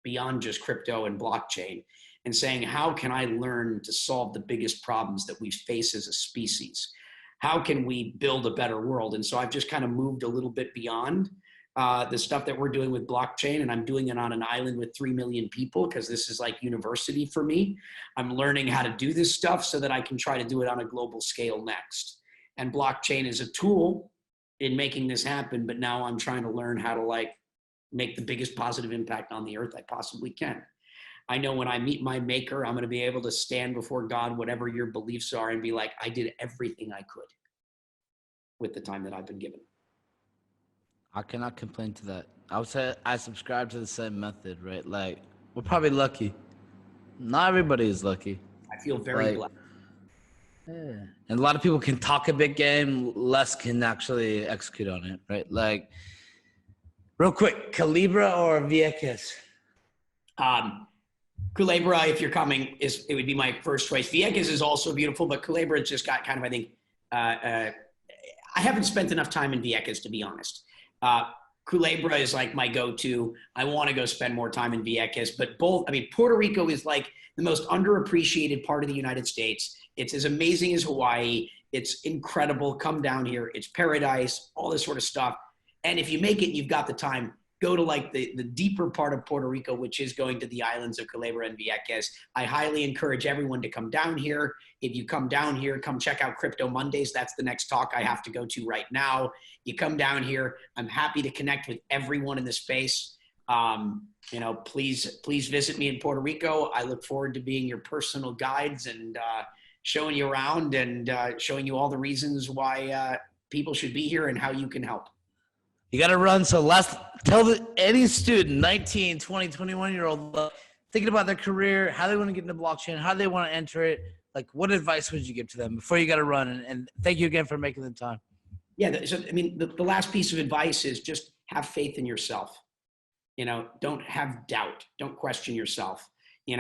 beyond just crypto and blockchain, and saying, how can I learn to solve the biggest problems that we face as a species? How can we build a better world? And so I've just kind of moved a little bit beyond the stuff that we're doing with blockchain, and I'm doing it on an island with 3 million people because this is like university for me. I'm learning how to do this stuff so that I can try to do it on a global scale next. And blockchain is a tool in making this happen, but now I'm trying to learn how to like make the biggest positive impact on the earth I possibly can. I know when I meet my maker, I'm going to be able to stand before God, whatever your beliefs are, and be like, I did everything I could with the time that I've been given. I cannot complain to that. I would say I subscribe to the same method, right? Like, we're probably lucky. Not everybody is lucky. I feel very blessed. Yeah. And a lot of people can talk a big game, less can actually execute on it, right? Like, real quick, Calibra or Vieques? Culebra, if you're coming, it would be my first choice. Vieques is also beautiful, but Culebra just got kind of, I think, I haven't spent enough time in Vieques, to be honest. Culebra is like my go-to. I want to go spend more time in Vieques, but Puerto Rico is like the most underappreciated part of the United States. It's as amazing as Hawaii. It's incredible. Come down here. It's paradise, all this sort of stuff. And if you make it, you've got the time, go to like the deeper part of Puerto Rico, which is going to the islands of Culebra and Vieques. I highly encourage everyone to come down here. If you come down here, come check out Crypto Mondays. That's the next talk I have to go to right now. You come down here. I'm happy to connect with everyone in the space. Please visit me in Puerto Rico. I look forward to being your personal guides and showing you around and showing you all the reasons why people should be here and how you can help. You got to run. So tell any student, 19, 20, 21-year-old, thinking about their career, how they want to get into blockchain, how they want to enter it. Like, what advice would you give to them before you got to run? And thank you again for making the time. Yeah. So, the last piece of advice is just have faith in yourself. Don't have doubt. Don't question yourself. You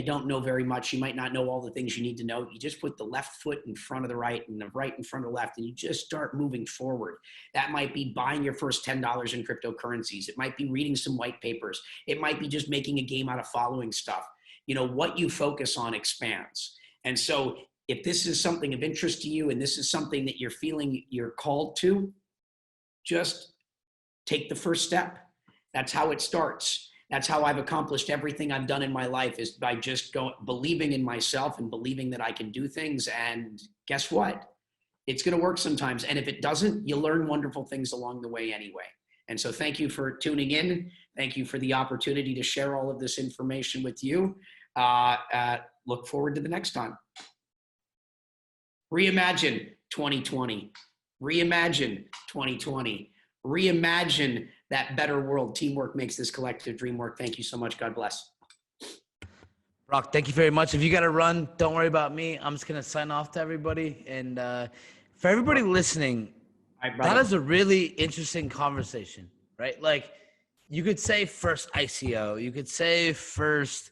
don't know very much. You might not know all the things you need to know. You just put the left foot in front of the right and the right in front of the left, and you just start moving forward. That might be buying your first $10 in cryptocurrencies. It might be reading some white papers. It might be just making a game out of following stuff. What you focus on expands. And so if this is something of interest to you and this is something that you're feeling you're called to, just take the first step. That's how it starts. That's how I've accomplished everything I've done in my life, is by just believing in myself and believing that I can do things. And guess what? It's going to work sometimes. And if it doesn't, you learn wonderful things along the way anyway. And so thank you for tuning in. Thank you for the opportunity to share all of this information with you. Look forward to the next time. Reimagine 2020. Reimagine 2020. Reimagine that better world. Teamwork makes this collective dream work. Thank you so much. God bless. Brock, thank you very much. If you got to run, don't worry about me. I'm just going to sign off to everybody. And for everybody listening, that is a really interesting conversation, right? Like, you could say first ICO. You could say first,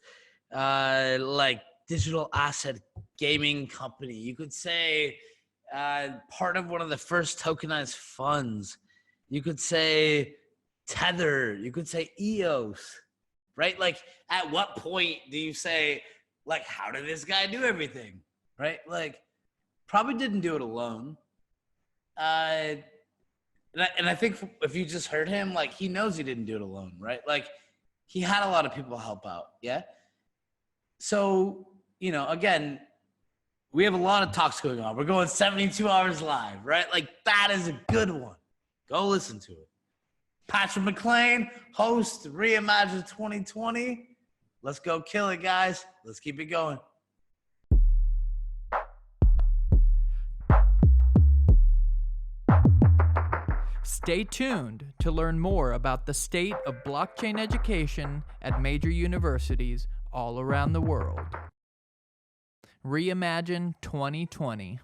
digital asset gaming company. You could say part of one of the first tokenized funds. You could say Tether, you could say EOS, right? Like, at what point do you say, like, how did this guy do everything, right? Like, probably didn't do it alone. And I think if you just heard him, like, he knows he didn't do it alone, right? Like, he had a lot of people help out, yeah? So, again, we have a lot of talks going on. We're going 72 hours live, right? Like, that is a good one. Go listen to it. Patrick McLain, host Reimagine 2020. Let's go kill it, guys. Let's keep it going. Stay tuned to learn more about the state of blockchain education at major universities all around the world. REIMAGINE 2020.